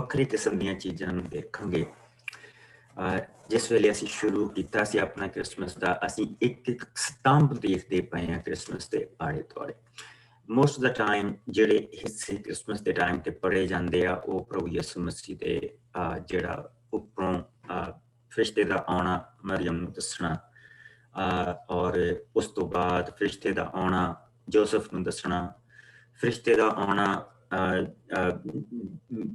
ਵੱਖਰੇ ਕਿਸਮ ਦੀਆਂ ਚੀਜ਼ਾਂ ਨੂੰ ਦੇਖਾਂਗੇ। ਜਿਸ ਵੇਲੇ ਅਸੀਂ ਸ਼ੁਰੂ ਕੀਤਾ ਸੀ ਆਪਣਾ ਕ੍ਰਿਸਮਸ ਦਾ, ਅਸੀਂ ਇੱਕ ਸਤੰਭ ਦੇਖਦੇ ਪਏ ਹਾਂ ਕ੍ਰਿਸਮਸ ਦੇ ਆਲੇ ਦੁਆਲੇ। ਮੋਸਟ ਦਾ ਟਾਈਮ ਜਿਹੜੇ ਹਿੱਸੇ ਕ੍ਰਿਸਮਸ ਦੇ ਟਾਈਮ ਤੇ ਪੜ੍ਹੇ ਜਾਂਦੇ ਆ ਉਹ ਪ੍ਰਭੂ ਯਿਸੂ ਮਸੀਹ ਦੇ ਜਿਹੜਾ ਉੱਪਰੋਂ ਫਰਿਸ਼ਤੇ ਦਾ ਆਉਣਾ, ਮਰੀਅਮ ਨੂੰ ਦੱਸਣਾ, ਔਰ ਉਸ ਤੋਂ ਬਾਅਦ ਫਰਿਸ਼ਤੇ ਦਾ ਆਉਣਾ, ਜੋਸਫ ਨੂੰ ਦੱਸਣਾ। ਫਰਿਸ਼ਤੇ ਦਾ ਆਉਣਾ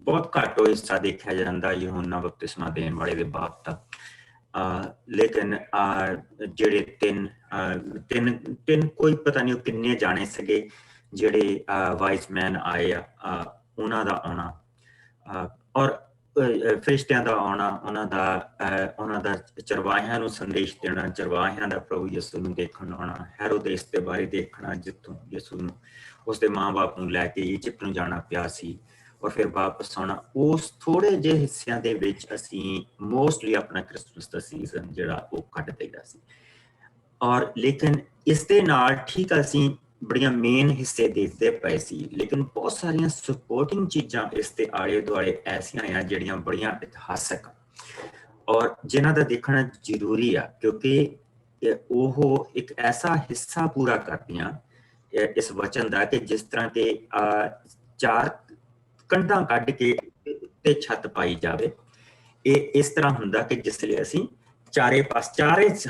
ਬਹੁਤ ਘੱਟ ਉਹ ਹਿੱਸਾ ਦੇਖਿਆ ਜਾਂਦਾ ਯਹੂਨਾ ਬਪਤਿਸਮਾ ਦੇਣ ਵਾਲੇ ਦੇ ਬਾਪ ਦਾ। ਲੇਕਿਨ ਜਿਹੜੇ ਤਿੰਨ ਕੋਈ ਪਤਾ ਨਹੀਂ ਉਹ ਕਿੰਨੇ ਜਾਣੇ ਸੀਗੇ ਜਿਹੜੇ ਵਾਈਸ ਮੈਨ ਆਏ ਆ, ਉਹਨਾਂ ਦਾ ਆਉਣਾ, ਔਰ ਫਰਿਸ਼ਤਿਆਂ ਦਾ ਆਉਣਾ, ਉਹਨਾਂ ਦਾ ਚਰਵਾਹਿਆਂ ਨੂੰ ਸੰਦੇਸ਼ ਦੇਣਾ, ਚਰਵਾਹਿਆਂ ਦਾ ਪ੍ਰਭੂ ਯਿਸੂ ਨੂੰ ਦੇਖਣ ਆਉਣਾ, ਹੈਰੋਦੇਸ ਦੇ ਬਾਰੇ ਦੇਖਣਾ ਜਿੱਥੋਂ ਯਿਸੂ ਨੂੰ ਉਸਦੇ ਮਾਂ-ਬਾਪ ਨੂੰ ਲੈ ਕੇ ਇਜਿਪਟ ਨੂੰ ਜਾਣਾ ਪਿਆ ਸੀ, ਔਰ ਫਿਰ ਵਾਪਸ ਆਉਣਾ। ਉਸ ਥੋੜੇ ਜਿਹੇ ਹਿੱਸਿਆਂ ਦੇ ਵਿੱਚ ਅਸੀਂ ਮੋਸਟਲੀ ਆਪਣਾ ਕ੍ਰਿਸਮਸ ਦਾ ਸੀਜ਼ਨ ਜਿਹੜਾ ਉਹ ਕੱਢ ਦੇਈਦਾ ਸੀ। ਔਰ ਲੇਕਿਨ ਇਸ ਦੇ ਨਾਲ ਠੀਕ ਅਸੀਂ ਬੜੀਆਂ ਮੇਨ ਹਿੱਸੇ ਦੇਖਦੇ ਪਏ ਸੀ, ਲੇਕਿਨ ਬਹੁਤ ਸਾਰੀਆਂ ਸਪੋਰਟਿੰਗ ਚੀਜ਼ਾਂ ਇਸ ਦੇ ਆਲੇ ਦੁਆਲੇ ਐਸੀਆਂ ਆ ਜਿਹੜੀਆਂ ਬੜੀਆਂ ਇਤਿਹਾਸਕ ਔਰ ਜਿਨ੍ਹਾਂ ਦਾ ਦੇਖਣਾ ਜ਼ਰੂਰੀ ਆ, ਕਿਉਂਕਿ ਉਹ ਇੱਕ ਐਸਾ ਹਿੱਸਾ ਪੂਰਾ ਕਰਦੀਆਂ ਇਸ ਵਚਨ ਦਾ ਕਿ ਜਿਸ ਤਰ੍ਹਾਂ ਕਿ 4 ਕੰਧਾਂ ਕੱਢ ਕੇ ਤੇ ਛੱਤ ਪਾਈ ਜਾਵੇ। ਇਹ ਇਸ ਤਰ੍ਹਾਂ ਹੁੰਦਾ ਕਿ ਜਿਸ ਲਈ ਅਸੀਂ ਚਾਰੇ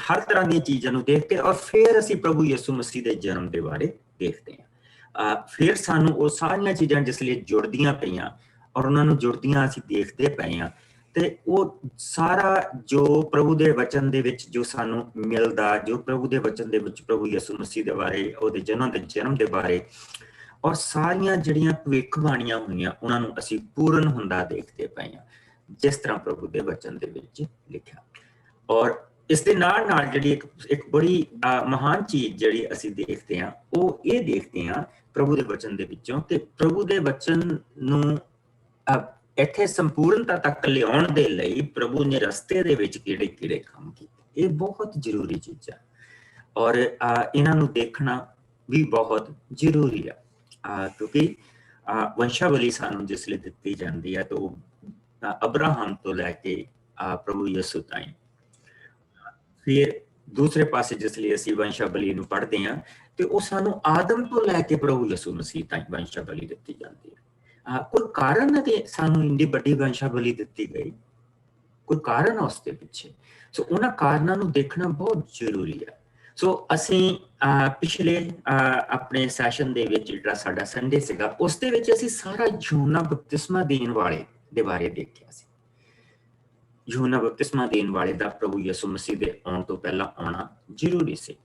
ਹਰ ਤਰ੍ਹਾਂ ਦੀਆਂ ਚੀਜ਼ਾਂ ਨੂੰ ਦੇਖ ਕੇ ਔਰ ਫਿਰ ਅਸੀਂ ਪ੍ਰਭੂ ਯਿਸੂ ਮਸੀਹ ਦੇ ਜਨਮ ਦੇ ਬਾਰੇ ਦੇਖਦੇ ਹਾਂ। ਫਿਰ ਸਾਨੂੰ ਉਹ ਸਾਰੀਆਂ ਚੀਜ਼ਾਂ ਜਿਸ ਲਈ ਜੁੜਦੀਆਂ ਪਈਆਂ ਔਰ ਉਹਨਾਂ ਨੂੰ ਜੁੜਦੀਆਂ ਅਸੀਂ ਦੇਖਦੇ ਪਏ ਹਾਂ, ਤੇ ਉਹ ਸਾਰਾ ਜੋ ਪ੍ਰਭੂ ਦੇ ਵਚਨ ਦੇ ਵਿੱਚ ਜੋ ਸਾਨੂੰ ਮਿਲਦਾ, ਜੋ ਪ੍ਰਭੂ ਦੇ ਵਚਨ ਦੇ ਵਿੱਚ ਪ੍ਰਭੂ ਯਿਸੂ ਮਸੀਹ ਦੇ ਬਾਰੇ, ਉਹਦੇ ਜਨਮ ਦੇ ਬਾਰੇ ਔਰ ਸਾਰੀਆਂ ਜਿਹੜੀਆਂ ਭਵਿੱਖਬਾਣੀਆਂ ਹੋਈਆਂ ਉਹਨਾਂ ਨੂੰ ਅਸੀਂ ਪੂਰਨ ਹੁੰਦਾ ਦੇਖਦੇ ਪਏ ਹਾਂ, ਜਿਸ ਤਰ੍ਹਾਂ ਪ੍ਰਭੂ ਦੇ ਵਚਨ ਦੇ ਵਿੱਚ ਲਿਖਿਆ। ਔਰ ਇਸ ਦੇ ਨਾਲ ਨਾਲ ਜਿਹੜੀ ਇੱਕ ਬੜੀ ਮਹਾਨ ਚੀਜ਼ ਜਿਹੜੀ ਅਸੀਂ ਦੇਖਦੇ ਹਾਂ ਉਹ ਇਹ ਦੇਖਦੇ ਹਾਂ ਪ੍ਰਭੂ ਦੇ ਵਚਨ ਦੇ ਵਿੱਚੋਂ ਕਿ ਪ੍ਰਭੂ ਦੇ ਵਚਨ ਨੂੰ ਇੱਥੇ ਸੰਪੂਰਨਤਾ ਤੱਕ ਲਿਆਉਣ ਦੇ ਲਈ ਪ੍ਰਭੂ ਨੇ ਰਸਤੇ ਦੇ ਵਿੱਚ ਕਿਹੜੇ ਕੰਮ ਕੀਤੇ। ਇਹ ਬਹੁਤ ਜ਼ਰੂਰੀ ਚੀਜ਼ਾਂ ਔਰ ਇਹਨਾਂ ਨੂੰ ਦੇਖਣਾ ਵੀ ਬਹੁਤ ਜ਼ਰੂਰੀ ਆ, ਕਿਉਂਕਿ ਵੰਸ਼ਾਵਲੀ ਸਾਨੂੰ ਜਿਸ ਲਈ ਦਿੱਤੀ ਜਾਂਦੀ ਹੈ ਤਾਂ ਅਬਰਾਹਮ ਤੋਂ ਲੈ ਕੇ ਪ੍ਰਭੂ ਯਿਸੂ ਤਾਈਂ। ਫਿਰ ਦੂਸਰੇ ਪਾਸੇ ਜਿਸ ਲਈ ਅਸੀਂ ਵੰਸ਼ਾਵਲੀ ਨੂੰ ਪੜ੍ਹਦੇ ਹਾਂ ਤੇ ਉਹ ਸਾਨੂੰ ਆਦਮ ਤੋਂ ਲੈ ਕੇ ਪ੍ਰਭੂ ਯਿਸੂ ਮਸੀਹ ਤਾਈਂ ਵੰਸ਼ਾਵਲੀ ਦਿੱਤੀ ਜਾਂਦੀ ਹੈ। ਕੋਈ ਕਾਰਨ ਹੈ ਕਿ ਸਾਨੂੰ ਇੰਨੀ ਵੱਡੀ ਵੰਸ਼ਾਵਲੀ ਦਿੱਤੀ ਗਈ, ਕੋਈ ਕਾਰਨ ਹੈ ਉਸ ਦੇ ਪਿੱਛੇ। ਸੋ ਉਹਨਾਂ ਕਾਰਨਾਂ ਨੂੰ ਦੇਖਣਾ ਬਹੁਤ ਜ਼ਰੂਰੀ ਹੈ। ਸੋ ਅਸੀਂ ਪਿਛਲੇ ਆਪਣੇ ਸੈਸ਼ਨ ਦੇ ਵਿੱਚ ਜਿਹੜਾ ਸਾਡਾ ਸੰਡੇ ਸੀਗਾ ਉਸ ਦੇ ਵਿੱਚ ਅਸੀਂ ਸਾਰਾ ਯਹੂਨਾ ਬਪਤਿਸਮਾ ਦੇਣ ਵਾਲੇ ਦੇ ਬਾਰੇ ਦੇਖਿਆ ਸੀ। ਯਹੂਨਾ ਬਪਤਿਸਮਾ ਦੇਣ ਵਾਲੇ ਦਾ ਪ੍ਰਭੂ ਯਿਸੂ ਮਸੀਹ ਦੇ ਆਉਣ ਤੋਂ ਪਹਿਲਾਂ ਆਉਣਾ ਜ਼ਰੂਰੀ ਸੀ।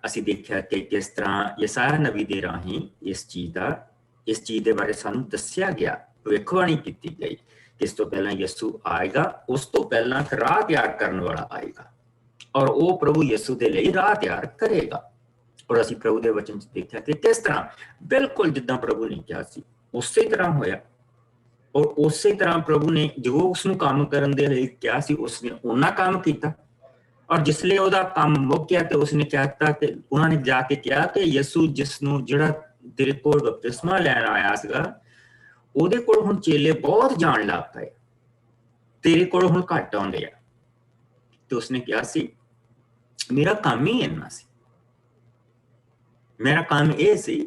ਅਸੀਂ ਦੇਖਿਆ ਕਿ ਕਿਸ ਤਰ੍ਹਾਂ ਯਸਾਇਆ ਨਬੀ ਦੇ ਰਾਹੀਂ ਇਸ ਚੀਜ਼ ਦੇ ਬਾਰੇ ਸਾਨੂੰ ਦੱਸਿਆ ਗਿਆ, ਭਵਿੱਖਬਾਣੀ ਕੀਤੀ ਗਈ ਕਿ ਇਸ ਤੋਂ ਪਹਿਲਾਂ ਯਿਸੂ ਆਏਗਾ, ਉਸ ਤੋਂ ਪਹਿਲਾਂ ਰਾਹ ਤਿਆਰ ਕਰਨ ਵਾਲਾ ਆਏਗਾ ਔਰ ਉਹ ਪ੍ਰਭੂ ਯਿਸੂ ਦੇ ਲਈ ਰਾਹ ਤਿਆਰ ਕਰੇਗਾ। ਔਰ ਅਸੀਂ ਪ੍ਰਭੂ ਦੇ ਵਚਨ ਚ ਦੇਖਿਆ ਕਿ ਕਿਸ ਤਰ੍ਹਾਂ ਬਿਲਕੁਲ ਜਿੱਦਾਂ ਪ੍ਰਭੂ ਨੇ ਕਿਹਾ ਸੀ ਉਸੇ ਤਰ੍ਹਾਂ ਹੋਇਆ, ਔਰ ਉਸੇ ਤਰ੍ਹਾਂ ਪ੍ਰਭੂ ਨੇ ਜੋ ਉਸਨੂੰ ਕੰਮ ਕਰਨ ਦੇ ਲਈ ਕਿਹਾ ਸੀ ਉਸਨੇ ਉਹਨਾਂ ਕੰਮ ਕੀਤਾ। ਔਰ ਜਿਸ ਲਈ ਉਹਦਾ ਕੰਮ ਮੁੱਕ ਗਿਆ ਤੇ ਉਸਨੇ ਕਹਿਤਾ ਕਿ ਉਹਨਾਂ ਨੇ ਜਾ ਕੇ ਕਿਹਾ ਕਿ ਯਿਸੂ ਜਿਸਨੂੰ ਜਿਹੜਾ ਤੇਰੇ ਕੋਲ ਬਪਤਿਸਮਾ ਲੈਣ ਆਇਆ ਸੀਗਾ ਉਹਦੇ ਕੋਲ ਹੁਣ ਚੇਲੇ ਬਹੁਤ ਜਾਣ ਲੱਗ ਪਏ, ਤੇਰੇ ਕੋਲ ਹੁਣ ਘੱਟ ਆਉਂਦੇ ਆ। ਤੇ ਉਸਨੇ ਕਿਹਾ ਸੀ ਮੇਰਾ ਕੰਮ ਹੀ ਇੰਨਾ ਸੀ, ਮੇਰਾ ਕੰਮ ਇਹ ਸੀ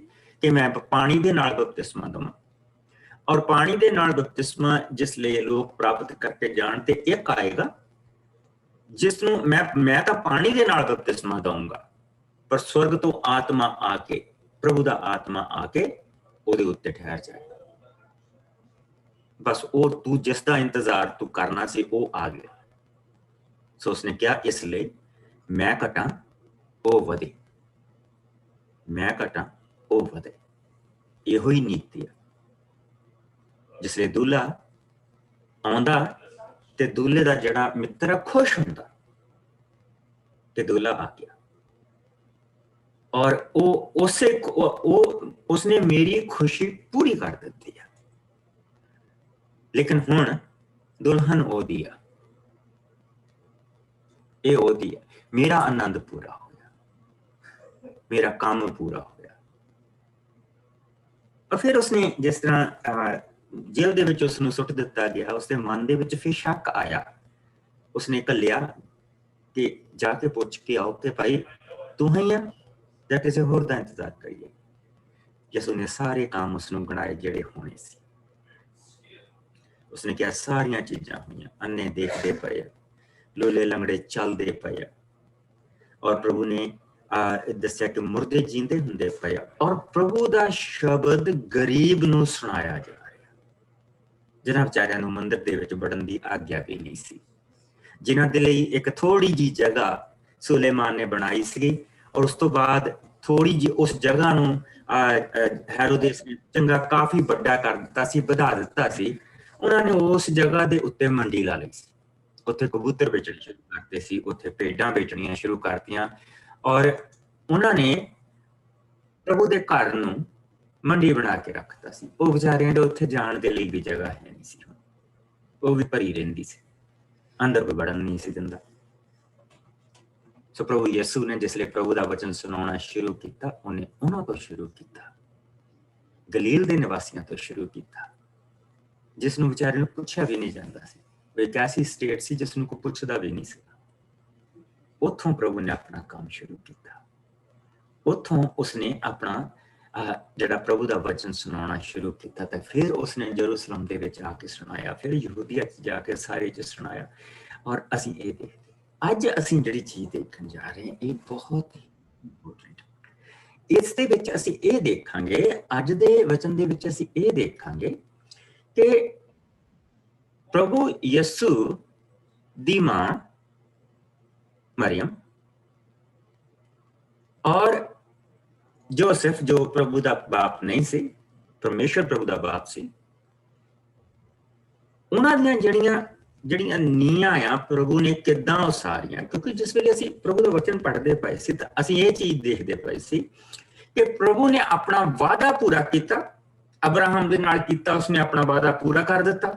ਕਿ ਮੈਂ ਪਾਣੀ ਦੇ ਨਾਲ ਬਪਤਿਸਮਾ ਦਵਾਂ ਔਰ ਪਾਣੀ ਦੇ ਨਾਲ ਬਪਤਿਸਮਾ ਜਿਸ ਲਈ ਲੋਕ ਪ੍ਰਾਪਤ ਕਰਕੇ ਜਾਣ ਤੇ ਇੱਕ ਆਏਗਾ ਜਿਸ ਨੂੰ ਮੈਂ ਤਾਂ ਪਾਣੀ ਦੇ ਨਾਲ ਬਪਤਿਸਮਾ ਦਊਂਗਾ, ਪਰ ਸਵਰਗ ਤੋਂ ਆਤਮਾ ਆ ਕੇ, ਪ੍ਰਭੂ ਦਾ ਆਤਮਾ ਆ ਕੇ ਉਹਦੇ ਉੱਤੇ ਠਹਿਰ ਜਾਏਗਾ। ਬਸ ਉਹ ਤੂੰ ਜਿਸ ਦਾ ਇੰਤਜ਼ਾਰ ਤੂੰ ਕਰਨਾ ਸੀ ਉਹ ਆ ਗਿਆ। ਸੋ ਉਸਨੇ ਕਿਹਾ ਇਸ ਲਈ ਮੈਂ ਘਟਾਂ ਉਹ ਵਧੇ, ਮੈਂ ਘਟਾਂ ਉਹ ਵਧੇ। ਇਹੋ ਹੀ ਨੀਤੀ ਆ। ਜਿਸ ਲਈ ਦੁੱਲਾ ਆਉਂਦਾ ਤੇ ਦੁੱਲੇ ਦਾ ਜਿਹੜਾ ਮਿੱਤਰ ਆ ਖੁਸ਼ ਹੁੰਦਾ ਕਿ ਦੁੱਲਾ ਆ ਗਿਆ ਔਰ ਉਸਨੇ ਮੇਰੀ ਖੁਸ਼ੀ ਪੂਰੀ ਕਰ ਦਿੱਤੀ ਆ। ਲੇਕਿਨ ਹੁਣ ਦੁਲਹਨ ਉਹਦੀ ਆ, ਇਹ ਉਹਦੀ ਆ। ਮੇਰਾ ਆਨੰਦ ਪੂਰਾ ਹੋਇਆ, ਮੇਰਾ ਕੰਮ ਪੂਰਾ ਹੋਇਆ। और फिर उसने जिस तरह ਜੇਲ੍ਹ ਦੇ ਵਿੱਚ ਉਸਨੂੰ ਸੁੱਟ ਦਿੱਤਾ ਗਿਆ। ਉਸਦੇ ਮਨ ਦੇ ਵਿੱਚ ਫਿਰ ਸ਼ੱਕ ਆਇਆ। ਉਸਨੇ ਘੱਲਿਆ ਕਿ ਜਾ ਕੇ ਪੁੱਛ ਕੇ ਆਓ ਕਿ ਭਾਈ ਤੂੰ ਹੀ ਆ ਜਾਂ ਕਿਸੇ ਹੋਰ ਦਾ ਇੰਤਜ਼ਾਰ ਕਰੀਏ। ਯਿਸੂ ਨੇ ਸਾਰੇ ਕੰਮ ਉਸਨੂੰ ਗਣਾਏ ਜਿਹੜੇ ਹੋਣੇ ਸੀ। ਉਸਨੇ ਕਿਹਾ ਸਾਰੀਆਂ ਚੀਜ਼ਾਂ ਹੋਈਆਂ, ਅੰਨੇ ਦੇਖਦੇ ਪਏ, ਲੂਲੇ ਲੰਗੜੇ ਚੱਲਦੇ ਪਏ, ਔਰ ਪ੍ਰਭੂ ਨੇ ਦੱਸਿਆ ਕਿ ਮੁਰਦੇ ਜੀਂਦੇ ਹੁੰਦੇ ਪਏ, ਔਰ ਪ੍ਰਭੂ ਦਾ ਸ਼ਬਦ ਗਰੀਬ ਨੂੰ ਸੁਣਾਇਆ ਜਾ ਰਿਹਾ, ਜਿਨ੍ਹਾਂ ਵਿਚਾਰਿਆਂ ਨੂੰ ਮੰਦਿਰ ਦੇ ਵਿੱਚ ਵੜਨ ਦੀ ਆਗਿਆ ਵੀ ਨਹੀਂ ਸੀ, ਜਿਨ੍ਹਾਂ ਦੇ ਲਈ ਇੱਕ ਥੋੜੀ ਜਿਹੀ ਜਗ੍ਹਾ ਸੁਲੇਮਾਨ ਨੇ ਬਣਾਈ ਸੀ, ਔਰ ਉਸ ਤੋਂ ਬਾਅਦ ਥੋੜੀ ਜਿਹੀ ਉਸ ਜਗ੍ਹਾ ਨੂੰ ਹੈਰੋਦੇਸ ਨੇ ਚੰਗਾ ਕਾਫੀ ਵੱਡਾ ਕਰ ਦਿੱਤਾ ਸੀ, ਵਧਾ ਦਿੱਤਾ ਸੀ। ਉਹਨਾਂ ਨੇ ਉਸ ਜਗ੍ਹਾ ਦੇ ਉੱਤੇ ਮੰਡੀ ਲਾ ਲਈ ਸੀ, ਉੱਥੇ ਕਬੂਤਰ ਵੇਚਣੇ ਸ਼ੁਰੂ ਕਰਤੇ ਸੀ, ਉੱਥੇ ਭੇਡਾਂ ਵੇਚਣੀਆਂ ਸ਼ੁਰੂ ਕਰਤੀਆਂ, ਔਰ ਉਹਨਾਂ ਨੇ ਪ੍ਰਭੂ ਦੇ ਘਰ ਨੂੰ ਮੰਡੀ ਬਣਾ ਕੇ ਰੱਖਤਾ ਸੀ। ਉਹ ਵਿਚਾਰਿਆਂ ਦੇ ਉੱਥੇ ਜਾਣ ਦੇ ਲਈ ਵੀ ਜਗ੍ਹਾ ਹੈ ਨਹੀਂ ਸੀ, ਉਹ ਵੀ ਭਰੀ ਰਹਿੰਦੀ ਸੀ, ਅੰਦਰ ਕੋਈ ਵੜਨ ਨਹੀਂ ਸੀ ਦਿੰਦਾ। ਸੋ ਪ੍ਰਭੂ ਯਿਸੂ ਨੇ ਜਿਸ ਲਈ ਪ੍ਰਭੂ ਦਾ ਵਚਨ ਸੁਣਾਉਣਾ ਸ਼ੁਰੂ ਕੀਤਾ, ਉਹਨੇ ਉਹਨਾਂ ਤੋਂ ਸ਼ੁਰੂ ਕੀਤਾ, ਗਲੀਲ ਦੇ ਨਿਵਾਸੀਆਂ ਤੋਂ ਸ਼ੁਰੂ ਕੀਤਾ, ਜਿਸ ਨੂੰ ਵਿਚਾਰੇ ਨੂੰ ਪੁੱਛਿਆ ਵੀ ਨਹੀਂ ਜਾਂਦਾ ਸੀ। ਉਹ ਇੱਕ ਐਸੀ ਸਟੇਟ ਸੀ ਜਿਸ ਨੂੰ ਕੋਈ ਪੁੱਛਦਾ ਵੀ ਨਹੀਂ ਸੀ। ਉੱਥੋਂ ਪ੍ਰਭੂ ਨੇ ਆਪਣਾ ਕੰਮ ਸ਼ੁਰੂ ਕੀਤਾ, ਉੱਥੋਂ ਉਸਨੇ ਆਪਣਾ ਜਿਹੜਾ ਪ੍ਰਭੂ ਦਾ ਵਚਨ ਸੁਣਾਉਣਾ ਸ਼ੁਰੂ ਕੀਤਾ। ਤਾਂ ਫਿਰ ਉਸਨੇ ਯਰੂਸ਼ਲਮ ਦੇ ਵਿੱਚ ਆ ਕੇ ਸੁਣਾਇਆ, ਫਿਰ ਯਹੂਦੀਆ ਚ ਜਾ ਕੇ ਸਾਰੇ ਚ ਸੁਣਾਇਆ। ਔਰ ਅਸੀਂ ਇਹ ਦੇਖਦੇ, ਅੱਜ ਅਸੀਂ ਜਿਹੜੀ ਚੀਜ਼ ਦੇਖਣ ਜਾ ਰਹੇ ਹਾਂ, ਇਹ ਬਹੁਤ ਹੀ ਇੰਪੋਰਟੈਂਟ। ਇਸ ਦੇ ਵਿੱਚ ਅਸੀਂ ਇਹ ਦੇਖਾਂਗੇ, ਅੱਜ ਦੇ ਵਚਨ ਦੇ ਵਿੱਚ ਅਸੀਂ ਇਹ ਦੇਖਾਂਗੇ ਕਿ ਪ੍ਰਭੂ ਯਿਸੂ ਦੀ ਮਾਂ ਮਰੀਅਮ ਔਰ जोसेफ, जो प्रभु का बाप नहीं सी, परमेश्वर प्रभु का बाप सी, उन्होंने जड़ियां नीयां आ प्रभु ने किदां उसारियां। क्योंकि जिस वेले असीं प्रभु का वचन पढ़ते पे सी तां असीं ये चीज देखते पे सी कि प्रभु ने अपना वादा पूरा किया, अब्राहम दे नाल कीता, उसने अपना वादा पूरा कर दिता,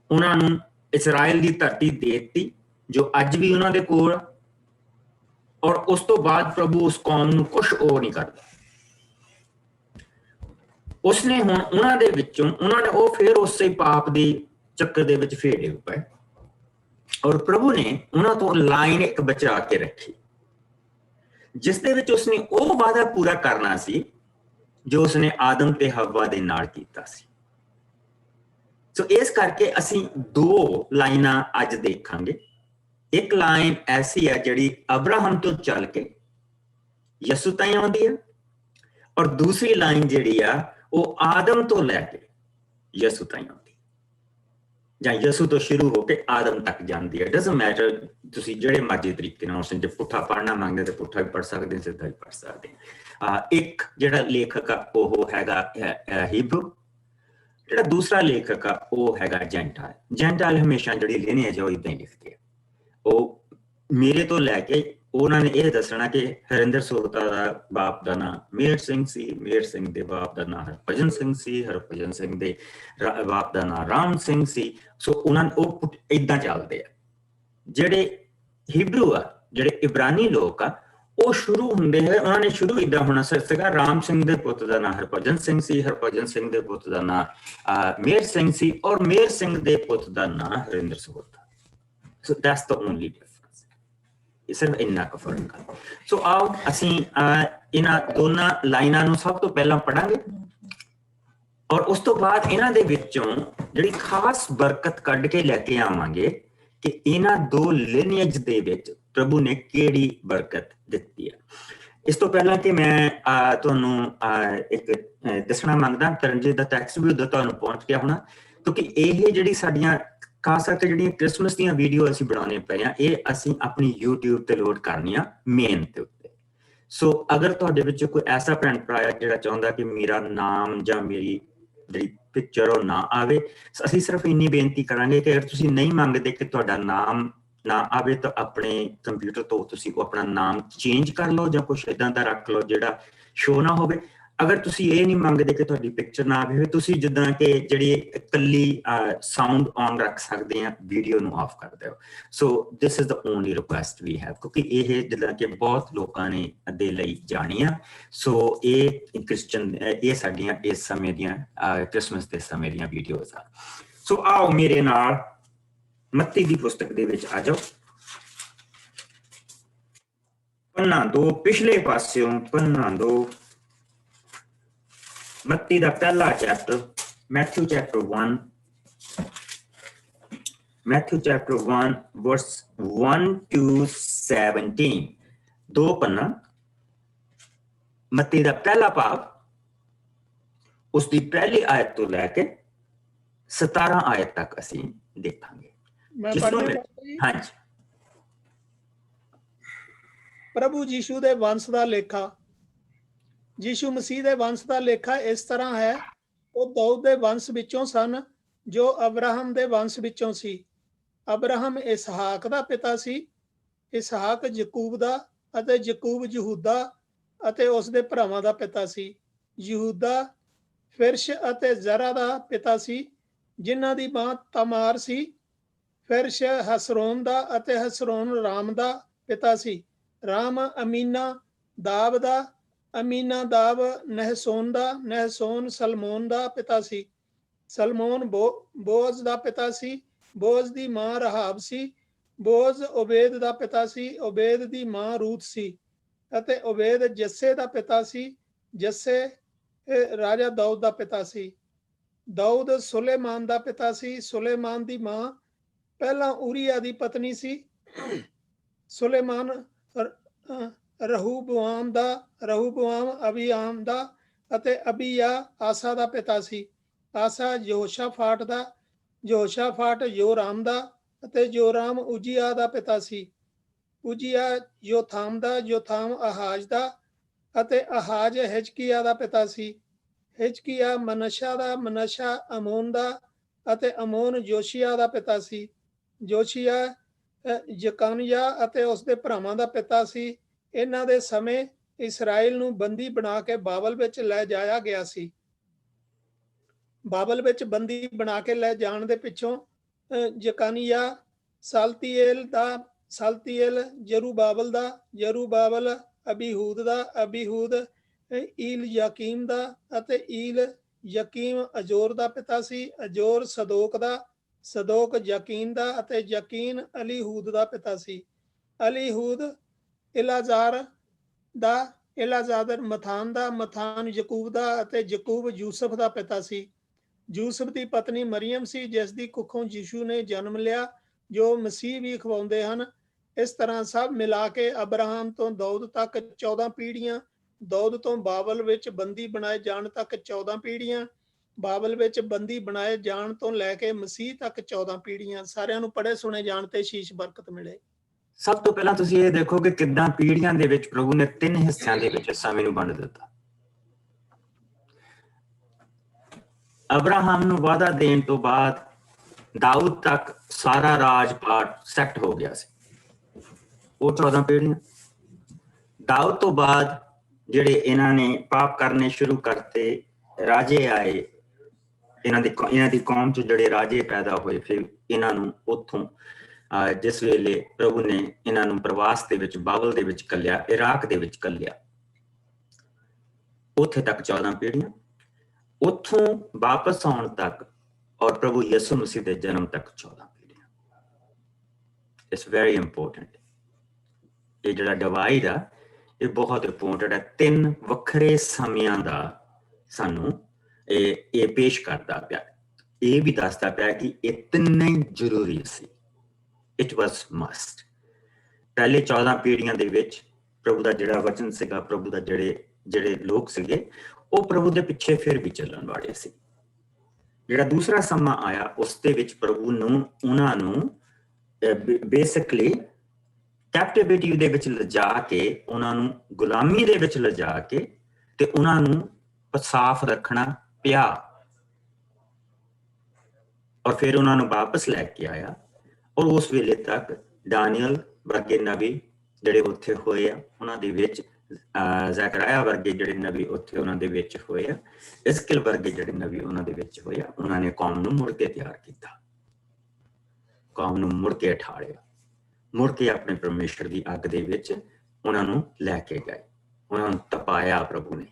उन्होंने इजराइल की धरती दे दी जो अज भी उन्होंने कोल, और उस तो बाद प्रभु उस कौम नूं कुछ और नहीं करता। उसने हुण उन्हां दे विचों उन्होंने वो फिर उस पाप दे चक्कर दे विच फेड़े पे, और प्रभु ने उन्हां तो लाइन एक बचा के रखी, जिस दे विच उसने वो वादा पूरा करना सी जो उसने आदम ते हव्वा दे नाल कीता सी। सो इस करके असीं दो लाइनां अज देखांगे। एक लाइन ऐसी है जिहड़ी अब्राहम तो चल के यसू ताईं आउंदी है, और दूसरी लाइन जिहड़ी आ वो आदम तो लैके यसू ताईं आउंदी, जां यसू तो शुरू होके आदम तक जांदी है। डजंट मैटर तुसीं जिहड़े मर्जी तरीके नाल उसे जे पुट्ठा पढ़ना मंगदे ते पुट्ठा भी पढ़ सकदे, सिद्धा भी पढ़ सकदे। एक जिहड़ा लेखक आ वो हैगा हिब्रू, जिहड़ा दूसरा लेखक आ वो हैगा जेंटाइल। जेंटाइल हमेशा जिहड़ी लिनेज है वो इदां ही लिखदे आ। मेरे तो लैके उन्होंने यह दसना कि हरिंदर सोहता का बाप का नाम मेहर सिंह सी, मेहर सिंह के बाप का नाम हरभजन सिंह सी, हरभजन सिंह के बाप का नाम राम सिंह सी। सो उन्होंने इदा चलते हैं। जेडे हिब्रू आ, जेडे इब्रानी लोग आ, वो शुरू होंगे है, उन्होंने शुरू इदा होना सीगा राम सिंह के पुत का नाम हरभजन सिंह सी, हरभजन सिंह के पुत का नाम मेहर सिंह सी, और मेहर सिंह के पुत का नाम Harinder सोहता। So that's the only difference. सिर्फ इन्ना का फर्क है। सो आओ असीं इन्हां दोनों लाइनां नूं सब तो पहला पढ़ांगे, और उस तो बाद इन्हां दे विचों जिहड़ी खास बरकत कढ के लैके आवांगे कि इन्हां दो लिनियज दे विच प्रभु ने किहड़ी बरकत दित्ती है। इस तो पहला कि मैं तुहानूं एक दसना मंगदा, तरनजीत दा टैक्स्ट भी उधर तुहानूं पहुंच गया होना, क्योंकि यह जिहड़ी साडीआं खास करके जिहड़ियां क्रिसमस दी वीडियो असीं बनाने पे हैं, ये असीं अपनी यूट्यूब ते लोड करनियां मेन ते उत्ते। सो अगर तुहाडे विच कोई ऐसा भैन भरा है जिहड़ा चाहुंदा कि मेरा नाम जां मेरी जिहड़ी पिक्चर हो ना आवे, असीं सिर्फ इन्नी बेनती करांगे कि अगर तुसीं नहीं मंगदे कि तुहाडा नाम ना आवे तो अपने कंप्यूटर तो तुसीं अपना नाम चेंज कर लो, जां कुछ इदां दा रख लो जिहड़ा शो ना होवे। ਅਗਰ ਤੁਸੀਂ ਇਹ ਨਹੀਂ ਮੰਗਦੇ ਕਿ ਤੁਹਾਡੀ ਪਿਕਚਰ ਨਾ ਆਵੇ, ਤੁਸੀਂ ਜਿੱਦਾਂ ਕਿ ਜਿਹੜੀ ਇਕੱਲੀ ਸਾਊਂਡ ਔਨ ਰੱਖ ਸਕਦੇ ਆ, ਵੀਡੀਓ ਨੂੰ ਆਫ ਕਰ ਦਿਓ। So this is the only request we have, ਕਿਉਂਕਿ ਇਹ ਜਿੱਦਾਂ ਕਿ ਬਹੁਤ ਲੋਕਾਂ ਨੇ ਦੇ ਲਈ ਜਾਣੀ ਆ। ਸੋ ਇਹ ਕ੍ਰਿਸਚਨ, ਇਹ ਸਾਡੀਆਂ ਇਸ ਸਮੇਂ ਦੀਆਂ ਕ੍ਰਿਸਮਸ ਦੇ ਸਮੇਂ ਦੀਆਂ ਵੀਡੀਓਜ਼ ਆ। ਸੋ ਆਓ ਮੇਰੇ ਨਾਲ ਮੱਤੀ ਦੀ ਪੁਸਤਕ ਦੇ ਵਿੱਚ ਆ ਜਾਓ। ਪੰਨਾ 2 ਪਿਛਲੇ ਪਾਸਿਓਂ ਪੰਨਾ 2 ਮੱਤੀ ਦਾ ਪਹਿਲਾ chapter, Matthew chapter 1, Matthew chapter 1 verse 1 to 17, 2 ਪੰਨਾ, ਮੱਤੀ ਦਾ ਪਹਿਲਾ ਭਾਗ, ਉਸ ਦੀ ਪਹਿਲੀ ਆਇਤ ਤੋਂ ਲੈ ਕੇ 17 ਆਇਤ ਤੱਕ ਅਸੀਂ ਦੇਖਾਂਗੇ। ਹਾਂਜੀ। ਪ੍ਰਭੂ ਯੀਸ਼ੂ ਦੇ ਵੰਸ਼ ਦਾ ਲੇਖਾ। ਯੀਸ਼ੂ ਮਸੀਹ ਦੇ ਵੰਸ਼ ਦਾ ਲੇਖਾ ਇਸ ਤਰ੍ਹਾਂ ਹੈ, ਉਹ ਦਾਊਦ ਦੇ ਵੰਸ਼ ਵਿੱਚੋਂ ਸਨ ਜੋ ਅਬਰਾਹਮ ਦੇ ਵੰਸ਼ ਵਿੱਚੋਂ ਸੀ। ਅਬਰਾਹਮ ਇਸਹਾਕ ਦਾ ਪਿਤਾ ਸੀ, ਇਸਹਾਕ ਯਕੂਬ ਦਾ, ਅਤੇ ਯਕੂਬ ਯਹੂਦਾ ਅਤੇ ਉਸ ਦੇ ਭਰਾਵਾਂ ਦਾ ਪਿਤਾ ਸੀ। ਯਹੂਦਾ ਫਿਰਸ਼ ਅਤੇ ਜ਼ਰਾ ਦਾ ਪਿਤਾ ਸੀ, ਜਿਨ੍ਹਾਂ ਦੀ ਮਾਂ ਤਮਾਰ ਸੀ। ਫਿਰਸ਼ ਹਸਰੋਨ ਦਾ ਅਤੇ ਹਸਰੋਨ ਰਾਮ ਦਾ ਪਿਤਾ ਸੀ। ਰਾਮ ਅਮੀਨਾ ਦਾਬ ਦਾ, ਅਮੀਨਾ ਦਾਬ ਨਹਸੋਨ ਦਾ, ਨਹਸੋਨ ਸਲਮੋਨ ਦਾ ਪਿਤਾ ਸੀ। ਸਲਮੋਨ ਬੋਅਜ਼ ਦਾ ਪਿਤਾ ਸੀ। ਬੋਅਜ਼ ਦੀ ਮਾਂ ਰਹਾਬ ਸੀ। ਬੋਅਜ਼ ਓਬੇਦ ਦਾ ਪਿਤਾ ਸੀ। ਓਬੇਦ ਦੀ ਮਾਂ ਰੂਤ ਸੀ। ਅਤੇ ਓਬੇਦ ਜੱਸੇ ਦਾ ਪਿਤਾ ਸੀ। ਜੱਸੇ ਰਾਜਾ ਦਾਊਦ ਦਾ ਪਿਤਾ ਸੀ। ਦਾਊਦ ਸੁਲੇਮਾਨ ਦਾ ਪਿਤਾ ਸੀ। ਸੁਲੇਮਾਨ ਦੀ ਮਾਂ ਪਹਿਲਾਂ ਉਰੀਆ ਦੀ ਪਤਨੀ ਸੀ। ਸੁਲੇਮਾਨ ਰਹੂਬਵਾਮ ਦਾ, ਰਹੂਬਵਾਮ ਅਬੀਆਮ ਦਾ, ਅਤੇ ਅਬੀਆ ਆਸਾ ਦਾ ਪਿਤਾ ਸੀ। ਆਸਾ ਯਹੋਸ਼ਾਫਾਟ ਦਾ, ਯਹੋਸ਼ਾਫਾਟ ਯੋਰਾਮ ਦਾ, ਅਤੇ ਯੋਰਾਮ ਉਜੀਆ ਦਾ ਪਿਤਾ ਸੀ। ਉਜੀਆ ਯੋਥਾਮ ਦਾ, ਯੋਥਾਮ ਆਹਾਜ਼ ਦਾ, ਅਤੇ ਆਹਾਜ਼ ਹਿਜਕੀਆ ਦਾ ਪਿਤਾ ਸੀ। ਹਿਜਕੀਆ ਮਨਸ਼ਾ ਦਾ, ਮਨਸ਼ਾ ਅਮੋਨ ਦਾ, ਅਤੇ ਅਮੋਨ ਜੋਸ਼ੀਆ ਦਾ ਪਿਤਾ ਸੀ। ਜੋਸ਼ੀਆ ਯਕਾਨਿਆ ਅਤੇ ਉਸ ਦੇ ਭਰਾਵਾਂ ਦਾ ਪਿਤਾ ਸੀ। ਇਹਨਾਂ ਦੇ ਸਮੇਂ ਇਸਰਾਇਲ ਨੂੰ ਬੰਦੀ ਬਣਾ ਕੇ ਬਾਬਲ ਵਿੱਚ ਲੈ ਜਾਇਆ ਗਿਆ ਸੀ। ਬਾਬਲ ਵਿੱਚ ਬੰਦੀ ਬਣਾ ਕੇ ਲੈ ਜਾਣ ਦੇ ਪਿੱਛੋਂ ਯਕਾਨੀਆ ਸਾਲਤੀਏਲ ਦਾ, ਸਾਲਤੀਏਲ ਜਰੂਬਾਬਲ ਦਾ, ਜਰੂਬਾਬਲ ਅਬੀਹੂਦ ਦਾ, ਅਬੀਹੂਦ ਈਲ ਯਕੀਮ ਦਾ, ਅਤੇ ਈਲ ਯਕੀਮ ਅਜੋਰ ਦਾ ਪਿਤਾ ਸੀ। ਅਜੋਰ ਸਦੋਕ ਦਾ, ਸਦੋਕ ਯਕੀਨ ਦਾ, ਅਤੇ ਯਕੀਨ ਅਲੀਹੂਦ ਦਾ ਪਿਤਾ ਸੀ। ਅਲੀਹੂਦ ਇਲਾਜ਼ਾਰ ਦਾ, ਇਲਾਜ਼ਾਰ ਮਥਾਨ ਦਾ, ਮਥਾਨ ਯਕੂਬ ਦਾ, ਅਤੇ ਯਕੂਬ ਯੂਸਫ ਦਾ ਪਿਤਾ ਸੀ। ਯੂਸਫ ਦੀ ਪਤਨੀ ਮਰੀਅਮ ਸੀ, ਜਿਸ ਦੀ ਕੁੱਖੋਂ ਯੀਸ਼ੂ ਨੇ ਜਨਮ ਲਿਆ, ਜੋ ਮਸੀਹ ਵੀ ਅਖਵਾਉਂਦੇ ਹਨ। ਇਸ ਤਰ੍ਹਾਂ ਸਭ ਮਿਲਾ ਕੇ ਅਬਰਾਹਮ ਤੋਂ ਦਾਊਦ ਤੱਕ 14 ਪੀੜ੍ਹੀਆਂ, ਦਾਊਦ ਤੋਂ ਬਾਬਲ ਵਿੱਚ ਬੰਦੀ ਬਣਾਏ ਜਾਣ ਤੱਕ 14 ਪੀੜ੍ਹੀਆਂ, ਬਾਬਲ ਵਿੱਚ ਬੰਦੀ ਬਣਾਏ ਜਾਣ ਤੋਂ ਲੈ ਕੇ ਮਸੀਹ ਤੱਕ 14 ਪੀੜ੍ਹੀਆਂ। ਸਾਰਿਆਂ ਨੂੰ ਪੜ੍ਹੇ ਸੁਣੇ ਜਾਣ ਤੇ ਸ਼ੀਸ਼ ਬਰਕਤ ਮਿਲੇ। ਸਭ ਤੋਂ ਪਹਿਲਾਂ ਤੁਸੀਂ ਇਹ ਦੇਖੋ ਕਿ ਕਿੱਦਾਂ ਪੀੜ੍ਹੀਆਂ ਦੇ ਵਿੱਚ ਪ੍ਰਭੂ ਨੇ 3 ਹਿੱਸਿਆਂ ਦੇ ਵਿੱਚ ਸਮੇਂ ਨੂੰ ਵੰਡ ਦਿੱਤਾ। ਅਬਰਾਹਮ ਨੂੰ ਵਾਅਦਾ ਦੇਣ ਤੋਂ ਬਾਅਦ ਦਾਊਦ ਤੱਕ ਸਾਰਾ ਰਾਜ ਪਾਟ ਸੈੱਟ ਹੋ ਗਿਆ ਸੀ, ਉਹ 14 ਪੀੜ੍ਹੀਆਂ। ਦਾਊਦ ਤੋਂ ਬਾਅਦ ਜਿਹੜੇ ਇਹਨਾਂ ਨੇ ਪਾਪ ਕਰਨੇ ਸ਼ੁਰੂ ਕਰਤੇ, ਰਾਜੇ ਆਏ, ਇਹਨਾਂ ਦੀ ਕੌਮ 'ਚ ਜਿਹੜੇ ਰਾਜੇ ਪੈਦਾ ਹੋਏ, ਫਿਰ ਇਹਨਾਂ ਨੂੰ ਉੱਥੋਂ ਜਿਸ ਵੇਲੇ ਪ੍ਰਭੂ ਨੇ ਇਹਨਾਂ ਨੂੰ ਪ੍ਰਵਾਸ ਦੇ ਵਿੱਚ ਬਾਬਲ ਦੇ ਵਿੱਚ ਘੱਲਿਆ, ਇਰਾਕ ਦੇ ਵਿੱਚ ਘੱਲਿਆ, ਉੱਥੇ ਤੱਕ 14 ਪੀੜ੍ਹੀਆਂ। ਉੱਥੋਂ ਵਾਪਸ ਆਉਣ ਤੱਕ ਔਰ ਪ੍ਰਭੂ ਯਿਸੂ ਮਸੀਹ ਦੇ ਜਨਮ ਤੱਕ 14 ਪੀੜ੍ਹੀਆਂ। It's very important. ਇਹ ਜਿਹੜਾ ਡਿਵਾਈਡ ਆ, ਇਹ ਬਹੁਤ ਇੰਪੋਰਟੈਂਟ ਹੈ। 3 ਵੱਖਰੇ ਸਮਿਆਂ ਦਾ ਸਾਨੂੰ ਇਹ ਪੇਸ਼ ਕਰਦਾ ਪਿਆ। ਇਹ ਵੀ ਦੱਸਦਾ ਪਿਆ ਕਿ ਇਹ ਤਿੰਨੇ ਜ਼ਰੂਰੀ ਸੀ। It was must. ਪਹਿਲੇ 14 ਪੀੜ੍ਹੀਆਂ ਦੇ ਵਿੱਚ ਪ੍ਰਭੂ ਦਾ ਜਿਹੜਾ ਵਚਨ ਸੀਗਾ, ਪ੍ਰਭੂ ਦਾ ਜਿਹੜੇ ਲੋਕ ਸੀਗੇ, ਉਹ ਪ੍ਰਭੂ ਦੇ ਪਿੱਛੇ ਫਿਰ ਵੀ ਚੱਲਣ ਵਾਲੇ ਸੀ। ਜਿਹੜਾ ਦੂਸਰਾ ਸਮਾਂ ਆਇਆ, ਉਸ ਦੇ ਵਿੱਚ ਪ੍ਰਭੂ ਨੂੰ ਉਹਨਾਂ ਨੂੰ ਬੇਸਿਕਲੀ ਕੈਪਟੀਵਿਟੀ ਦੇ ਵਿੱਚ ਲਿਜਾ ਕੇ, ਉਹਨਾਂ ਨੂੰ ਗੁਲਾਮੀ ਦੇ ਵਿੱਚ ਲਿਜਾ ਕੇ, ਤੇ ਉਹਨਾਂ ਨੂੰ ਸਾਫ਼ ਰੱਖਣਾ ਪਿਆ, ਔਰ ਫਿਰ ਉਹਨਾਂ ਨੂੰ ਵਾਪਸ ਲੈ ਕੇ ਆਇਆ। ਔਰ ਉਸ ਵੇਲੇ ਤੱਕ ਦਾਨੀਅਲ ਵਰਗੇ ਨਬੀ ਜਿਹੜੇ ਉੱਥੇ ਹੋਏ ਆ, ਉਹਨਾਂ ਦੇ ਵਿੱਚ ਜ਼ਕਰਿਆ ਵਰਗੇ ਜਿਹੜੇ ਨਬੀ ਉੱਥੇ ਉਹਨਾਂ ਦੇ ਵਿੱਚ ਹੋਏ ਆ, ਇਸਕਿਲ ਵਰਗੇ ਜਿਹੜੇ ਨਬੀ ਉਹਨਾਂ ਦੇ ਵਿੱਚ ਹੋਏ ਆ, ਉਹਨਾਂ ਨੇ ਕੌਮ ਨੂੰ ਮੁੜ ਕੇ ਤਿਆਰ ਕੀਤਾ, ਕੌਮ ਨੂੰ ਮੁੜ ਕੇ ਉਠਾਲਿਆ, ਮੁੜ ਕੇ ਆਪਣੇ ਪਰਮੇਸ਼ਰ ਦੀ ਅੱਗ ਦੇ ਵਿੱਚ ਉਹਨਾਂ ਨੂੰ ਲੈ ਕੇ ਗਏ, ਉਹਨਾਂ ਨੂੰ ਤਪਾਇਆ ਪ੍ਰਭੂ ਨੇ,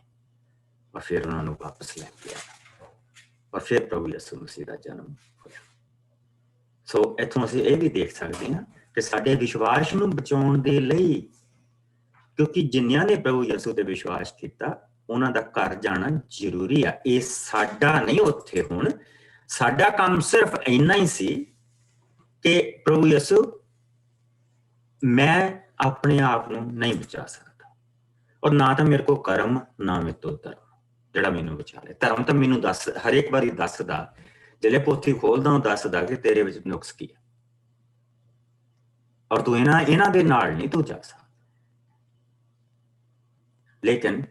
ਔਰ ਫਿਰ ਉਹਨਾਂ ਨੂੰ ਵਾਪਸ ਲੈ ਕੇ ਆਇਆ, ਔਰ ਫਿਰ ਪ੍ਰਭੂ ਯਿਸੂ ਮਸੀਹ ਦਾ ਜਨਮ ਹੋਇਆ। ਸੋ ਇੱਥੋਂ ਅਸੀਂ ਇਹ ਵੀ ਦੇਖ ਸਕਦੇ ਹਾਂ ਕਿ ਸਾਡੇ ਵਿਸ਼ਵਾਸ ਨੂੰ ਬਚਾਉਣ ਦੇ ਲਈ, ਕਿਉਂਕਿ ਜਿਨ੍ਹਾਂ ਨੇ ਪ੍ਰਭੂ ਯਿਸੂ ਤੇ ਵਿਸ਼ਵਾਸ ਕੀਤਾ ਉਹਨਾਂ ਦਾ ਘਰ ਜਾਣਾ ਜ਼ਰੂਰੀ ਆ। ਇਹ ਸਾਡਾ ਨਹੀਂ ਉੱਥੇ ਹੁਣ, ਸਾਡਾ ਕੰਮ ਸਿਰਫ ਇੰਨਾ ਹੀ ਸੀ ਕਿ ਪ੍ਰਭੂ ਯਿਸੂ, ਮੈਂ ਆਪਣੇ ਆਪ ਨੂੰ ਨਹੀਂ ਬਚਾ ਸਕਦਾ, ਔਰ ਨਾ ਤਾਂ ਮੇਰੇ ਕੋਲ ਕਰਮ, ਨਾ ਮੇਰੇ ਤੋਂ ਧਰਮ ਜਿਹੜਾ ਮੈਨੂੰ ਬਚਾ ਲੇ। ਧਰਮ ਤਾਂ ਮੈਨੂੰ ਦੱਸ, ਹਰੇਕ ਵਾਰੀ ਦੱਸਦਾ, ਜਿਹੜੇ ਪੋਥੀ ਖੋਲਦਾ ਉਹ ਦੱਸਦਾ ਕਿ ਤੇਰੇ ਵਿੱਚ ਨੁਕਸ ਕੀ ਹੈ, ਔਰ ਤੂੰ ਇਹਨਾਂ ਦੇ ਨਾਲ ਨਹੀਂ ਤੂੰ ਜਾ ਸਕਦਾ। ਲੇਕਿਨ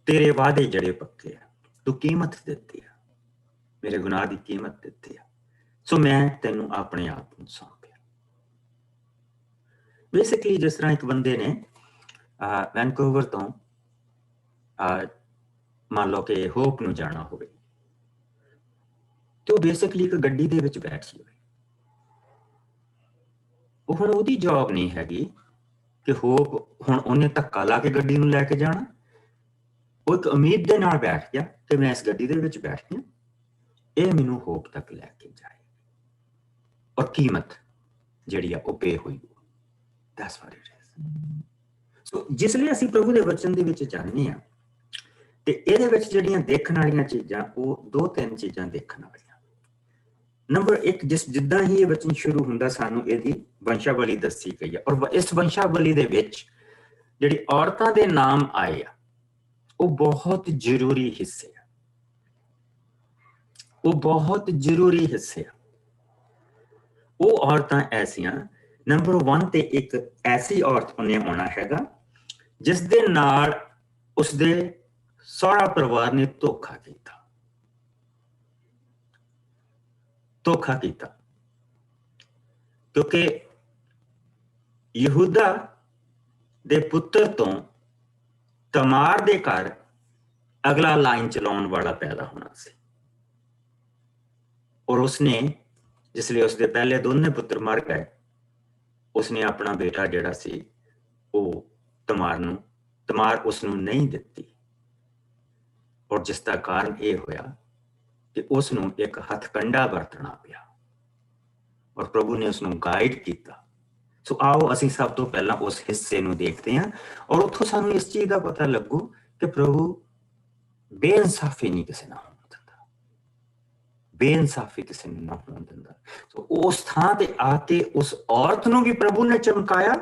ਤੇਰੇ ਵਾਅਦੇ ਜਿਹੜੇ ਪੱਕੇ ਆ, ਤੂੰ ਕੀਮਤ ਦਿੱਤੀ ਆ, ਮੇਰੇ ਗੁਨਾਹ ਦੀ ਕੀਮਤ ਦਿੱਤੀ ਆ, ਸੋ ਮੈਂ ਤੈਨੂੰ ਆਪਣੇ ਆਪ ਨੂੰ ਸੌਂਪਿਆ। ਬੇਸਿਕਲੀ ਜਿਸ ਤਰ੍ਹਾਂ ਇੱਕ ਬੰਦੇ ਨੇ ਵੈਨਕੂਵਰ ਤੋਂ ਮੰਨ ਲਓ ਕਿ ਹੋਪ ਨੂੰ ਜਾਣਾ ਹੋਵੇ, ਤੇ ਉਹ ਬੇਸਿਕਲੀ ਇੱਕ ਗੱਡੀ ਦੇ ਵਿੱਚ ਬੈਠ ਜਾਵੇ। ਉਹ ਹੁਣ ਉਹਦੀ ਜੌਬ ਨਹੀਂ ਹੈਗੀ ਕਿ ਹੋਪ ਹੁਣ ਉਹਨੇ ਧੱਕਾ ਲਾ ਕੇ ਗੱਡੀ ਨੂੰ ਲੈ ਕੇ ਜਾਣਾ। ਉਹ ਇੱਕ ਉਮੀਦ ਦੇ ਨਾਲ ਬੈਠ ਗਿਆ ਕਿ ਮੈਂ ਇਸ ਗੱਡੀ ਦੇ ਵਿੱਚ ਬੈਠ ਗਿਆ, ਇਹ ਮੈਨੂੰ ਹੋਪ ਤੱਕ ਲੈ ਕੇ ਜਾਏ, ਔਰ ਕੀਮਤ ਜਿਹੜੀ ਆ ਉਹ ਪੇ ਹੋਈ। That's what it is. ਸੋ ਜਿਸ ਲਈ ਅਸੀਂ ਪ੍ਰਭੂ ਦੇ ਵਚਨ ਦੇ ਵਿੱਚ ਜਾਂਦੇ ਹਾਂ, ਤੇ ਇਹਦੇ ਵਿੱਚ ਜਿਹੜੀਆਂ ਦੇਖਣ ਵਾਲੀਆਂ ਚੀਜ਼ਾਂ, ਉਹ 2-3 ਚੀਜ਼ਾਂ ਦੇਖਣ ਵਾਲੀਆਂ। ਨੰਬਰ 1, ਜਿੱਦਾਂ ਹੀ ਇਹ ਵਚਨ ਸ਼ੁਰੂ ਹੁੰਦਾ ਸਾਨੂੰ ਇਹਦੀ ਵੰਸ਼ਾਵਲੀ ਦੱਸੀ ਗਈ ਹੈ, ਔਰ ਇਸ ਵੰਸ਼ਾਵਲੀ ਦੇ ਵਿੱਚ ਜਿਹੜੀ ਔਰਤਾਂ ਦੇ ਨਾਮ ਆਏ ਆ ਉਹ ਬਹੁਤ ਜ਼ਰੂਰੀ ਹਿੱਸੇ ਆ, ਉਹ ਬਹੁਤ ਜ਼ਰੂਰੀ ਹਿੱਸੇ ਆ। ਉਹ ਔਰਤਾਂ ਐਸੀਆਂ, ਨੰਬਰ 1 ਤੇ ਇੱਕ ਐਸੀ ਔਰਤ ਉਹਨੇ ਆਉਣਾ ਹੈਗਾ ਜਿਸ ਦੇ ਨਾਲ ਉਸਦੇ ਸਹੁਰਾ ਪਰਿਵਾਰ ਨੇ ਧੋਖਾ ਕੀਤਾ, ਕਿਉਂਕਿ ਯਹੂਦਾ ਦੇ ਪੁੱਤਰ ਤੋਂ ਤਮਾਰ ਦੇ ਘਰ ਅਗਲਾ ਲਾਈਨ ਚਲਾਉਣ ਵਾਲਾ ਪੈਦਾ ਹੋਣਾ ਸੀ, ਔਰ ਉਸਨੇ, ਜਿਸ ਲਈ ਉਸਦੇ ਪਹਿਲੇ ਦੋਨੇ ਪੁੱਤਰ ਮਰ ਗਏ, ਉਸਨੇ ਆਪਣਾ ਬੇਟਾ ਜਿਹੜਾ ਸੀ ਉਹ ਤਮਾਰ ਉਸਨੂੰ ਨਹੀਂ ਦਿੱਤੀ, ਔਰ ਜਿਸ ਦਾ ਕਾਰਨ ਇਹ ਹੋਇਆ ਕਿ ਉਸਨੂੰ ਇੱਕ ਹੱਥਕੰਡਾ ਵਰਤਣਾ ਪਿਆ, ਔਰ ਪ੍ਰਭੂ ਨੇ ਉਸਨੂੰ ਗਾਈਡ ਕੀਤਾ। ਸੋ ਆਓ ਅਸੀਂ ਸਭ ਤੋਂ ਪਹਿਲਾਂ ਉਸ ਹਿੱਸੇ ਨੂੰ ਦੇਖਦੇ ਹਾਂ, ਔਰ ਉੱਥੋਂ ਸਾਨੂੰ ਇਸ ਚੀਜ਼ ਦਾ ਪਤਾ ਲੱਗੂ ਕਿ ਪ੍ਰਭੂ ਬੇਇਨਸਾਫੀ ਨਹੀਂ ਕਿਸੇ ਨਾਲ ਹੋਣ ਦਿੰਦਾ, ਬੇਇਨਸਾਫੀ ਕਿਸੇ ਨੂੰ ਨਾ ਹੋਣ ਦਿੰਦਾ। ਸੋ ਉਸ ਥਾਂ ਤੇ ਆ ਕੇ ਉਸ ਔਰਤ ਨੂੰ ਵੀ ਪ੍ਰਭੂ ਨੇ ਚਮਕਾਇਆ,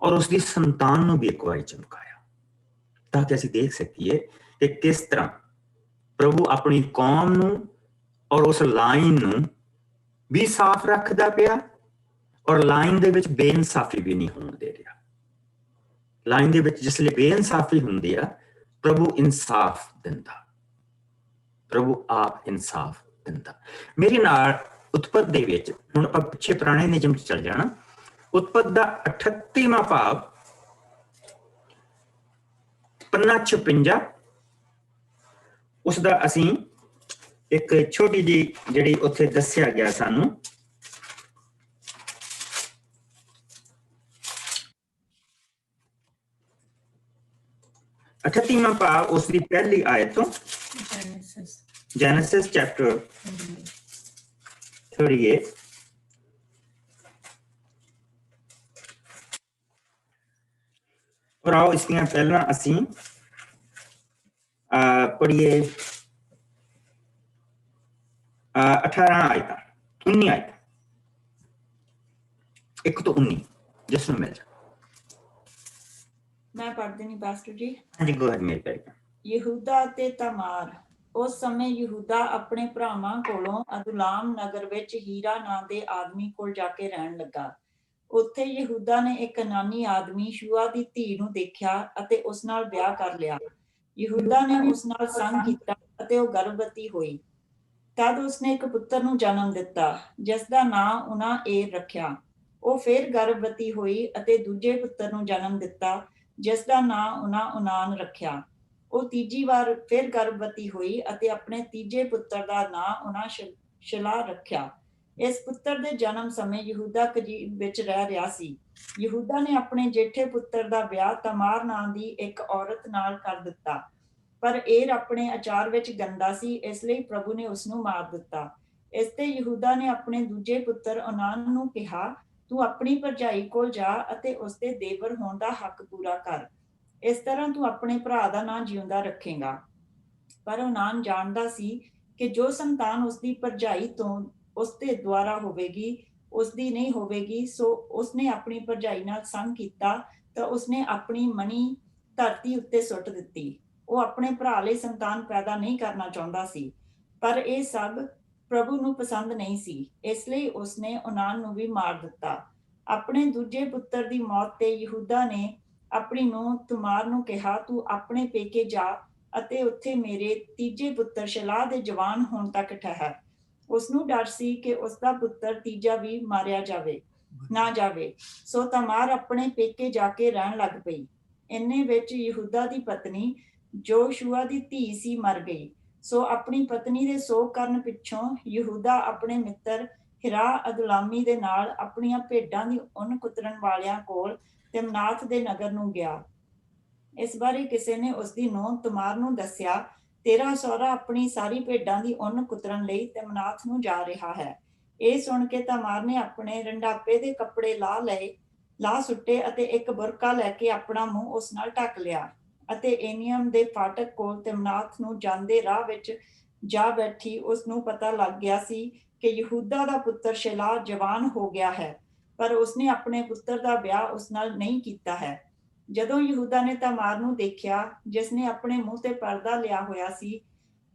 ਔਰ ਉਸਦੀ ਸੰਤਾਨ ਨੂੰ ਵੀ ਇੱਕ ਵਾਰੀ ਚਮਕਾਇਆ, ਤਾਂ ਕਿ ਅਸੀਂ ਦੇਖ ਸਕੀਏ ਕਿ ਕਿਸ ਤਰ੍ਹਾਂ ਪ੍ਰਭੂ ਆਪਣੀ ਕੌਮ ਨੂੰ ਔਰ ਉਸ ਲਾਈਨ ਨੂੰ ਵੀ ਸਾਫ਼ ਰੱਖਦਾ ਪਿਆ, ਔਰ ਲਾਈਨ ਦੇ ਵਿੱਚ ਬੇਇਨਸਾਫੀ ਵੀ ਨਹੀਂ ਹੋਣ ਦੇ ਰਿਹਾ। ਲਾਈਨ ਦੇ ਵਿੱਚ ਜਿਸ ਲਈ ਬੇਇਨਸਾਫੀ ਹੁੰਦੀ ਆ, ਪ੍ਰਭੂ ਇਨਸਾਫ ਦਿੰਦਾ, ਪ੍ਰਭੂ ਆਪ ਇਨਸਾਫ ਦਿੰਦਾ। ਮੇਰੇ ਨਾਲ ਉਤਪਤ ਦੇ ਵਿੱਚ, ਹੁਣ ਆਪਾਂ ਪਿੱਛੇ ਪੁਰਾਣੇ ਨਿਯਮ ਚ ਚੱਲ ਜਾਣਾ, ਉਤਪਤ ਦਾ 38ਵਾਂ ਭਾਵ ਪੰਨਾ 56, ਉਸਦਾ ਅਸੀਂ ਇੱਕ ਛੋਟੀ ਜਿਹੀ ਜਿਹੜੀ ਉੱਥੇ ਦੱਸਿਆ ਗਿਆ ਸਾਨੂੰ, अठतीवां भाव उसकी पहली आयत तो जेनेसिस चैप्टर 38। और आओ इसलिए पहला असी पढ़िए 18 आयत 19 आयत 1 तो 19 जिसमें मिल जाए। मैं पढ़ देनी पास्टर जी। हाँ जी, गो अहेड मेरे भाई। ਯਹੂਦਾ ਤੇ ਤਮਾਰ। ਉਸ ਸਮੇਂ ਯਹੂਦਾ ਆਪਣੇ ਭਰਾਵਾਂ ਕੋਲੋਂ ਅਦੁਲਾਮ ਨਗਰ ਵਿੱਚ ਹੀਰਾ ਨਾਂ ਦੇ ਆਦਮੀ ਕੋਲ ਜਾ ਕੇ ਰਹਿਣ ਲੱਗਾ। ਉੱਥੇ ਯਹੂਦਾ ਨੇ ਇੱਕ ਕਨਾਨੀ ਆਦਮੀ ਸ਼ੂਆ ਦੀ ਧੀ ਨੂੰ ਦੇਖਿਆ ਅਤੇ ਉਸ ਨਾਲ ਵਿਆਹ ਕਰ ਲਿਆ। ਯਹੂਦਾ ਨੇ ਉਸ ਨਾਲ ਸੰਗ ਕੀਤਾ ਅਤੇ ਉਹ ਗਰਭਵਤੀ ਹੋਈ। ਤਦ ਉਸਨੇ ਇੱਕ ਪੁੱਤਰ ਨੂੰ ਜਨਮ ਦਿੱਤਾ, ਜਿਸ ਦਾ ਨਾਂ ਉਹਨਾਂ ਏਰ ਰੱਖਿਆ। ਉਹ ਫਿਰ ਗਰਭਵਤੀ ਹੋਈ ਅਤੇ ਦੂਜੇ ਪੁੱਤਰ ਨੂੰ ਜਨਮ ਦਿੱਤਾ, ਜਿਸ ਦਾ ਨਾਂ ਉਹਨਾਂ ਓਨਾਨ ਰੱਖਿਆ। ਉਹ ਤੀਜੀ ਵਾਰ ਫਿਰ ਗਰਭਵਤੀ ਹੋਈ ਅਤੇ ਆਪਣੇ ਤੀਜੇ ਪੁੱਤਰ ਦਾ ਨਾਂ ਉਹਨਾਂ ਸ਼ਿਲਾ ਰੱਖਿਆ। ਇਸ ਪੁੱਤਰ ਦੇ ਜਨਮ ਸਮੇਂ ਯਹੂਦਾ ਕਜੀਬ ਵਿੱਚ ਰਹਿ ਰਿਹਾ ਸੀ। ਯਹੂਦਾ ਨੇ ਆਪਣੇ ਜੇਠੇ ਪੁੱਤਰ ਦਾ ਵਿਆਹ ਤਮਾਰ ਨਾਂ ਦੀ ਇੱਕ ਔਰਤ ਨਾਲ ਕਰ ਦਿੱਤਾ, ਪਰ ਏਰ ਆਪਣੇ ਆਚਾਰ ਵਿੱਚ ਗੰਦਾ ਸੀ, ਇਸ ਲਈ ਪ੍ਰਭੂ ਨੇ ਉਸ ਨੂੰ ਮਾਰ ਦਿੱਤਾ। ਇਸ ਤੇ ਯਹੂਦਾ ਨੇ ਆਪਣੇ ਦੂਜੇ ਪੁੱਤਰ ਓਨਾਨ ਨੂੰ ਕਿਹਾ, ਤੂੰ ਆਪਣੀ ਭਰਜਾਈ ਕੋਲ ਜਾ ਅਤੇ ਉਸਦੇ ਦੇਵਰ ਹੋਣ ਦਾ ਹੱਕ ਪੂਰਾ ਕਰ। ਇਸ ਤਰ੍ਹਾਂ ਤੂੰ ਆਪਣੇ ਭਰਾ ਦਾ ਨਾਂ ਜਿਉਂਦਾ ਰੱਖੇਗਾ। ਪਰ ਓਨਾਨ ਜਾਣਦਾ ਸੀ ਕਿ ਜੋ ਸੰਤਾਨ ਉਸਦੀ ਭਰਜਾਈ ਤੋਂ ਉਸਦੇ ਦੁਆਰਾ ਹੋਵੇਗੀ, ਉਸਦੀ ਨਹੀਂ ਹੋਵੇਗੀ। ਸੋ ਉਸਨੇ ਆਪਣੀ ਭਰਜਾਈ ਨਾਲ ਸੰਗ ਕੀਤਾ ਤਾਂ ਉਸਨੇ ਆਪਣੀ ਮਣੀ ਧਰਤੀ ਉੱਤੇ ਸੁੱਟ ਦਿੱਤੀ। ਉਹ ਆਪਣੇ ਭਰਾ ਲਈ ਸੰਤਾਨ ਪੈਦਾ ਨਹੀਂ ਕਰਨਾ ਚਾਹੁੰਦਾ ਸੀ, ਪਰ ਇਹ ਸਭ ਪ੍ਰਭੂ ਨੂੰ ਪਸੰਦ ਨਹੀਂ ਸੀ, ਇਸ ਲਈ ਉਸਨੇ ਓਨਾਨ ਨੂੰ ਵੀ ਮਾਰ ਦਿੱਤਾ। ਆਪਣੇ ਦੂਜੇ ਪੁੱਤਰ ਦੀ ਮੌਤ ਤੇ ਯਹੂਦਾ ਨੇ ਆਪਣੀ ਨੂੰਹ ਤਮਾਰ ਨੂੰ ਕਿਹਾ, ਤੂੰ ਆਪਣੇ ਪੇਕੇ ਜਾ ਅਤੇ ਉੱਥੇ ਮੇਰੇ ਤੀਜੇ ਪੁੱਤਰ ਸ਼ਿਲਾ ਦੇ ਜਵਾਨ ਹੋਣ ਤੱਕ ਠਹਿਰ। ਉਸਨੂੰ ਡਰ ਸੀ ਕਿ ਉਸਦਾ ਪੁੱਤਰ ਤੀਜਾ ਵੀ ਮਾਰਿਆ ਨਾ ਜਾਵੇ। ਸੋ ਤਮਾਰ ਆਪਣੇ ਪੇਕੇ ਜਾ ਕੇ ਰਹਿਣ ਲੱਗ ਪਈ। ਇੰਨੇ ਵਿੱਚ ਯਹੂਦਾ ਦੀ ਪਤਨੀ ਜੋ ਸ਼ੂਆ ਦੀ ਧੀ ਸੀ ਮਰ ਗਈ। ਸੋ ਆਪਣੀ ਪਤਨੀ ਦੇ ਸੋਗ ਕਰਨ ਪਿੱਛੋਂ ਯਹੂਦਾ ਆਪਣੇ ਮਿੱਤਰ ਹਿਰਾ ਅਦੁਲਾਮੀ ਦੇ ਨਾਲ ਆਪਣੀਆਂ ਭੇਡਾਂ ਦੀ ਉੱਨ ਕੁਤਰਨ ਵਾਲਿਆਂ ਕੋਲ ਤਿਮਨਾਥ ਦੇ ਨਗਰ ਨੂੰ ਗਿਆ। ਇਸ ਬਾਰੇ ਕਿਸੇ ਨੇ ਉਸਦੀ ਨੂੰਹ ਤਮਾਰ ਨੂੰ ਦੱਸਿਆ, ਤੇਰਾ ਸਹੁਰਾ ਆਪਣੀ ਸਾਰੀ ਭੇਡਾਂ ਦੀ ਉੱਨ ਕੁਤਰਨ ਲਈ ਤਿਮਨਾਥ ਨੂੰ ਜਾ ਰਿਹਾ ਹੈ। ਇਹ ਸੁਣ ਕੇ ਤਮਾਰ ਨੇ ਆਪਣੇ ਰੰਡਾਪੇ ਦੇ ਕੱਪੜੇ ਲਾ ਸੁੱਟੇ ਅਤੇ ਇੱਕ ਬੁਰਕਾ ਲੈ ਕੇ ਆਪਣਾ ਮੂੰਹ ਉਸ ਨਾਲ ਢੱਕ ਲਿਆ ਅਤੇ ਏਨੀਅਮ ਦੇ ਫਾਟਕ ਕੋਲ ਤਿਮਨਾਥ ਨੂੰ ਜਾਂਦੇ ਰਾਹ ਵਿੱਚ ਜਾ ਬੈਠੀ। ਉਸ ਨੂੰ ਪਤਾ ਲੱਗ ਗਿਆ ਸੀ ਕਿ ਯਹੂਦਾ ਦਾ ਪੁੱਤਰ ਸ਼ਿਲਾ ਜਵਾਨ ਹੋ ਗਿਆ ਹੈ, ਪਰ ਉਸਨੇ ਆਪਣੇ ਪੁੱਤਰ ਦਾ ਵਿਆਹ ਉਸ ਨਾਲ ਨਹੀਂ ਕੀਤਾ ਹੈ। ਜਦੋਂ ਯਹੂਦਾ ਨੇ ਤਮਾਰ ਨੂੰ ਦੇਖਿਆ, ਜਿਸ ਨੇ ਆਪਣੇ ਮੂੰਹ ਤੇ ਪਰਦਾ ਲਿਆ ਹੋਇਆ ਸੀ,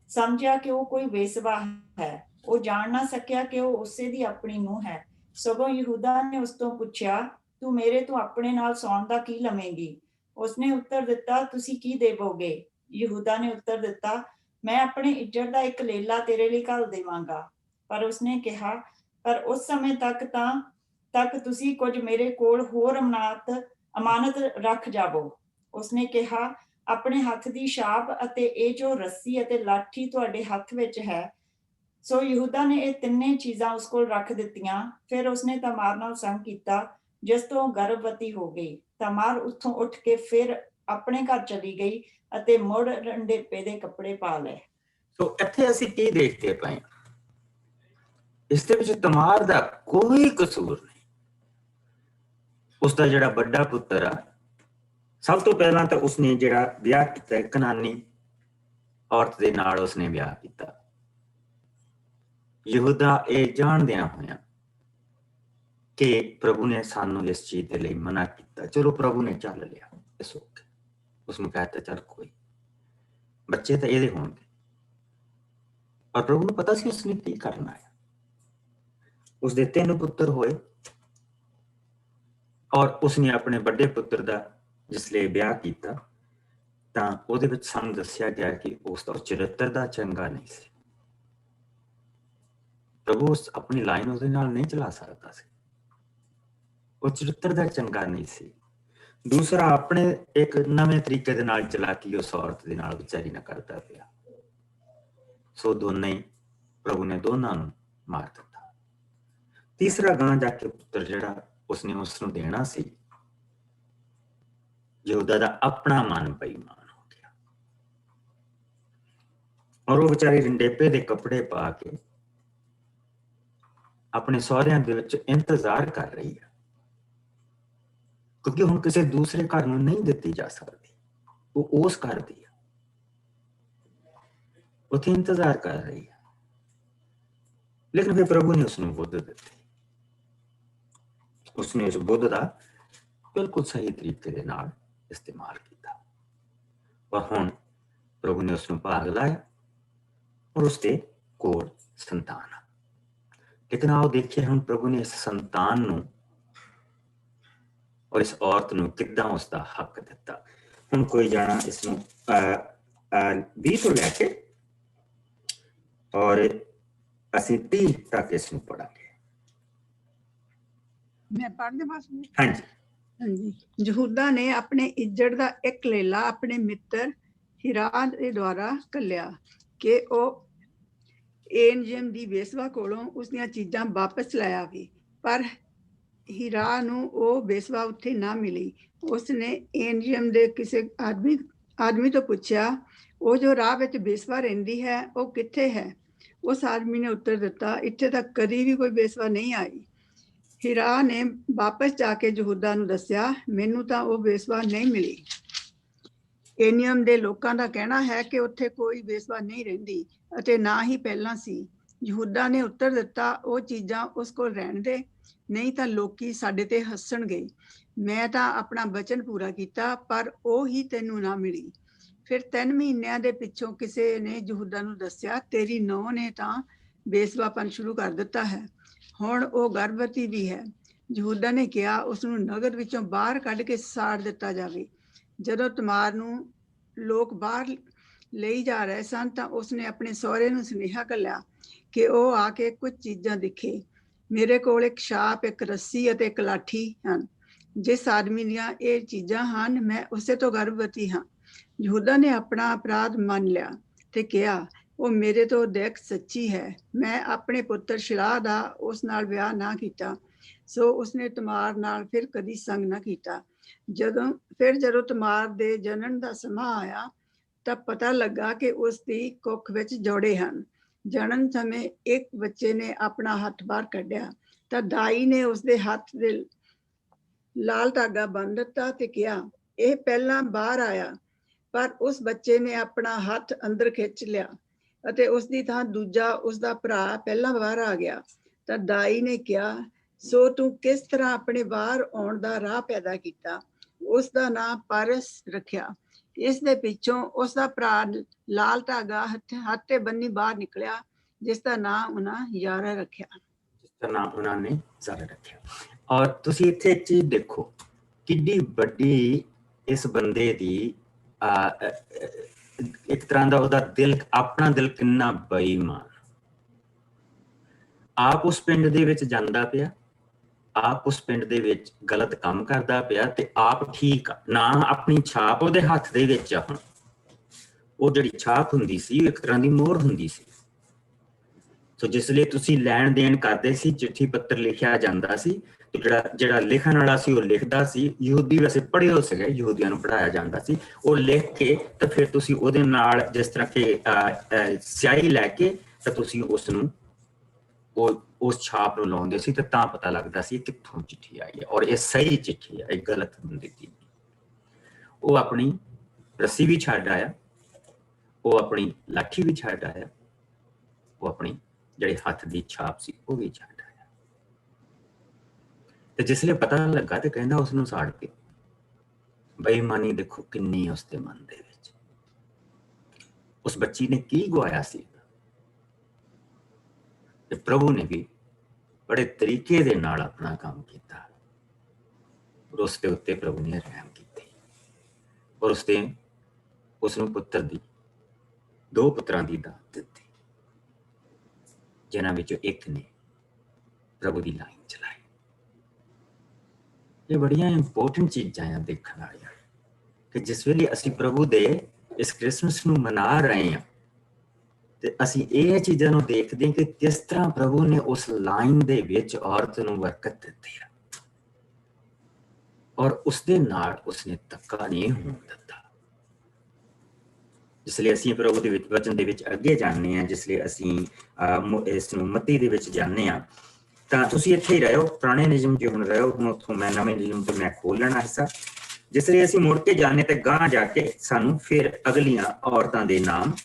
ਸਮਝਿਆ ਕਿ ਉਹ ਕੋਈ ਵੇਸਵਾ ਹੈ। ਉਹ ਜਾਣ ਨਾ ਸਕਿਆ ਕਿ ਉਹ ਉਸੇ ਦੀ ਆਪਣੀ ਨੂੰਹ ਹੈ। ਸਗੋਂ ਯਹੂਦਾ ਨੇ ਉਸ ਤੋਂ ਪੁੱਛਿਆ, ਤੂੰ ਮੇਰੇ ਤੋਂ ਆਪਣੇ ਨਾਲ ਸੌਣ ਦਾ ਕੀ ਲਵੇਂਗੀ? ਉਸਨੇ ਉੱਤਰ ਦਿੱਤਾ, ਤੁਸੀਂ ਕੀ ਦੇਵੋਗੇ? ਯਹੂਦਾ ਨੇ ਉੱਤਰ ਦਿੱਤਾ, ਮੈਂ ਆਪਣੇ ਇੱਜੜ ਦਾ ਇੱਕ ਲੇਲਾ ਤੇਰੇ ਲਈ ਘੱਲ ਦੇਵਾਂਗਾ। ਪਰ ਉਸਨੇ ਕਿਹਾ, ਪਰ ਉਸ ਸਮੇਂ ਤੱਕ ਤੁਸੀਂ ਕੁਝ ਮੇਰੇ ਕੋਲ ਹੋਰ ਅਮਾਨਤ ਰੱਖ ਜਾਵੋ। ਉਸਨੇ ਕਿਹਾ, ਆਪਣੇ ਹੱਥ ਦੀ ਛਾਪ ਅਤੇ ਇਹ ਜੋ ਰੱਸੀ ਅਤੇ ਲਾਠੀ ਤੁਹਾਡੇ ਹੱਥ ਵਿੱਚ ਹੈ। ਸੋ ਯਹੂਦਾ ਨੇ ਇਹ ਤਿੰਨੇ ਚੀਜ਼ਾਂ ਉਸ ਕੋਲ ਰੱਖ ਦਿੱਤੀਆਂ। ਫਿਰ ਉਸਨੇ ਤਮਾਰ ਨਾਲ ਸੰਗ ਕੀਤਾ, ਜਿਸ ਤੋਂ ਗਰਭਵਤੀ ਹੋ ਗਈ। ਤਮਾਰ ਉੱਥੋਂ ਉੱਠ ਕੇ ਫਿਰ ਆਪਣੇ ਘਰ ਚਲੀ ਗਈ ਅਤੇ ਮੁੜ ਰੰਡੇਪੇ ਦੇ ਕੱਪੜੇ ਪਾ ਲਏ। ਸੋ ਇੱਥੇ ਅਸੀਂ ਕੀ ਦੇਖਦੇ ਪਏ? ਇਸ ਦੇ ਵਿੱਚ ਤਮਾਰ ਦਾ ਕੋਈ ਕਸੂਰ ਨਹੀਂ। ਉਸਦਾ ਜਿਹੜਾ ਵੱਡਾ ਪੁੱਤਰ ਆ, ਸਭ ਤੋਂ ਪਹਿਲਾਂ ਤਾਂ ਉਸਨੇ ਜਿਹੜਾ ਵਿਆਹ ਕੀਤਾ ਕਨਾਨੀ ਔਰਤ ਦੇ ਨਾਲ ਉਸਨੇ ਵਿਆਹ ਕੀਤਾ। ਯਹੂਦਾ ਇਹ ਜਾਣਦਿਆਂ ਹੋਇਆ ਕਿ ਪ੍ਰਭੂ ਨੇ ਸਾਨੂੰ ਇਸ ਚੀਜ਼ ਦੇ ਲਈ ਮਨਾ ਕੀਤਾ, ਚਲੋ ਪ੍ਰਭੂ ਨੇ ਚੱਲ ਲਿਆ, ਇਸ ਵਕਤ ਉਸਨੂੰ ਕਹਿਤਾ ਚੱਲ ਕੋਈ ਬੱਚੇ ਤਾਂ ਇਹਦੇ ਹੋਣਗੇ। ਪਰ ਪ੍ਰਭੂ ਨੂੰ ਪਤਾ ਸੀ ਉਸਨੇ ਕੀ ਕਰਨਾ ਹੈ। ਉਸਦੇ 3 ਪੁੱਤਰ ਹੋਏ ਔਰ ਉਸਨੇ ਆਪਣੇ ਵੱਡੇ ਪੁੱਤਰ ਦਾ ਜਿਸ ਲਈ ਵਿਆਹ ਕੀਤਾ ਤਾਂ ਉਹਦੇ ਵਿੱਚ ਸਾਨੂੰ ਦੱਸਿਆ ਗਿਆ ਕਿ ਉਸ ਦਾ ਚਰਿੱਤਰ ਦਾ ਚੰਗਾ ਨਹੀਂ ਸੀ। ਪ੍ਰਭੂ ਆਪਣੀ ਲਾਈਨ ਉਹਦੇ ਨਾਲ ਨਹੀਂ ਚਲਾ ਸਕਦਾ ਸੀ, ਉਹ ਚਰਿੱਤਰ ਦਾ ਚੰਗਾ ਨਹੀਂ ਸੀ। ਦੂਸਰਾ, ਆਪਣੇ ਇੱਕ ਨਵੇਂ ਤਰੀਕੇ ਦੇ ਨਾਲ ਚਲਾਕੀ ਉਸ ਔਰਤ ਦੇ ਨਾਲ ਵਿਚਾਰੀ ਨਾ ਕਰਦਾ ਪਿਆ। ਸੋ ਦੋਨੇ ਹੀ ਪ੍ਰਭੂ ਨੇ ਦੋਨਾਂ ਨੂੰ ਮਾਰ ਦਿੱਤਾ। ਤੀਸਰਾ, ਗਾਂ ਜਾ ਕੇ ਪੁੱਤਰ ਜਿਹੜਾ ਉਸਨੇ ਉਸਨੂੰ ਦੇਣਾ ਸੀ, ਯਹੂਦਾ ਦਾ ਆਪਣਾ ਮਨ ਬੇਈਮਾਨ ਹੋ ਗਿਆ ਔਰ ਉਹ ਵਿਚਾਰੀ ਰੰਡੇਪੇ ਦੇ ਕੱਪੜੇ ਪਾ ਕੇ ਆਪਣੇ ਸਹੁਰਿਆਂ ਦੇ ਵਿੱਚ ਇੰਤਜ਼ਾਰ ਕਰ ਰਹੀ ਹੈ, ਕਿਉਂਕਿ ਹੁਣ ਕਿਸੇ ਦੂਸਰੇ ਘਰ ਨੂੰ ਨਹੀਂ ਦਿੱਤੀ ਜਾ ਸਕਦੀ। ਉਹ ਉਸ ਘਰ ਦੀ ਹੈ, ਉੱਥੇ ਇੰਤਜ਼ਾਰ ਕਰ ਰਹੀ ਹੈ। ਲੇਕਿਨ ਫਿਰ ਪ੍ਰਭੂ ਨੇ ਉਸਨੂੰ ਬੁੱਧ ਦਿੱਤੀ। ਉਸਨੇ ਉਸ ਬੁੱਧ ਦਾ ਬਿਲਕੁਲ ਸਹੀ ਤਰੀਕੇ ਦੇ ਨਾਲ ਇਸਤੇਮਾਲ ਕੀਤਾ ਔਰ ਹੁਣ ਪ੍ਰਭੂ ਨੇ ਉਸਨੂੰ ਭਾਗ ਲਾਇਆ ਔਰ ਉਸਦੇ ਕੋਲ ਸੰਤਾਨ। ਲੇਕਿਨ ਆਓ ਦੇਖੀਏ ਹੁਣ ਪ੍ਰਭੂ ਨੇ ਇਸ ਸੰਤਾਨ ਨੂੰ ਔਰ ਇਸ ਔਰਤ ਨੂੰ ਕਿੱਦਾਂ ਉਸਦਾ ਹੱਕ ਦਿੱਤਾ। ਹੁਣ ਕੋਈ ਜਾਣਾ ਇਸਨੂੰ 20 ਤੋਂ ਲੈ ਕੇ ਔਰ ਅਸੀਂ 30 ਤੱਕ ਇਸਨੂੰ ਪੜਾਂਗੇ। मैं पढ़ने पास में हाँ जी ਹਾਂਜੀ ਯਹੂਦਾ ਨੇ ਆਪਣੇ ਇੱਜੜ ਦਾ ਇੱਕ ਲੇਲਾ ਆਪਣੇ ਮਿੱਤਰ ਹੀਰਾ ਦੇ ਦੁਆਰਾ ਘੱਲਿਆ ਕਿ ਉਹ ਏਨਜਮ ਦੀ ਵੇਸਵਾ ਕੋਲੋਂ ਉਸਦੀਆਂ ਚੀਜ਼ਾਂ ਵਾਪਸ ਲੈ ਆਵੇ, ਪਰ ਹੀਰਾ ਨੂੰ ਉਹ ਵੇਸਵਾ ਉੱਥੇ ਨਾ ਮਿਲੀ। ਉਸਨੇ ਏਨਜਮ ਦੇ ਕਿਸੇ ਆਦਮੀ ਤੋਂ ਪੁੱਛਿਆ, ਉਹ ਜੋ ਰਾਹ ਵਿੱਚ ਵੇਸਵਾ ਰਹਿੰਦੀ ਹੈ ਉਹ ਕਿੱਥੇ ਹੈ? ਉਸ ਆਦਮੀ ਨੇ ਉੱਤਰ ਦਿੱਤਾ, ਇੱਥੇ ਤੱਕ ਕਦੀ ਵੀ ਕੋਈ ਵੇਸਵਾ ਨਹੀਂ ਆਈ। ਹੀਰਾ ਨੇ ਵਾਪਸ ਜਾ ਕੇ ਯਹੂਦਾ ਨੂੰ ਦੱਸਿਆ, ਮੈਨੂੰ ਤਾਂ ਉਹ ਵੇਸਵਾ ਨਹੀਂ ਮਿਲੀ। ਏਨੀਅਮ ਦੇ ਲੋਕਾਂ ਦਾ ਕਹਿਣਾ ਹੈ ਕਿ ਉੱਥੇ ਕੋਈ ਵੇਸਵਾ ਨਹੀਂ ਰਹਿੰਦੀ ਅਤੇ ਨਾ ਹੀ ਪਹਿਲਾਂ ਸੀ। ਯਹੂਦਾ ਨੇ ਉੱਤਰ ਦਿੱਤਾ, ਉਹ ਚੀਜ਼ਾਂ ਉਸ ਕੋਲ ਰਹਿਣ ਦੇ, ਨਹੀਂ ਤਾਂ ਲੋਕੀ ਸਾਡੇ ਤੇ ਹੱਸਣਗੇ। ਮੈਂ ਤਾਂ ਆਪਣਾ ਵਚਨ ਪੂਰਾ ਕੀਤਾ, ਪਰ ਉਹ ਹੀ ਤੈਨੂੰ ਨਾ ਮਿਲੀ। ਫਿਰ 3 ਮਹੀਨਿਆਂ ਦੇ ਪਿੱਛੋਂ ਕਿਸੇ ਨੇ ਯਹੂਦਾ ਨੂੰ ਦੱਸਿਆ, ਤੇਰੀ ਨੂੰਹ ਨੇ ਤਾਂ ਵੇਸਵਾਪਨ ਸ਼ੁਰੂ ਕਰ ਦਿੱਤਾ ਹੈ, ਹੁਣ ਉਹ ਗਰਭਵਤੀ ਵੀ ਹੈ। ਯਹੂਦਾ ਨੇ ਕਿਹਾ, ਉਸ ਨੂੰ ਨਗਰ ਵਿੱਚੋਂ ਬਾਹਰ ਕੱਢ ਕੇ ਸਾੜ ਦਿੱਤਾ ਜਾਵੇ। ਜਦੋਂ ਤਮਾਰ ਨੂੰ ਲੋਕ ਬਾਹਰ ਲਈ ਜਾ ਰਹੇ ਸਨ ਤਾਂ ਉਸਨੇ ਆਪਣੇ ਸਹੁਰੇ ਨੂੰ ਸੁਨੇਹਾ ਘੱਲਿਆ ਕਿ ਉਹ ਆ ਕੇ ਕੁਝ ਚੀਜ਼ਾਂ ਦਿਖੇ। ਮੇਰੇ ਕੋਲ ਇੱਕ ਛਾਪ, ਇੱਕ ਰੱਸੀ ਅਤੇ ਇੱਕ ਲਾਠੀ ਹਨ। ਜਿਸ ਆਦਮੀ ਦੀਆਂ ਇਹ ਚੀਜ਼ਾਂ ਹਨ, ਮੈਂ ਉਸੇ ਤੋਂ ਗਰਭਵਤੀ ਹਾਂ। ਯਹੂਦਾ ਨੇ ਆਪਣਾ ਅਪਰਾਧ ਮੰਨ ਲਿਆ ਤੇ ਕਿਹਾ, ਉਹ ਮੇਰੇ ਤੋਂ ਦੇਖ ਸੱਚੀ ਹੈ, ਮੈਂ ਆਪਣੇ ਪੁੱਤਰ ਸ਼ਿਲਾਹ ਦਾ ਉਸ ਨਾਲ ਵਿਆਹ ਨਾ ਕੀਤਾ, ਸੋ ਉਸਨੇ ਤਮਾਰ ਨਾਲ ਫਿਰ ਕਦੀ ਸੰਗ ਨਾ ਕੀਤਾ। ਜਦੋਂ ਤਮਾਰ ਦੇ ਜਨਨ ਦਾ ਸਮਾਂ ਆਇਆ ਤਾਂ ਪਤਾ ਲੱਗਾ ਕਿ ਉਸ ਦੀ ਕੁੱਖ ਵਿੱਚ ਜੋੜੇ ਹਨ। ਜਨਨ ਸਮੇਂ ਇੱਕ ਬੱਚੇ ਨੇ ਆਪਣਾ ਹੱਥ ਬਾਹਰ ਕੱਢਿਆ ਤਾਂ ਦਾਈ ਨੇ ਉਸਦੇ ਹੱਥ ਦੇ ਲਾਲ ਧਾਗਾ ਬੰਨ੍ਹ ਦਿੱਤਾ ਤੇ ਕਿਹਾ, ਇਹ ਪਹਿਲਾਂ ਬਾਹਰ ਆਇਆ। ਪਰ ਉਸ ਬੱਚੇ ਨੇ ਆਪਣਾ ਹੱਥ ਅੰਦਰ ਖਿੱਚ ਲਿਆ ਅਤੇ ਉਸ ਦੀ ਥਾਂ ਦੂਜਾ ਉਸਦਾ ਭਰਾ ਪਹਿਲਾਂ ਬਾਹਰ ਆ ਗਿਆ। ਤਾਂ ਦਾਈ ਨੇ ਕਿਹਾ, ਸੋ ਤੂੰ ਕਿਸ ਤਰ੍ਹਾਂ ਆਪਣੇ ਬਾਹਰ ਆਉਣ ਦਾ ਰਾਹ ਪੈਦਾ ਕੀਤਾ? ਉਸ ਦਾ ਨਾਂ ਪਾਰਸ ਰੱਖਿਆ। ਇਸ ਦੇ ਪਿੱਛੋਂ ਉਸ ਦਾ ਭਰਾ ਲਾਲ ਧਾਗਾ ਹੱਥ ਤੇ ਬੰਨੀ ਬਾਹਰ ਨਿਕਲਿਆ, ਜਿਸ ਦਾ ਨਾਂ ਉਹਨਾਂ ਯਾਰਾ ਰੱਖਿਆ। ਜਿਸ ਦਾ ਨਾਮ ਉਹਨਾਂ ਨੇ ਜ਼ਾਰਾ ਰੱਖਿਆ। ਔਰ ਤੁਸੀਂ ਇੱਥੇ ਇੱਕ ਚੀਜ਼ ਦੇਖੋ, ਕਿੱਡੀ ਵੱਡੀ ਇਸ ਬੰਦੇ ਦੀ ਇੱਕ ਤਰ੍ਹਾਂ ਦਾ ਉਹਦਾ ਦਿਲ, ਆਪਣਾ ਦਿਲ ਕਿੰਨਾ ਬੇਈਮਾਨ। ਆਪ ਉਸ ਪਿੰਡ ਦੇ ਵਿੱਚ ਜਾਂਦਾ ਪਿਆ, ਆਪ ਉਸ ਪਿੰਡ ਦੇ ਵਿੱਚ ਗਲਤ ਕੰਮ ਕਰਦਾ ਪਿਆ ਤੇ ਆਪ ਠੀਕ ਨਾ, ਆਪਣੀ ਛਾਪ ਉਹਦੇ ਹੱਥ ਦੇ ਵਿੱਚ ਆ। ਹੁਣ ਉਹ ਜਿਹੜੀ ਛਾਪ ਹੁੰਦੀ ਸੀ, ਇੱਕ ਤਰ੍ਹਾਂ ਦੀ ਮੋਹਰ ਹੁੰਦੀ ਸੀ। ਸੋ ਜਿਸ ਲਈ ਤੁਸੀਂ ਲੈਣ ਦੇਣ ਕਰਦੇ ਸੀ, ਚਿੱਠੀ ਪੱਤਰ ਲਿਖਿਆ ਜਾਂਦਾ ਸੀ, ਜਿਹੜਾ ਲਿਖਣ ਵਾਲਾ ਸੀ ਉਹ ਲਿਖਦਾ ਸੀ। ਯਹੂਦੀ ਵੈਸੇ ਪੜ੍ਹੇ ਹੋ ਸਕੇ, ਯਹੂਦੀਆਂ ਨੂੰ ਪੜ੍ਹਾਇਆ ਜਾਂਦਾ ਸੀ। ਉਹ ਲਿਖ ਕੇ ਤਾਂ ਫਿਰ ਤੁਸੀਂ ਉਹਦੇ ਨਾਲ ਜਿਸ ਤਰ੍ਹਾਂ ਕਿ ਸਿਆਹੀ ਲੈ ਕੇ ਤਾਂ ਤੁਸੀਂ ਉਸ ਨੂੰ ਉਸ ਛਾਪ ਨੂੰ ਲਾਉਂਦੇ ਸੀ ਤੇ ਤਾਂ ਪਤਾ ਲੱਗਦਾ ਸੀ ਕਿੱਥੋਂ ਚਿੱਠੀ ਆਈ ਹੈ ਔਰ ਇਹ ਸਹੀ ਚਿੱਠੀ ਹੈ, ਇਹ ਗਲਤ ਬੰਦੇ ਦੀ। ਉਹ ਆਪਣੀ ਰੱਸੀ ਵੀ ਛੱਡ ਆਇਆ, ਉਹ ਆਪਣੀ ਲਾਠੀ ਵੀ ਛੱਡ ਆਇਆ, ਉਹ ਆਪਣੀ ਜਿਹੜੇ ਹੱਥ ਦੀ ਛਾਪ ਸੀ ਉਹ ਵੀ ਛੱਡ ਆਇਆ। ਤੇ ਜਿਸ ਲਈ ਪਤਾ ਲੱਗਾ ਤੇ ਕਹਿੰਦਾ ਉਸ ਨੂੰ ਸਾੜ ਕੇ। ਬੇਈਮਾਨੀ ਦੇਖੋ ਕਿੰਨੀ ਉਸਦੇ ਮਨ ਦੇ ਵਿੱਚ। ਉਸ ਬੱਚੀ ਨੇ ਕੀ ਗਵਾਇਆ ਸੀ ਤੇ ਪ੍ਰਭੂ ਨੇ ਵੀ ਬੜੇ ਤਰੀਕੇ ਦੇ ਨਾਲ ਆਪਣਾ ਕੰਮ ਕੀਤਾ ਔਰ ਉਸ ਦੇ ਉੱਤੇ ਪ੍ਰਭੂ ਨੇ ਰਹਿਮ ਕੀਤੀ ਔਰ ਉਸ ਨੂੰ ਪੁੱਤਰ ਦੀ, 2 ਪੁੱਤਰਾਂ ਦੀ ਦਾਤ ਦਿੱਤੀ, ਜਿਨ੍ਹਾਂ ਵਿੱਚੋਂ ਇੱਕ ਨੇ ਪ੍ਰਭੂ ਦੀ ਲਾਈਨ ਚਲਾਈ। ਇਹ ਬੜੀਆਂ ਇੰਪੋਰਟੈਂਟ ਚੀਜ਼ਾਂ ਆ ਦੇਖਣ ਵਾਲੀਆਂ ਕਿ ਜਿਸ ਵੇਲੇ ਅਸੀਂ ਪ੍ਰਭੂ ਦੇ ਇਸ ਕ੍ਰਿਸਮਸ ਨੂੰ ਮਨਾ ਰਹੇ ਹਾਂ ਤੇ ਅਸੀਂ ਇਹ ਚੀਜ਼ਾਂ ਨੂੰ ਦੇਖਦੇ ਹਾਂ ਕਿ ਕਿਸ ਤਰ੍ਹਾਂ ਪ੍ਰਭੂ ਨੇ ਉਸ ਲਾਈਨ ਦੇ ਵਿੱਚ ਔਰਤ ਨੂੰ ਬਰਕਤ ਦਿੱਤੀ ਹੈ ਔਰ ਉਸਦੇ ਨਾਲ ਉਸਨੇ ਧੱਕਾ ਨਹੀਂ ਹੋਣ ਦਿੱਤਾ। ਜਿਸ ਲਈ ਅਸੀਂ ਪ੍ਰਭੂ ਦੇ ਵਿੱਚ ਵਚਨ ਦੇ ਵਿੱਚ ਅੱਗੇ ਜਾਂਦੇ ਹਾਂ, ਜਿਸ ਲਈ ਅਸੀਂ ਇਸ ਨੂੰ ਮੱਤੀ ਦੇ ਵਿੱਚ ਜਾਂਦੇ ਹਾਂ, ਤਾਂ ਤੁਸੀਂ ਇੱਥੇ ਹੀ ਰਹੋ, ਪੁਰਾਣੇ ਨਿਯਮ 'ਚ ਹੁਣ ਰਹੋ, ਹੁਣ ਉੱਥੋਂ ਮੈਂ ਨਵੇਂ ਨਿਯਮ 'ਤੇ ਮੈਂ ਖੋਲ੍ਹਣਾ ਹਿੱਸਾ। ਜਿਸ ਲਈ ਅਸੀਂ ਮੁੜ ਕੇ ਜਾਂਦੇ ਤੇ ਗਾਂਹ ਜਾ ਕੇ ਸਾਨੂੰ ਫਿਰ ਅਗਲੀਆਂ ਔਰਤਾਂ ਦੇ ਨਾਮ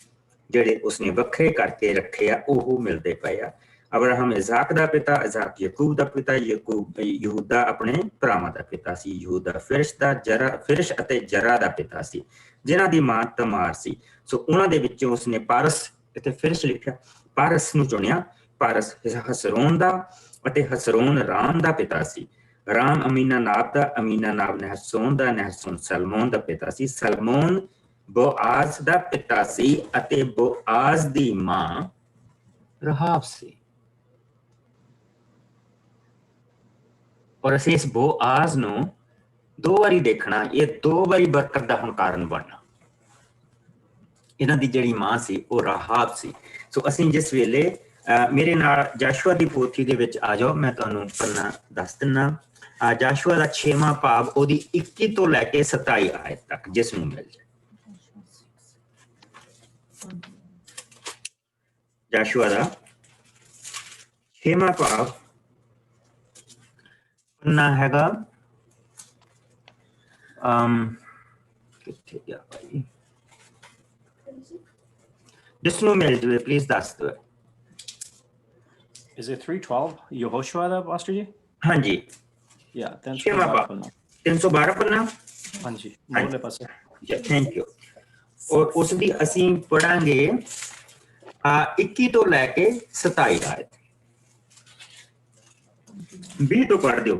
ਜਿਹੜੇ ਉਸਨੇ ਵੱਖਰੇ ਕਰਕੇ ਰੱਖੇ ਆ ਉਹ ਮਿਲਦੇ ਪਏ ਆ। ਅਬਰਾਹਮ ਇਜ਼ਾਕ ਦਾ ਪਿਤਾ, ਇਜ਼ਾਕ ਯਾਕੂਬ ਦਾ ਪਿਤਾ, ਯਾਕੂਬ ਯਹੂਦਾ ਆਪਣੇ ਭਰਾਵਾਂ ਦਾ ਪਿਤਾ ਸੀ, ਯਹੂਦਾ ਫਿਰਸ਼ ਅਤੇ ਜਰਾ ਦਾ ਪਿਤਾ ਸੀ, ਜਿਨ੍ਹਾਂ ਦੀ ਮਾਂ ਤਮਾਰ ਸੀ। ਸੋ ਉਹਨਾਂ ਦੇ ਵਿੱਚੋਂ ਉਸਨੇ ਪਾਰਸ, ਇੱਥੇ ਫਿਰਸ਼ ਲਿਖਿਆ, ਪਾਰਸ ਨੂੰ ਚੁਣਿਆ। ਪਾਰਸ ਹਸਰੋਨ ਦਾ ਅਤੇ ਹਸਰੋਨ ਰਾਮ ਦਾ ਪਿਤਾ ਸੀ। ਰਾਮ ਅਮੀਨਾਨਾਬ ਦਾ, ਅਮੀਨਾਨਾਬ ਨਹਸੋਨ ਦਾ, ਨਹਸੋਨ ਸਲਮੋਨ ਦਾ ਪਿਤਾ ਸੀ। ਸਲਮੋਨ ਬੋਆਜ਼ ਦਾ ਪਿਤਾ ਸੀ ਅਤੇ ਬੋਆਜ਼ ਦੀ ਮਾਂ ਰਹਾਬ ਸੀ। ਔਰ ਅਸੀਂ ਇਸ ਬੋਆਜ਼ ਨੂੰ 2 ਵਾਰੀ ਦੇਖਣਾ, ਇਹ 2 ਵਾਰੀ ਬਰਕਤ ਦਾ ਹੁਣ ਕਾਰਨ ਬਣਨਾ। ਇਹਨਾਂ ਦੀ ਜਿਹੜੀ ਮਾਂ ਸੀ ਉਹ ਰਾਹਾਬ ਸੀ। ਸੋ ਅਸੀਂ ਜਿਸ ਵੇਲੇ ਮੇਰੇ ਨਾਲ ਜਾਸ਼ੂਆ ਦੀ ਪੋਥੀ ਦੇ ਵਿੱਚ ਆ ਜਾਓ, ਮੈਂ ਤੁਹਾਨੂੰ ਪੰਨਾ ਦੱਸ ਦਿੰਦਾ। ਜਾਸ਼ੂਆ ਦਾ 6ਵਾਂ ਭਾਗ ਉਹਦੀ 21 ਤੋਂ ਲੈ ਕੇ 27 ਆਇਤ ਤੱਕ ਜਿਸ ਨੂੰ ਮਿਲ ਜਾਏ। ਜਾਸ਼ੂਆ ਦਾ 6ਵਾਂ ਭਾਗ ਪੰਨਾ ਹੈਗਾ ਕਿੱਥੇ ਗਿਆ ਭਾਈ, ਜਿਸ ਨੂੰ ਮਿਲ ਜਾਵੇ ਪਲੀਜ਼ ਦੱਸ ਦਿਓ। Is it 312 Yehoshua the pastor ਜੀ? ਹਾਂਜੀ, Yeah, 312 ਪੰਨਾ। ਹਾਂਜੀ, ਮੋਲੇ ਪਾਸੇ। Thank you. ਔਰ ਉਸ ਦੀ ਅਸੀਂ ਪੜਾਂਗੇ 21 ਤੋਂ ਲੈ ਕੇ 27 ਆਇਤ। 20 ਤੋਂ ਪੜ੍ਹ ਦਿਓ।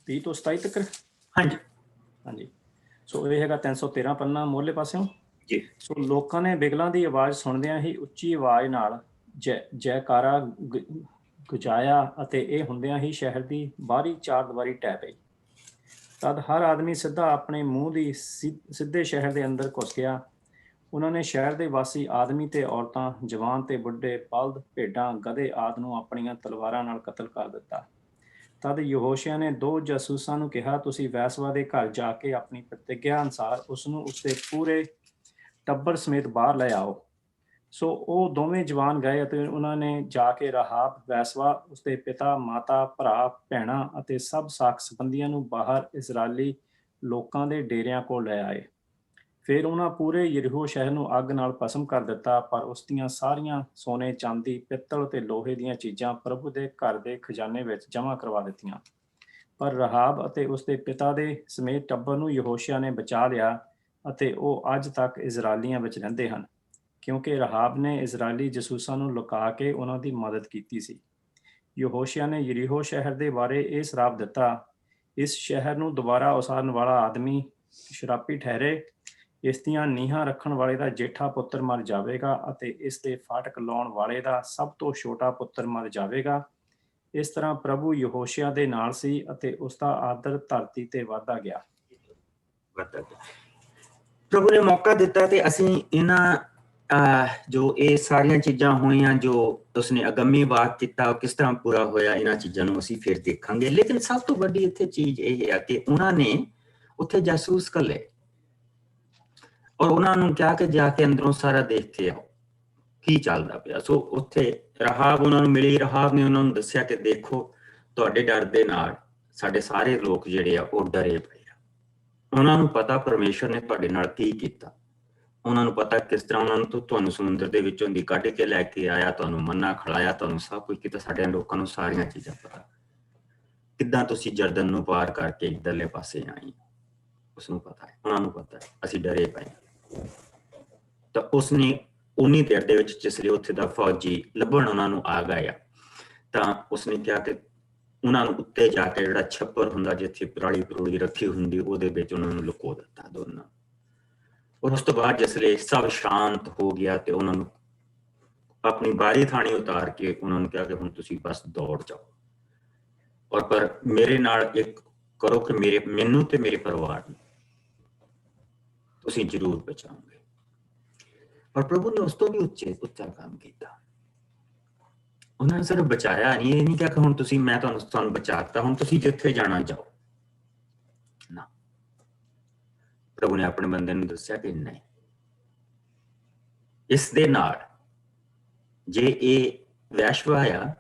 20 ਤੋਂ 27 ਤੱਕ। ਹਾਂਜੀ ਹਾਂਜੀ, ਸੋ ਇਹ ਹੈਗਾ 313 ਪੰਨਾ ਮੋਲੇ ਪਾਸਿਓਂ ਜੀ। ਸੋ ਲੋਕਾਂ ਨੇ ਬਿਗਲਾਂ ਦੀ ਆਵਾਜ਼ ਸੁਣਦਿਆਂ ਹੀ ਉੱਚੀ ਆਵਾਜ਼ ਨਾਲ ਜੈਕਾਰਾ ਗੁਜਾਇਆ ਅਤੇ ਇਹ ਹੁੰਦਿਆਂ ਹੀ ਸ਼ਹਿਰ ਦੀ ਬਾਹਰੀ ਚਾਰ ਦੀਵਾਰੀ ਢਹਿ ਪਈ। ਤਦ ਹਰ ਆਦਮੀ ਸਿੱਧਾ ਆਪਣੇ ਮੂੰਹ ਦੀ ਸਿੱਧੇ ਸ਼ਹਿਰ ਦੇ ਅੰਦਰ ਘੁਸ ਗਿਆ। ਉਹਨਾਂ ਨੇ ਸ਼ਹਿਰ ਦੇ ਵਾਸੀ ਆਦਮੀ ਤੇ ਔਰਤਾਂ, ਜਵਾਨ ਤੇ ਬੁੱਢੇ, ਬਲਦ, ਭੇਡਾਂ, ਗਧੇ ਆਦਿ ਨੂੰ ਆਪਣੀਆਂ ਤਲਵਾਰਾਂ ਨਾਲ ਕਤਲ ਕਰ ਦਿੱਤਾ। ਤਦ ਯਹੋਸ਼ਿਆ ਨੇ 2 ਜਾਸੂਸਾਂ ਨੂੰ ਕਿਹਾ, ਤੁਸੀਂ ਵੈਸਵਾ ਦੇ ਘਰ ਜਾ ਕੇ ਆਪਣੀ ਪ੍ਰਤਿਗਿਆ ਅਨੁਸਾਰ ਉਸ ਨੂੰ ਉਸਦੇ ਪੂਰੇ ਟੱਬਰ ਸਮੇਤ ਬਾਹਰ ਲੈ ਆਓ। ਸੋ ਉਹ ਦੋਵੇਂ ਜਵਾਨ ਗਏ ਅਤੇ ਉਹਨਾਂ ਨੇ ਜਾ ਕੇ ਰਾਹਾਬ ਵੈਸਵਾ, ਉਸਦੇ ਪਿਤਾ, ਮਾਤਾ, ਭਰਾ, ਭੈਣਾਂ ਅਤੇ ਸਭ ਸਾਕ ਸੰਬੰਧੀਆਂ ਨੂੰ ਬਾਹਰ ਇਜ਼ਰਾਈਲੀ ਲੋਕਾਂ ਦੇ ਡੇਰਿਆਂ ਕੋਲ ਲੈ ਆਏ। ਫਿਰ ਉਹਨਾਂ ਪੂਰੇ ਯਰੀਹੋ ਸ਼ਹਿਰ ਨੂੰ ਅੱਗ ਨਾਲ ਭਸਮ ਕਰ ਦਿੱਤਾ, ਪਰ ਉਸ ਦੀਆਂ ਸਾਰੀਆਂ ਸੋਨੇ, ਚਾਂਦੀ, ਪਿੱਤਲ ਤੇ ਲੋਹੇ ਦੀਆਂ ਚੀਜ਼ਾਂ ਪ੍ਰਭੂ ਦੇ ਘਰ ਦੇ ਖਜ਼ਾਨੇ ਵਿੱਚ ਜਮ੍ਹਾਂ ਕਰਵਾ ਦਿੱਤੀਆਂ। ਪਰ ਰਾਹਾਬ ਅਤੇ ਉਸਦੇ ਪਿਤਾ ਦੇ ਸਮੇਤ ਟੱਬਰ ਨੂੰ ਯਹੋਸ਼ਿਆ ਨੇ ਬਚਾ ਲਿਆ ਅਤੇ ਉਹ ਅੱਜ ਤੱਕ ਇਜ਼ਰਾਈਲੀਆਂ ਵਿੱਚ ਰਹਿੰਦੇ ਹਨ, ਕਿਉਂਕਿ ਰਾਹਾਬ ਨੇ ਇਜ਼ਰਾਈਲੀ ਜਸੂਸਾਂ ਨੂੰ ਲੁਕਾ ਕੇ ਉਹਨਾਂ ਦੀ ਮਦਦ ਕੀਤੀ ਸੀ। ਯਹੋਸ਼ਿਆ ਨੇ ਯਰੀਹੋ ਸ਼ਹਿਰ ਦੇ ਬਾਰੇ ਇਹ ਸਰਾਪ ਦਿੱਤਾ, ਇਸ ਸ਼ਹਿਰ ਨੂੰ ਦੁਬਾਰਾ ਉਸਾਰਨ ਵਾਲਾ ਆਦਮੀ ਸ਼ਰਾਪੀ ਠਹਿਰੇ। ਇਸ ਦੀਆਂ ਨੀਹਾਂ ਰੱਖਣ ਵਾਲੇ ਦਾ ਜੇਠਾ ਪੁੱਤਰ ਮਰ ਜਾਵੇਗਾ ਅਤੇ ਇਸ ਦੇ ਫਾਟਕ ਲਾਉਣ ਵਾਲੇ ਦਾ ਸਭ ਤੋਂ ਛੋਟਾ ਪੁੱਤਰ ਮਰ ਜਾਵੇਗਾ। ਇਸ ਤਰ੍ਹਾਂ ਪ੍ਰਭੂ ਯਹੋਸ਼ਿਆ ਦੇ ਨਾਲ ਸੀ ਅਤੇ ਉਸ ਦਾ ਆਦਰ ਧਰਤੀ ਤੇ ਵਧਦਾ ਗਿਆ। ਪ੍ਰਭੂ ਨੇ ਮੌਕਾ ਦਿੱਤਾ ਤੇ ਅਸੀਂ ਇਹਨਾਂ ਜੋ ਇਹ ਸਾਰੀਆਂ ਚੀਜ਼ਾਂ ਹੋਈਆਂ ਜੋ ਉਸਨੇ ਅਗੰਮੀ ਵਾਕ ਕੀਤਾ ਕਿਸ ਤਰ੍ਹਾਂ ਪੂਰਾ ਹੋਇਆ, ਇਹਨਾਂ ਚੀਜ਼ਾਂ ਨੂੰ ਅਸੀਂ ਫਿਰ ਦੇਖਾਂਗੇ। ਲੇਕਿਨ ਸਭ ਤੋਂ ਵੱਡੀ ਇੱਥੇ ਚੀਜ਼ ਇਹ ਹੈ ਕਿ ਉਹਨਾਂ ਨੇ ਉੱਥੇ ਜਾਸੂਸ ਘੱਲੇ ਔਰ ਉਹਨਾਂ ਨੂੰ ਕਿਹਾ ਕਿ ਜਾ ਕੇ ਅੰਦਰੋਂ ਸਾਰਾ ਦੇਖ ਕੇ ਆਓ ਕੀ ਚੱਲਦਾ ਪਿਆ। ਸੋ ਉੱਥੇ ਰਾਹਾਬ ਉਹਨਾਂ ਨੂੰ ਮਿਲੀ। ਰਾਹਾਬ ਨੇ ਉਹਨਾਂ ਨੂੰ ਦੱਸਿਆ ਕਿ ਦੇਖੋ, ਤੁਹਾਡੇ ਡਰ ਦੇ ਨਾਲ ਸਾਡੇ ਸਾਰੇ ਲੋਕ ਜਿਹੜੇ ਆ ਉਹ ਡਰੇ ਪਏ ਆ। ਉਹਨਾਂ ਨੂੰ ਪਤਾ ਪਰਮੇਸ਼ਰ ਨੇ ਤੁਹਾਡੇ ਨਾਲ ਕੀ ਕੀਤਾ, ਉਹਨਾਂ ਨੂੰ ਪਤਾ ਕਿਸ ਤਰ੍ਹਾਂ ਉਹਨਾਂ ਨੂੰ ਤੁਹਾਨੂੰ ਸਮੁੰਦਰ ਦੇ ਵਿੱਚੋਂ ਦੀ ਕੱਢ ਕੇ ਲੈ ਕੇ ਆਇਆ, ਤੁਹਾਨੂੰ ਮੰਨਾ ਖਿਲਾਇਆ, ਤੁਹਾਨੂੰ ਸਭ ਕੁਝ ਕੀਤਾ। ਸਾਡੇ ਲੋਕਾਂ ਨੂੰ ਸਾਰੀਆਂ ਚੀਜ਼ਾਂ ਪਤਾ, ਕਿੱਦਾਂ ਤੁਸੀਂ ਜਰਦਨ ਨੂੰ ਪਾਰ ਕਰਕੇ ਇੱਧਰਲੇ ਪਾਸੇ ਆਏ, ਉਸਨੂੰ ਪਤਾ ਹੈ, ਉਹਨਾਂ ਨੂੰ ਪਤਾ ਹੈ। ਅਸੀਂ ਡਰੇ ਪਏ ਤਾਂ ਉਸਨੇ ਉਨੀ ਦੇਰ ਦੇ ਵਿੱਚ ਜਿਸ ਲਈ ਉੱਥੇ ਦਾ ਫੌਜੀ ਲੱਭਣ ਉਹਨਾਂ ਨੂੰ ਆ ਗਿਆ ਤਾਂ ਉਸਨੇ ਕਿਹਾ ਕਿ ਉਹਨਾਂ ਨੂੰ ਉੱਤੇ ਜਾ ਕੇ ਜਿਹੜਾ ਛੱਪਰ ਹੁੰਦਾ ਜਿੱਥੇ ਪਰਾਲੀ ਪਰੂਲੀ ਰੱਖੀ ਹੁੰਦੀ ਉਹਦੇ ਵਿੱਚ ਉਹਨਾਂ ਨੂੰ ਲੁਕੋ ਦਿੱਤਾ ਦੋਨਾਂ। ਔਰ ਉਸ ਤੋਂ ਬਾਅਦ ਜਿਸ ਲਈ ਸਭ ਸ਼ਾਂਤ ਹੋ ਗਿਆ ਤੇ ਉਹਨਾਂ ਨੂੰ ਆਪਣੀ ਬਾਰੀ ਥਾਣੀ ਉਤਾਰ ਕੇ ਉਹਨਾਂ ਨੂੰ ਕਿਹਾ ਕਿ ਹੁਣ ਤੁਸੀਂ ਬਸ ਦੌੜ ਜਾਓ ਔਰ ਪਰ ਮੇਰੇ ਨਾਲ ਇੱਕ ਕਰੋ ਕਿ ਮੈਨੂੰ ਤੇ ਮੇਰੇ ਪਰਿਵਾਰ ਨੂੰ ਤੁਸੀਂ ਜ਼ਰੂਰ ਬਚਾਓਗੇ। ਔਰ ਪ੍ਰਭੂ ਨੇ ਉਸ ਤੋਂ ਵੀ ਉੱਚਾ ਕੰਮ ਕੀਤਾ। ਉਹਨਾਂ ਨੇ ਸਿਰਫ ਬਚਾਇਆ ਨਹੀਂ, ਇਹ ਨਹੀਂ ਕਿਹਾ ਕਿ ਹੁਣ ਤੁਸੀਂ ਮੈਂ ਤੁਹਾਨੂੰ ਬਚਾਤਾ, ਹੁਣ ਤੁਸੀਂ ਜਿੱਥੇ ਜਾਣਾ ਜਾਓ ਨਾ। ਪ੍ਰਭੂ ਨੇ ਆਪਣੇ ਬੰਦੇ ਨੂੰ ਦੱਸਿਆ ਕਿ ਨਹੀਂ, ਇਸ ਦੇ ਨਾਲ ਜੇ ਇਹ ਵੈਸ਼ਵਾ ਆ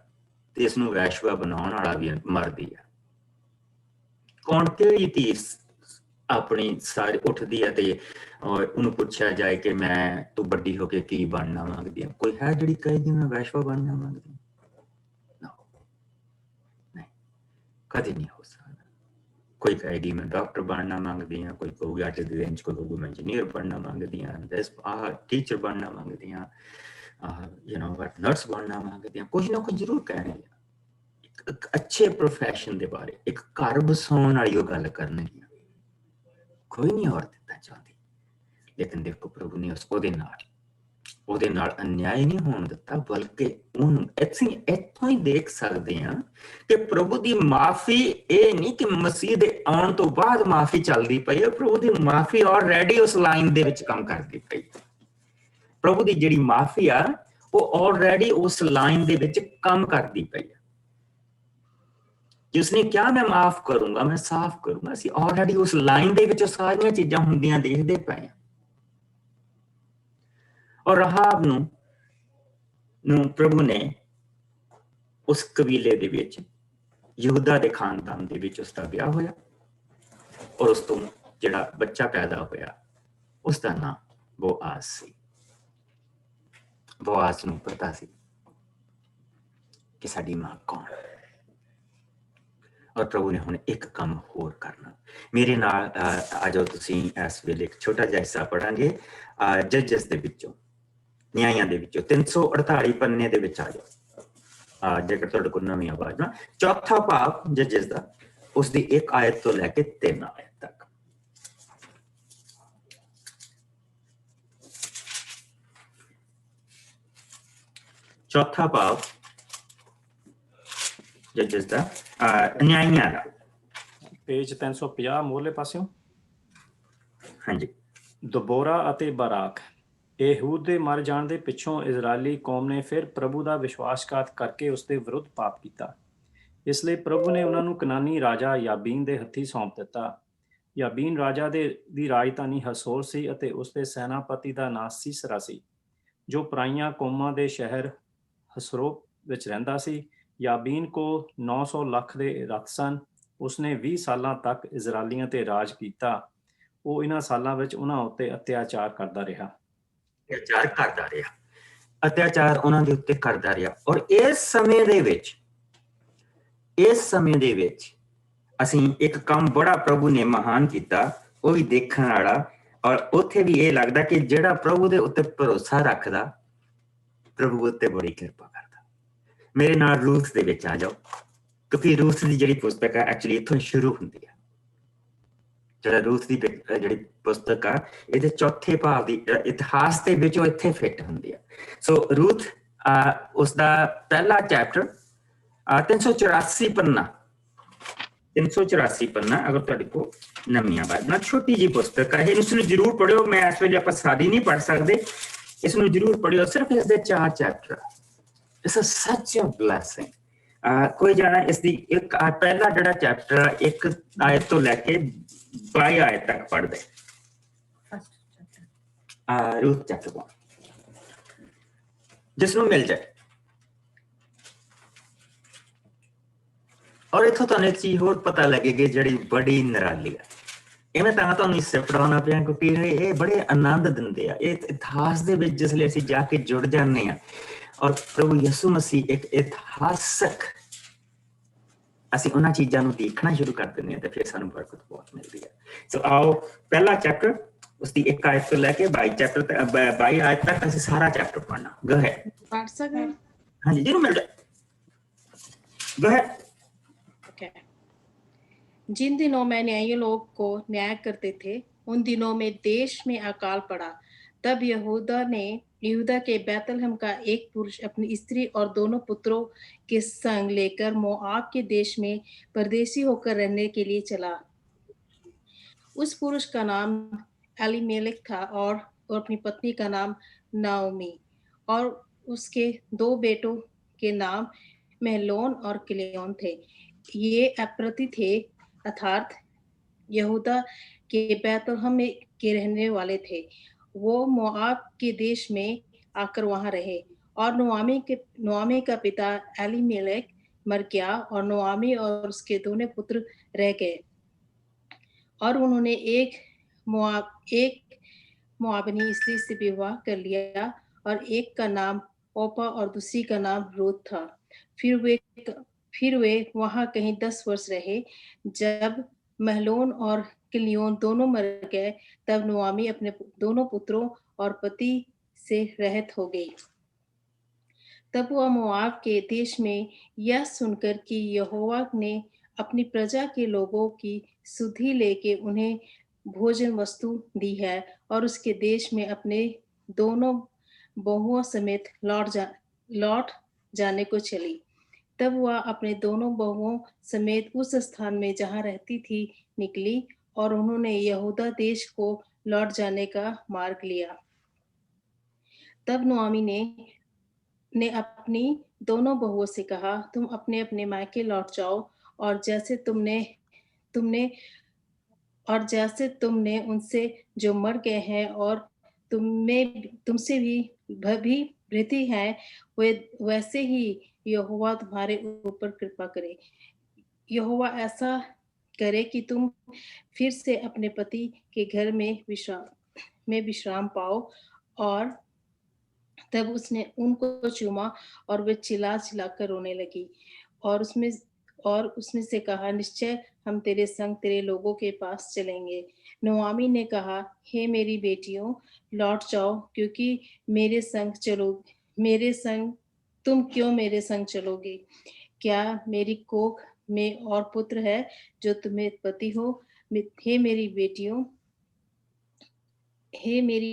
ਤੇ ਇਸ ਨੂੰ ਵੈਸ਼ਵਾ ਬਣਾਉਣ ਵਾਲਾ ਵੀ ਮਰਦੀ ਆ। ਕੌਣ ਕਿਹੜੀ ਧੀ ਆਪਣੀ ਸਾਰੀ ਉੱਠਦੀ ਹੈ ਤੇ ਉਹਨੂੰ ਪੁੱਛਿਆ ਜਾਏ ਕਿ ਤੂੰ ਵੱਡੀ ਹੋ ਕੇ ਕੀ ਬਣਨਾ ਮੰਗਦੀ ਆ? ਕੋਈ ਹੈ ਜਿਹੜੀ ਕਹੇਗੀ ਮੈਂ ਵੈਸ਼ਵਾ ਬਣਨਾ ਮੰਗਦੀ? ਨਹੀਂ, ਕਦੇ ਨਹੀਂ ਹੋ ਸਕਦਾ। ਕੋਈ ਕਹੇਗੀ ਮੈਂ ਡਾਕਟਰ ਬਣਨਾ ਮੰਗਦੀ ਹਾਂ, ਕੋਈ ਕਹੂਗੀ ਆਟੇ ਦੀ ਰੇਂਜ, ਕੋਈ ਕਹੂਗੀ ਮੈਂ ਇੰਜੀਨੀਅਰ ਬਣਨਾ ਮੰਗਦੀ ਹਾਂ, ਟੀਚਰ ਬਣਨਾ ਮੰਗਦੀ ਹਾਂ, ਨਰਸ ਬਣਨਾ ਮੰਗਦੀ ਹਾਂ। ਕੁਝ ਨਾ ਕੁਝ ਜ਼ਰੂਰ ਕਹਿਣਗੇ। ਇੱਕ ਅੱਛੇ ਪ੍ਰੋਫੈਸ਼ਨ ਦੇ ਬਾਰੇ, ਇੱਕ ਘਰ ਬਸਾਉਣ ਵਾਲੀ ਉਹ ਗੱਲ ਕਰਨਗੀਆਂ। ਕੋਈ ਨਹੀਂ ਔਰਤ ਇੱਦਾਂ ਚਾਹੁੰਦੀ, ਲੇਕਿਨ ਦੇਖੋ ਪ੍ਰਭੂ ਨੇ ਉਹਦੇ ਨਾਲ ਉਹਦੇ ਨਾਲ ਅਨਿਆਏ ਨਹੀਂ ਹੋਣ ਦਿੱਤਾ, ਬਲਕਿ ਉਹਨੂੰ ਅਸੀਂ ਇੱਥੋਂ ਹੀ ਦੇਖ ਸਕਦੇ ਹਾਂ ਕਿ ਪ੍ਰਭੂ ਦੀ ਮਾਫੀ ਇਹ ਨਹੀਂ ਕਿ ਮਸੀਹ ਦੇ ਆਉਣ ਤੋਂ ਬਾਅਦ ਮਾਫੀ ਚੱਲਦੀ ਪਈ ਹੈ, ਪ੍ਰਭੂ ਦੀ ਮਾਫੀ ਆਲਰੇਡੀ ਉਸ ਲਾਈਨ ਦੇ ਵਿੱਚ ਕੰਮ ਕਰਦੀ ਪਈ। ਪ੍ਰਭੂ ਦੀ ਜਿਹੜੀ ਮਾਫੀ ਆ ਉਹ ਆਲਰੇਡੀ ਉਸ ਲਾਈਨ ਦੇ ਵਿੱਚ ਕੰਮ ਕਰਦੀ ਪਈ ਹੈ। ਜਿਸਨੇ ਕਿਹਾ ਮੈਂ ਮਾਫ ਕਰੂੰਗਾ, ਮੈਂ ਸਾਫ਼ ਕਰੂੰਗਾ, ਅਸੀਂ ਆਲਰੇਡੀ ਉਸ ਲਾਈਨ ਦੇ ਵਿੱਚ ਸਾਰੀਆਂ ਚੀਜ਼ਾਂ ਹੁੰਦੀਆਂ ਦੇਖਦੇ ਪਏ ਹਾਂ। ਔਰ ਰਾਹਾਬ ਨੂੰ ਪ੍ਰਭੂ ਨੇ ਉਸ ਕਬੀਲੇ ਦੇ ਵਿੱਚ, ਯਹੂਦਾ ਦੇ ਖਾਨਦਾਨ ਦੇ ਵਿੱਚ ਉਸ ਦਾ ਵਿਆਹ ਹੋਇਆ, ਔਰ ਉਸ ਤੋਂ ਜਿਹੜਾ ਬੱਚਾ ਪੈਦਾ ਹੋਇਆ ਉਸ ਦਾ ਨਾਮ ਬੋਆਜ਼ ਸੀ। ਬੋਆਜ਼ ਨੂੰ ਪਤਾ ਸੀ ਕਿ ਸਾਡੀ ਮਾਂ ਕੌਣ ਹੈ। ਔਰ ਪ੍ਰਭੂ ਨੇ ਹੁਣ ਇੱਕ ਕੰਮ ਹੋਰ ਕਰਨਾ। ਮੇਰੇ ਨਾਲ ਆ ਜਾਓ ਤੁਸੀਂ, ਇਸ ਵੇਲੇ ਇੱਕ ਛੋਟਾ ਜਿਹਾ ਹਿੱਸਾ ਪੜਾਂਗੇ ਜੱਜਸ ਦੇ ਵਿੱਚੋਂ, ਨਿਆਂਇਆਂ ਦੇ ਵਿੱਚੋਂ 348 ਪੰਨੇ ਦੇ ਵਿੱਚ ਆ ਜਾਓ। ਜੇਕਰ ਤੁਹਾਡੇ ਕੋਲ ਨਵੀਂ ਆਵਾਜ਼ ਨਾ, ਚੌਥਾ ਭਾਗ ਜੱਜਸ ਦਾ, ਉਸ ਦੀ 1 ਆਇਤ ਤੋਂ ਲੈ ਕੇ 3 ਆਇਤ ਤੱਕ। ਚੌਥਾ ਭਾਗ ਜੱਜਸ ਦਾ, ਨਿਆਂਇਆਂ ਦਾ, ਪੇਜ 350 ਮੋਹਰਲੇ ਪਾਸਿਓਂ। ਹਾਂਜੀ। ਦਬੋਰਾ ਅਤੇ ਬਰਾਕ। ਇਹੂਦ ਦੇ ਮਰ ਜਾਣ ਦੇ ਪਿੱਛੋਂ ਇਜ਼ਰਾਈਲੀ ਕੌਮ ਨੇ ਫਿਰ ਪ੍ਰਭੂ ਦਾ ਵਿਸ਼ਵਾਸਘਾਤ ਕਰਕੇ ਉਸ ਦੇ ਵਿਰੁੱਧ ਪਾਪ ਕੀਤਾ। ਇਸ ਲਈ ਪ੍ਰਭੂ ਨੇ ਉਹਨਾਂ ਨੂੰ ਕਨਾਨੀ ਰਾਜਾ ਯਾਬੀਨ ਦੇ ਹੱਥੀਂ ਸੌਂਪ ਦਿੱਤਾ। ਯਾਬੀਨ ਰਾਜਾ ਦੀ ਰਾਜਧਾਨੀ ਹਸੋਰ ਸੀ ਅਤੇ ਉਸ ਦੇ ਸੈਨਾਪਤੀ ਦਾ ਨਾਂ ਸੀਸਰਾ ਸੀ, ਜੋ ਪਰਾਈਆਂ ਕੌਮਾਂ ਦੇ ਸ਼ਹਿਰ ਹਸਰੋ ਵਿੱਚ ਰਹਿੰਦਾ ਸੀ। ਯਾਬੀਨ ਕੋਲ 900 ਲੱਖ ਦੇ ਰੱਥ ਸਨ। ਉਸਨੇ 20 ਸਾਲਾਂ ਤੱਕ ਇਜ਼ਰਾਈਲੀਆਂ ਤੇ ਰਾਜ ਕੀਤਾ। ਉਹ ਇਹਨਾਂ ਸਾਲਾਂ ਵਿੱਚ ਉਹਨਾਂ ਉੱਤੇ ਅਤਿਆਚਾਰ ਕਰਦਾ ਰਿਹਾ। ਅਤਿਆਚਾਰ ਉਹਨਾਂ ਦੇ ਉੱਤੇ ਕਰਦਾ ਰਿਹਾ। ਔਰ ਇਸ ਸਮੇਂ ਦੇ ਵਿੱਚ ਅਸੀਂ ਇੱਕ ਕੰਮ ਬੜਾ ਪ੍ਰਭੂ ਨੇ ਮਹਾਨ ਕੀਤਾ, ਉਹ ਵੀ ਦੇਖਣ ਵਾਲਾ। ਔਰ ਉੱਥੇ ਵੀ ਇਹ ਲੱਗਦਾ ਕਿ ਜਿਹੜਾ ਪ੍ਰਭੂ ਦੇ ਉੱਤੇ ਭਰੋਸਾ ਰੱਖਦਾ, ਪ੍ਰਭੂ ਉੱਤੇ ਬੜੀ ਕਿਰਪਾ ਕਰਦਾ। ਮੇਰੇ ਨਾਲ ਰੂਥ ਦੇ ਵਿੱਚ ਆ ਜਾਓ, ਕਿਉਂਕਿ ਰੂਥ ਦੀ ਜਿਹੜੀ ਪੁਸਤਕ ਹੈ ਐਕਚੁਅਲੀ ਇੱਥੋਂ ਸ਼ੁਰੂ ਹੁੰਦੀ ਹੈ। ਜਿਹੜਾ ਰੂਥ ਦੀ ਜਿਹੜੀ ਪੁਸਤਕ ਆ, ਇਹਦੇ ਚੌਥੇ ਭਾਗ ਦੀ ਇਤਿਹਾਸ ਦੇ ਵਿੱਚ ਉਹ ਇੱਥੇ ਫਿੱਟ ਹੁੰਦੀ ਆ। ਸੋ ਰੂਥ, ਉਸਦਾ ਪਹਿਲਾ ਚੈਪਟਰ 384 ਪੰਨਾ, 384 ਪੰਨਾ। ਅਗਰ ਤੁਹਾਡੇ ਕੋਲ ਨਵੀਂ ਆਵਾਜ਼ ਨਾ, ਛੋਟੀ ਜਿਹੀ ਪੁਸਤਕ ਹੈ, ਇਸਨੂੰ ਜ਼ਰੂਰ ਪੜਿਓ। ਮੈਂ ਇਸ ਵੇਲੇ ਆਪਾਂ ਸਾਰੀ ਨਹੀਂ ਪੜ੍ਹ ਸਕਦੇ, ਇਸਨੂੰ ਜ਼ਰੂਰ ਪੜਿਓ। ਸਿਰਫ ਇਸਦੇ 4 chapter. It's such a blessing. ਕੋਈ ਜਾਣਾ ਇਸਦੀ ਇੱਕ ਪਹਿਲਾ ਜਿਹੜਾ ਚੈਪਟਰ 1 ਆਇਤ ਤੋਂ ਲੈ ਕੇ 22 ਆਇਤ ਤੱਕ ਪੜ੍ਹਦੇ। ਰੂਥ ਚੈਪਟਰ 1 ਜਿਸਨੂੰ ਮਿਲ ਜਾਏ। ਔਰ ਇੱਥੋਂ ਤੁਹਾਨੂੰ ਇੱਕ ਚੀਜ਼ ਹੋਰ ਪਤਾ ਲੱਗੇਗੀ ਜਿਹੜੀ ਬੜੀ ਨਿਰਾਲੀ ਹੈ। ਇਵੇਂ ਤਾਂ ਤੁਹਾਨੂੰ ਹਿੱਸੇ ਪੜਾਉਣਾ ਪਿਆ, ਕਿਉਂਕਿ ਇਹ ਬੜੇ ਆਨੰਦ ਦਿੰਦੇ ਆ। ਇਹ ਇਤਿਹਾਸ ਦੇ ਵਿੱਚ ਜਿਸ ਲਈ ਅਸੀਂ ਜਾ ਕੇ ਜੁੜ ਜਾਂਦੇ ਹਾਂ, ਔਰ ਪ੍ਰਭੂ ਯਿਸੂ ਮਸੀਹ ਇੱਕ ਇਤਿਹਾਸਕ, ਅਸੀਂ ਉਹਨਾਂ ਚੀਜ਼ਾਂ ਨੂੰ ਦੇਖਣਾ ਸ਼ੁਰੂ ਕਰ ਦਿੰਦੇ ਹਾਂ ਤੇ ਫਿਰ ਸਾਨੂੰ ਬਰਕਤ ਬਹੁਤ ਮਿਲਦੀ ਹੈ। ਸੋ ਆਓ, ਪਹਿਲਾ ਚੈਪਟਰ, ਉਸਦੀ 1 ਆਇਤ ਤੋਂ ਲੈ ਕੇ 22 ਆਇਤ ਤੱਕ ਅਸੀਂ ਸਾਰਾ ਚੈਪਟਰ ਪੜ੍ਹਨਾ। ਗੋ ਹੈ, पढ़ सकते हैं? ਹਾਂਜੀ ਜਿਹਨੂੰ ਮਿਲ ਜਾਏ। गो ahead. Okay. जिन दिनों में न्यायी लोग को न्याय करते थे, उन दिनों में देश में अकाल पड़ा। तब यहूदा के बैतलहम का एक पुरुष अपनी स्त्री और दोनों पुत्रों के संग लेकर मोआब के देश में परदेसी होकर रहने के लिए चला। उस पुरुष का नाम एलीमेलेक था और अपनी पत्नी का नाम नाओमी, और उसके 2 बेटों के नाम महलोन और किलियोन थे। ये अप्रति थे, अर्थात यहूदा के बैतलहम के रहने वाले थे। वो मोआब के देश में आकर वहां रहे, और नोआमी का पिता एलीमेलेक मर गया, और नोआमी और उसके दोनों पुत्र रह गए। और उन्होंने एक मोआबनी स्त्री से विवाह कर लिया, और एक का नाम ओपा और दूसरी का नाम रूत था। फिर वे वहां कहीं 10 वर्ष रहे। जब महलोन और किलियोन दोनों मर गए, तब नोआमी अपने दोनों पुत्रों और पति से रहित हो गई। तब वह मोआब के देश में यह सुनकर कि यहोवा ने अपनी प्रजा के लोगों की सुधि लेके उन्हें भोजन वस्तु दी है, और उसके देश में अपने दोनों बहुओं समेत लौट जाने को चली। तब वह अपने दोनों बहुओं समेत उस स्थान में जहाँ रहती थी निकली और उन्होंने यहूदा देश को लौट जाने का मार्ग लिया। तब नोआमी ने अपनी दोनों बहुओं से कहा, तुम अपने अपने मायके लौट जाओ और जैसे तुमने उनसे जो मर गए हैं और तुमसे भी भृति हैं, वैसे ही यहोवा तुम्हारे ऊपर कृपा करे। यहोवा ऐसा करे कि तुम फिर से अपने पति के घर में विश्राम पाओ। और तब उसने उनको चूमा और वे चिल्ला चिल्लाकर रोने लगी और उसने से कहा, निश्चय हम तेरे संग तेरे लोगों के पास चलेंगे। नोआमी ने कहा, हे मेरी बेटियों, लौट जाओ, क्योंकि तुम क्यों मेरे संग चलोगे? क्या मेरी कोख में और पुत्र है जो तुम्हें पति हो? हे मेरी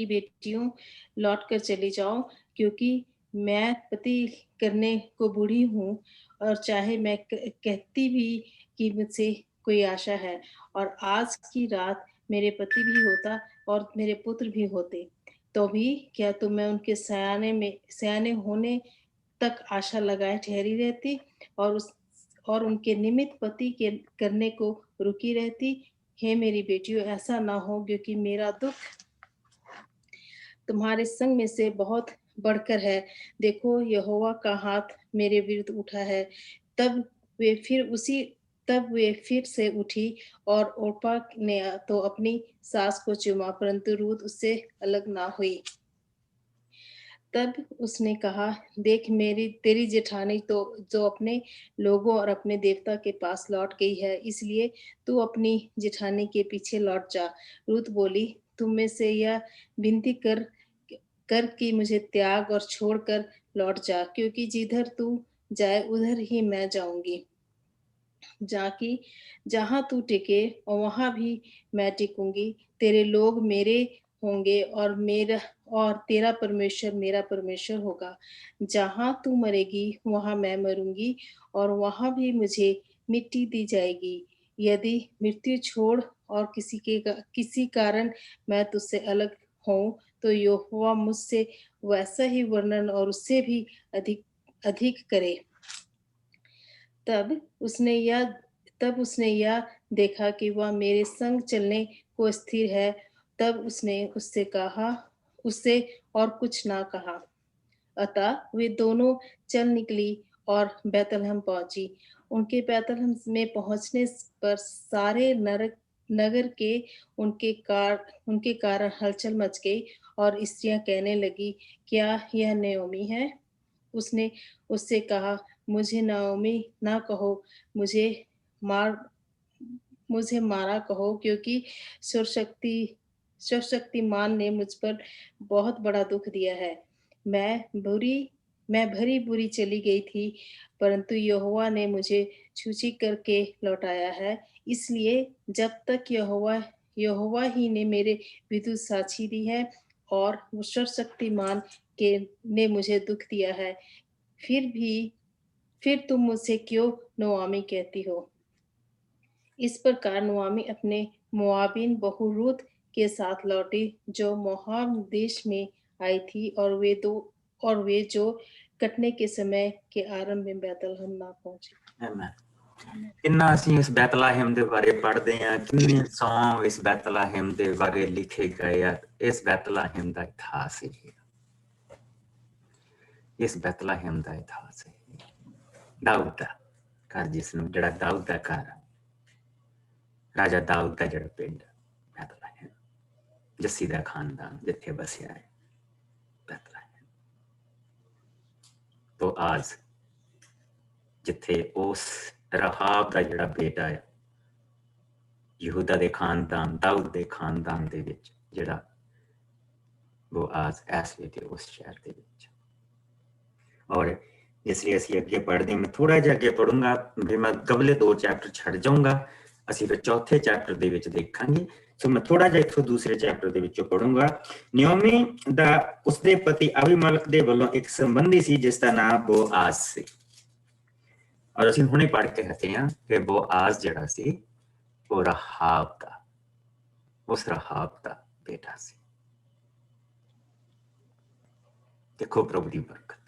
बेटियों, लौट कर चली जाओ, क्योंकि मैं पति करने को बूढ़ी हूँ और चाहे मैं कहती भी कि मुझसे कोई आशा है, और आज की रात मेरे पति भी होता और मेरे पुत्र भी होते, तो भी क्या मैं उनके सयाने होने तक आशा लगाए ठहरी रहती और उनके निमित्त पति के करने को रुकी रहती? हे मेरी बेटियों, ऐसा ना हो, क्योंकि मेरा दुख तुम्हारे संग में से बहुत बढ़कर है। देखो, यहोवा का हाथ मेरे विरुद्ध उठा है। तब वे फिर से उठी और ओर्पा ने तो अपनी सास को चूमा, परंतु रूत उससे अलग ना हुई। तब उसने कहा, देख, तेरी जेठानी तो जो अपने लोगों और अपने देवता के पास लौट गई है, इसलिए तू अपनी जेठानी के पीछे लौट जा। रूत बोली, तुम में से यह विनती कर कि मुझे त्याग और छोड़कर लौट जा, क्योंकि जिधर तू जाए उधर ही मैं जाऊंगी। जहां तू टिके और वहां भी मैं टिकूंगी। तेरे लोग मेरे होंगे और तेरा परमेश्वर मेरा परमेश्वर होगा। जहां तू मरेगी वहां मैं मरूंगी और वहां भी मुझे मिट्टी दी जाएगी। यदि मृत्यु छोड़ और किसी कारण मैं तुझसे अलग हूं, तो यहोवा मुझसे वैसा ही वर्णन और उससे भी अधिक करे। तब उसने यह देखा कि वह मेरे संग चलने को स्थिर है। तब उसने उससे और कुछ ना कहा। अतः वे दोनों चल निकली और बैतलहम पहुंची। उनके बैतलहम में पहुंचने पर सारे नगर के उनके कारण हलचल मच गई और स्त्रियां कहने लगी, क्या यह नयोमी है? उसने उससे कहा, मुझे नयोमी ना कहो, मुझे मारा कहो, क्योंकि सर्वशक्तिमान ने मुझ पर बहुत बड़ा दुख दिया है। मैं भरी बुरी चली गई थी, परंतु यहोवा ने मुझे छूछी करके लौटाया है। इसलिए जब तक यहोवा ही ने मेरे विरुद्ध साक्षी दी है और वो सर्वशक्तिमान ने मुझे दुख दिया है, फिर तुम मुझसे क्यों नोआमी कहती हो? इस प्रकार नोआमी अपने मोआबिन बहू रूत के साथ लौटी, जो मोआब देश में आई थी, और वे जो कटने के समय के आरंभ में बैतलहम ना पहुंचे। किन्ना ਅਸੀਂ ਇਸ ਬੈਤਲਹਮ ਦੇ ਬਾਰੇ ਪੜ੍ਹਦੇ ਹਾਂ, ਕਿੰਨੇ ਸੌਂਗ ਇਸ ਬੈਤਲਹਮ ਦੇ ਬਾਰੇ ਲਿਖੇ ਗਏ ਆ। ਇਸ ਬੈਤਲਹਮ ਦਾ ਇਤਿਹਾਸ ਹੈ, ਇਸ ਬੈਤਲਹਮ ਦਾ ਇਤਿਹਾਸ ਹੈ। ਦਾਊਦ ਦਾ ਘਰ, ਜਿਸ ਨੂੰ ਜਿਹੜਾ ਦਾਊਦ ਦਾ ਘਰ, ਰਾਜਾ ਦਾਊਦ ਦਾ ਜਿਹੜਾ ਪਿੰਡ ਬੈਤਲਹਮ, ਜੱਸੀ ਦਾ ਖਾਨਦਾਨ ਜਿੱਥੇ ਬਸਿਆ ਹੈ, ਬੈਤਲਹਮ। तो आज ਜਿੱਥੇ ਉਸ ਰਹਾਬ ਦਾ ਜਿਹੜਾ ਬੇਟਾ ਹੈ, ਯਹੂਦਾ ਦੇ ਖਾਨਦਾਨ, ਦਾਊਦ ਦੇ ਖਾਨਦਾਨ ਦੇ ਵਿੱਚ, ਜਿਹੜਾ ਉਹ आज ਇਸ ਵੇਲੇ ਉਸ ਸ਼ਹਿਰ ਦੇ ਵਿੱਚ। और इसलिए ਅਸੀਂ ਅੱਗੇ ਪੜ੍ਹਦੇ, ਮੈਂ ਥੋੜਾ ਜਿਹਾ ਅੱਗੇ ਪੜੂੰਗਾ, ਫਿਰ ਮੈਂ ਅਗਲੇ 2 ਚੈਪਟਰ ਛੱਡ ਜਾਊਂਗਾ। ਅਸੀਂ ਫਿਰ ਚੌਥੇ ਚੈਪਟਰ ਦੇ ਵਿੱਚ ਦੇਖਾਂਗੇ ਸੋ ਮੈਂ ਥੋੜਾ ਜਿਹਾ ਇੱਥੋਂ ਦੂਸਰੇ ਚੈਪਟਰ ਦੇ ਵਿੱਚੋਂ ਪੜੂੰਗਾ। ਨਿਓਮੀ ਦਾ ਉਸਦੇ ਪਤੀ ਅਬੀਮਲਕ ਦੇ ਵੱਲੋਂ ਇੱਕ ਸੰਬੰਧੀ ਸੀ ਜਿਸ ਦਾ ਨਾਮ ਬੋਆਜ਼ ਸੀ। ਔਰ ਅਸੀਂ ਹੁਣੇ ਪੜ੍ਹ ਕੇ ਹਟੇ ਹਾਂ ਕਿ ਬੋਆਜ਼ ਜਿਹੜਾ ਸੀ ਉਹ ਰਾਹਾਬ ਦਾ, ਉਸ ਰਾਹਾਬ ਦਾ ਬੇਟਾ ਸੀ। ਦੇਖੋ ਪ੍ਰਭੂ ਦੀ ਬਰਕਤ।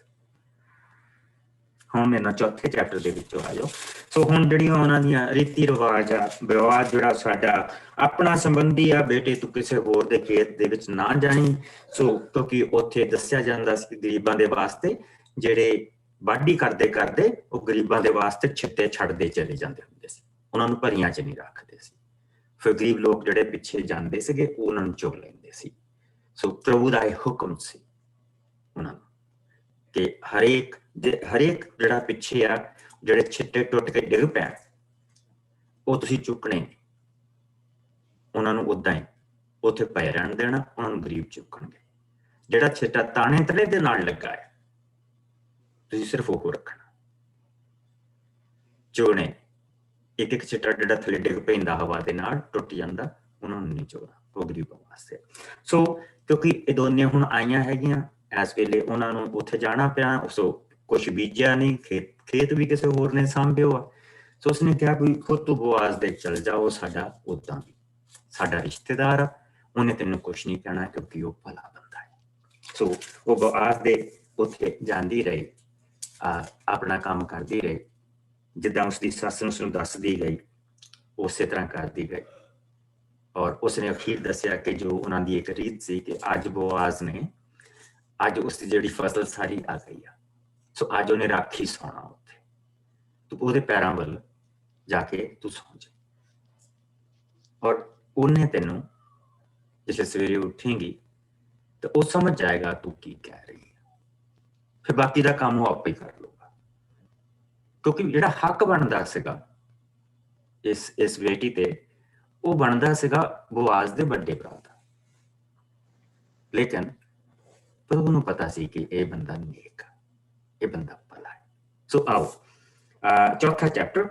ਹੁਣ ਮੇਰੇ ਨਾਲ ਚੌਥੇ ਚੈਪਟਰ ਦੇ ਵਿੱਚੋਂ ਆਇਓ। ਸੋ ਹੁਣ ਜਿਹੜੀਆਂ ਉਹਨਾਂ ਦੀਆਂ ਰੀਤੀ ਰਿਵਾਜ ਆ, ਵਿਵਾਦ ਜਿਹੜਾ ਸਾਡਾ ਆਪਣਾ ਸੰਬੰਧੀ ਆ, ਬੇਟੇ ਤੂੰ ਕਿਸੇ ਹੋਰ ਦੇ ਖੇਤ ਦੇ ਵਿੱਚ ਨਾ ਜਾਣੀ। ਸੋ ਕਿਉਂਕਿ ਉੱਥੇ ਦੱਸਿਆ ਜਾਂਦਾ ਸੀ ਗਰੀਬਾਂ ਦੇ ਵਾਸਤੇ, ਜਿਹੜੇ ਵਾਢੀ ਕਰਦੇ ਕਰਦੇ ਉਹ ਗਰੀਬਾਂ ਦੇ ਵਾਸਤੇ ਛਿੱਟੇ ਛੱਡਦੇ ਚਲੇ ਜਾਂਦੇ ਹੁੰਦੇ ਸੀ, ਉਹਨਾਂ ਨੂੰ ਭਰੀਆਂ 'ਚ ਨਹੀਂ ਰੱਖਦੇ ਸੀ। ਫਿਰ ਗਰੀਬ ਲੋਕ ਜਿਹੜੇ ਪਿੱਛੇ ਜਾਂਦੇ ਸੀਗੇ ਉਹ ਉਹਨਾਂ ਨੂੰ ਚੁਗ ਲੈਂਦੇ ਸੀ। ਸੋ ਪ੍ਰਭੂ ਦਾ ਇਹ ਹੁਕਮ ਸੀ ਉਹਨਾਂ ਨੂੰ ਕਿ ਹਰੇਕ ਜਿਹੜਾ ਪਿੱਛੇ ਆ, ਜਿਹੜੇ ਛਿੱਟੇ ਟੁੱਟ ਕੇ ਡਿੱਗ ਪੈਣ ਉਹ ਤੁਸੀਂ ਚੁੱਕਣੇ, ਉਹਨਾਂ ਨੂੰ ਉਦਾਂ ਹੀ ਉੱਥੇ ਪਏ ਰਹਿਣ ਦੇਣਾ, ਉਹਨਾਂ ਨੂੰ ਗਰੀਬ ਚੁੱਕਣਗੇ। ਜਿਹੜਾ ਛਿੱਟਾ ਤਾਣੇ ਤਣੇ ਦੇ ਨਾਲ ਲੱਗਾ ਹੈ ਤੁਸੀਂ ਸਿਰਫ ਉਹ ਰੱਖਣਾ, ਚੁਗਣੇ। ਇੱਕ ਇੱਕ ਛਿੱਟਾ ਜਿਹੜਾ ਥੱਲੇ ਡਿੱਗ ਪੈਂਦਾ ਹਵਾ ਦੇ ਨਾਲ ਟੁੱਟ ਜਾਂਦਾ, ਉਹਨਾਂ ਨੂੰ ਨਹੀਂ ਚੁਗਣਾ, ਉਹ ਗਰੀਬਾਂ ਵਾਸਤੇ। ਸੋ ਕਿਉਂਕਿ ਇਹ ਦੋਨੇਂ ਹੁਣ ਆਈਆਂ ਹੈਗੀਆਂ ਇਸ ਵੇਲੇ, ਉਹਨਾਂ ਨੂੰ ਉੱਥੇ ਜਾਣਾ ਪਿਆ। ਸੋ ਕੁਛ ਬੀਜਿਆ ਨਹੀਂ, ਖੇਤ ਵੀ ਕਿਸੇ ਹੋਰ ਨੇ ਸਾਂਭਿਓ ਆ। ਸੋ ਉਸਨੇ ਕਿਹਾ ਕੋਈ ਖੁਦ ਤੋਂ ਬੋਆਜ਼ ਦੇ ਚਲ ਜਾਓ, ਸਾਡਾ ਉਦਾਂ ਵੀ ਸਾਡਾ ਰਿਸ਼ਤੇਦਾਰ ਆ, ਉਹਨੇ ਤੈਨੂੰ ਕੁਛ ਨਹੀਂ ਕਹਿਣਾ ਕਿਉਂਕਿ ਉਹ ਭਲਾ ਬੰਦਾ ਹੈ। ਸੋ ਉਹ ਬੋਆਜ਼ ਦੇ ਉੱਥੇ ਜਾਂਦੀ ਰਹੀ, ਆਪਣਾ ਕੰਮ ਕਰਦੀ ਰਹੀ, ਜਿੱਦਾਂ ਉਸਦੀ ਸੱਸ ਉਸਨੂੰ ਦੱਸਦੀ ਗਈ ਉਸੇ ਤਰ੍ਹਾਂ ਕਰਦੀ ਗਈ। ਔਰ ਉਸਨੇ ਅਖੀਰ ਦੱਸਿਆ ਕਿ ਜੋ ਉਹਨਾਂ ਦੀ ਇੱਕ ਰੀਤ ਸੀ ਕਿ ਅੱਜ ਬੋਆਜ਼ ਨੇ, ਅੱਜ ਉਸਦੀ ਜਿਹੜੀ ਫਸਲ ਸਾਰੀ ਆ ਗਈ ਆ, ਸੋ ਅੱਜ ਉਹਨੇ ਰਾਖੀ ਸੌਣਾ ਉੱਥੇ, ਤੂੰ ਉਹਦੇ ਪੈਰਾਂ ਵੱਲ ਜਾ ਕੇ ਤੂੰ ਸੌਂ ਜਾ। ਔਰ ਉਹਨੇ ਤੈਨੂੰ ਜਿਸ ਸਵੇਰੇ ਉੱਠੇਂਗੀ ਤਾਂ ਉਹ ਸਮਝ ਜਾਏਗਾ ਤੂੰ ਕੀ ਕਹਿ ਰਹੀ ਹੈ, ਫਿਰ ਬਾਕੀ ਦਾ ਕੰਮ ਉਹ ਆਪੇ ਕਰ ਲਊਗਾ। ਕਿਉਂਕਿ ਜਿਹੜਾ ਹੱਕ ਬਣਦਾ ਸੀਗਾ ਇਸ ਬੇਟੀ ਤੇ, ਉਹ ਬਣਦਾ ਸੀਗਾ ਬੋਆਜ਼ ਦੇ ਵੱਡੇ ਭਰਾ ਦਾ, ਲੇਕਿਨ ਪ੍ਰਭੂ ਨੂੰ ਪਤਾ ਸੀ ਕਿ ਇਹ ਬੰਦਾ ਨੇਕ, ਇਹ ਬੰਦਾ ਭਲਾ ਹੈ। ਸੋ ਆਓ ਚੌਥਾ ਚੈਪਟਰ,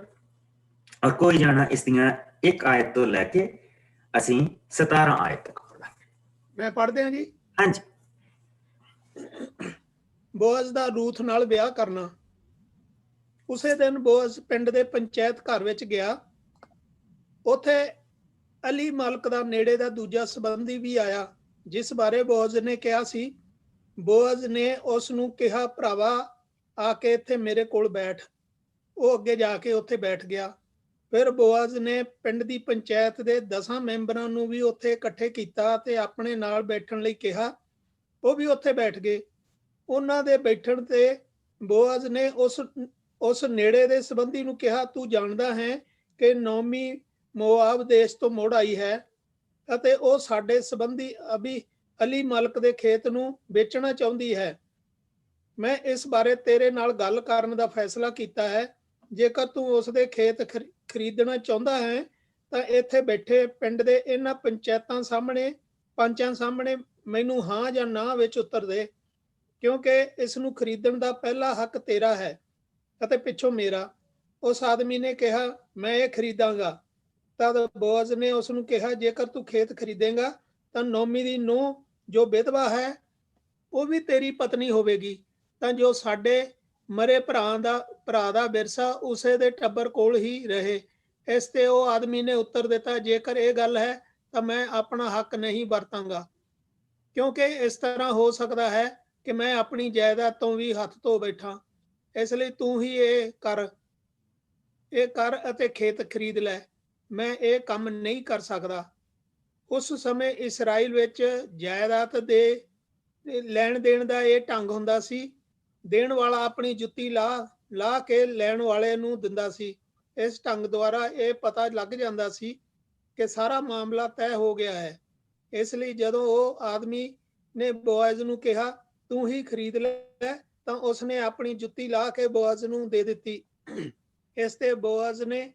ਔਰ ਕੋਈ ਜਾਣਾ ਇਸ ਦੀਆਂ 1 ਆਇਤ ਤੋਂ ਲੈ ਕੇ ਅਸੀਂ 17 ਆਇਤ ਤੱਕ ਪੜਾਂਗੇ। ਮੈਂ ਪੜ੍ਹਦੇ ਹਾਂ ਜੀ। ਹਾਂਜੀ। ਬੋਅਜ਼ ਦਾ ਰੂਥ ਨਾਲ ਵਿਆਹ ਕਰਨਾ। ਉਸੇ ਦਿਨ ਬੋਅਜ਼ ਪਿੰਡ ਦੇ ਪੰਚਾਇਤ ਘਰ ਵਿੱਚ ਗਿਆ। ਉੱਥੇ ਅਲੀ ਮਲਕ ਦਾ ਨੇੜੇ ਦਾ ਦੂਜਾ ਸੰਬੰਧੀ ਵੀ ਆਇਆ, ਜਿਸ ਬਾਰੇ ਬੋਅਜ਼ ਨੇ ਕਿਹਾ ਸੀ। ਬੋਅਜ਼ ਨੇ ਉਸ ਨੂੰ ਕਿਹਾ, ਭਰਾਵਾ ਆ ਕੇ ਇੱਥੇ ਮੇਰੇ ਕੋਲ ਬੈਠ। ਉਹ ਅੱਗੇ ਜਾ ਕੇ ਉੱਥੇ ਬੈਠ ਗਿਆ। ਫਿਰ ਬੋਅਜ਼ ਨੇ ਪਿੰਡ ਦੀ ਪੰਚਾਇਤ ਦੇ 10 ਮੈਂਬਰਾਂ ਨੂੰ ਵੀ ਉੱਥੇ ਇਕੱਠੇ ਕੀਤਾ ਤੇ ਆਪਣੇ ਨਾਲ ਬੈਠਣ ਲਈ ਕਿਹਾ। ਉਹ ਵੀ ਉੱਥੇ ਬੈਠ ਗਏ। ਉਹਨਾਂ ਦੇ ਬੈਠਣ ਤੇ ਬੋਅਜ਼ ਨੇ ਉਸ ਨੇੜੇ ਦੇ ਸੰਬੰਧੀ ਨੂੰ ਕਿਹਾ, ਤੂੰ ਜਾਣਦਾ ਹੈ ਕਿ ਨੌਮੀ ਮੋਆਬ ਦੇਸ਼ ਤੋਂ ਮੁੜ ਆਈ ਹੈ ਅਤੇ ਉਹ ਸਾਡੇ ਸੰਬੰਧੀ ਅਲੀ ਮਲਕ ਦੇ ਖੇਤ ਨੂੰ ਵੇਚਣਾ ਚਾਹੁੰਦੀ ਹੈ। ਮੈਂ ਇਸ ਬਾਰੇ ਤੇਰੇ ਨਾਲ ਗੱਲ ਕਰਨ ਦਾ ਫੈਸਲਾ ਕੀਤਾ ਹੈ। ਜੇਕਰ ਤੂੰ ਉਸ ਦੇ ਖੇਤ ਖਰੀਦਣਾ ਚਾਹੁੰਦਾ ਹੈ ਤਾਂ ਇੱਥੇ ਬੈਠੇ ਪਿੰਡ ਦੇ ਇਹਨਾਂ ਪੰਚਾਂ ਸਾਹਮਣੇ ਮੈਨੂੰ ਹਾਂ ਜਾਂ ਨਾ ਵਿੱਚ ਉੱਤਰ ਦੇ, ਕਿਉਂਕਿ ਇਸ ਨੂੰ ਖਰੀਦਣ ਦਾ ਪਹਿਲਾ ਹੱਕ ਤੇਰਾ ਹੈ ਅਤੇ ਪਿੱਛੋਂ ਮੇਰਾ। ਉਸ ਆਦਮੀ ਨੇ ਕਿਹਾ, ਮੈਂ ਇਹ ਖਰੀਦਾਂਗਾ। ਤਦ ਬੋਅਜ਼ ਨੇ ਉਸ ਨੂੰ ਕਿਹਾ, ਜੇਕਰ ਤੂੰ ਖੇਤ ਖਰੀਦੇਂਗਾ ਤਾਂ ਨੌਮੀ ਦੀ ਨੂੰਹ ਜੋ ਵਿਧਵਾ ਹੈ ਉਹ ਵੀ ਤੇਰੀ ਪਤਨੀ ਹੋਵੇਗੀ, ਤਾਂ ਜੋ ਸਾਡੇ ਮਰੇ ਭਰਾ ਦਾ ਵਿਰਸਾ ਉਸੇ ਦੇ ਟੱਬਰ ਕੋਲ ਹੀ ਰਹੇ। ਇਸ ਤੇ ਉਹ ਆਦਮੀ ਨੇ ਉੱਤਰ ਦਿੱਤਾ, ਜੇਕਰ ਇਹ ਗੱਲ ਹੈ ਤਾਂ ਮੈਂ ਆਪਣਾ ਹੱਕ ਨਹੀਂ ਵਰਤਾਂਗਾ, ਕਿਉਂਕਿ ਇਸ ਤਰ੍ਹਾਂ ਹੋ ਸਕਦਾ ਹੈ ਕਿ ਮੈਂ ਆਪਣੀ ਜਾਇਦਾਦ ਤੋਂ ਵੀ ਹੱਥ ਧੋ ਬੈਠਾਂ। ਇਸ ਲਈ ਤੂੰ ਹੀ ਇਹ ਕਰ ਅਤੇ ਖੇਤ ਖਰੀਦ ਲੈ। ਮੈਂ ਇਹ ਕੰਮ ਨਹੀਂ ਕਰ ਸਕਦਾ। ਉਸ ਸਮੇਂ ਇਸਰਾਈਲ ਵਿੱਚ ਜਾਇਦਾਦ ਦੇ ਲੈਣ ਦੇਣ ਦਾ ਇਹ ਢੰਗ ਹੁੰਦਾ ਸੀ। ਦੇਣ ਵਾਲਾ ਆਪਣੀ ਜੁੱਤੀ ਲਾ ਕੇ ਲੈਣ ਵਾਲੇ ਨੂੰ ਦਿੰਦਾ ਸੀ। ਇਸ ਢੰਗ ਦੁਆਰਾ ਇਹ ਪਤਾ ਲੱਗ ਜਾਂਦਾ ਸੀ ਕਿ ਸਾਰਾ ਮਾਮਲਾ ਤੈਅ ਹੋ ਗਿਆ ਹੈ। ਇਸ ਲਈ ਜਦੋਂ ਉਹ ਆਦਮੀ ਨੇ ਬੋਅਜ਼ ਨੂੰ ਕਿਹਾ, ਤੂੰ ਹੀ ਖਰੀਦ ਲੈ, ਤਾਂ ਉਸਨੇ ਆਪਣੀ ਜੁੱਤੀ ਲਾ ਕੇ ਬੋਅਜ਼ ਨੂੰ ਦੇ ਦਿੱਤੀ। ਇਸ ਤੇ ਬੋਅਜ਼ ਨੇ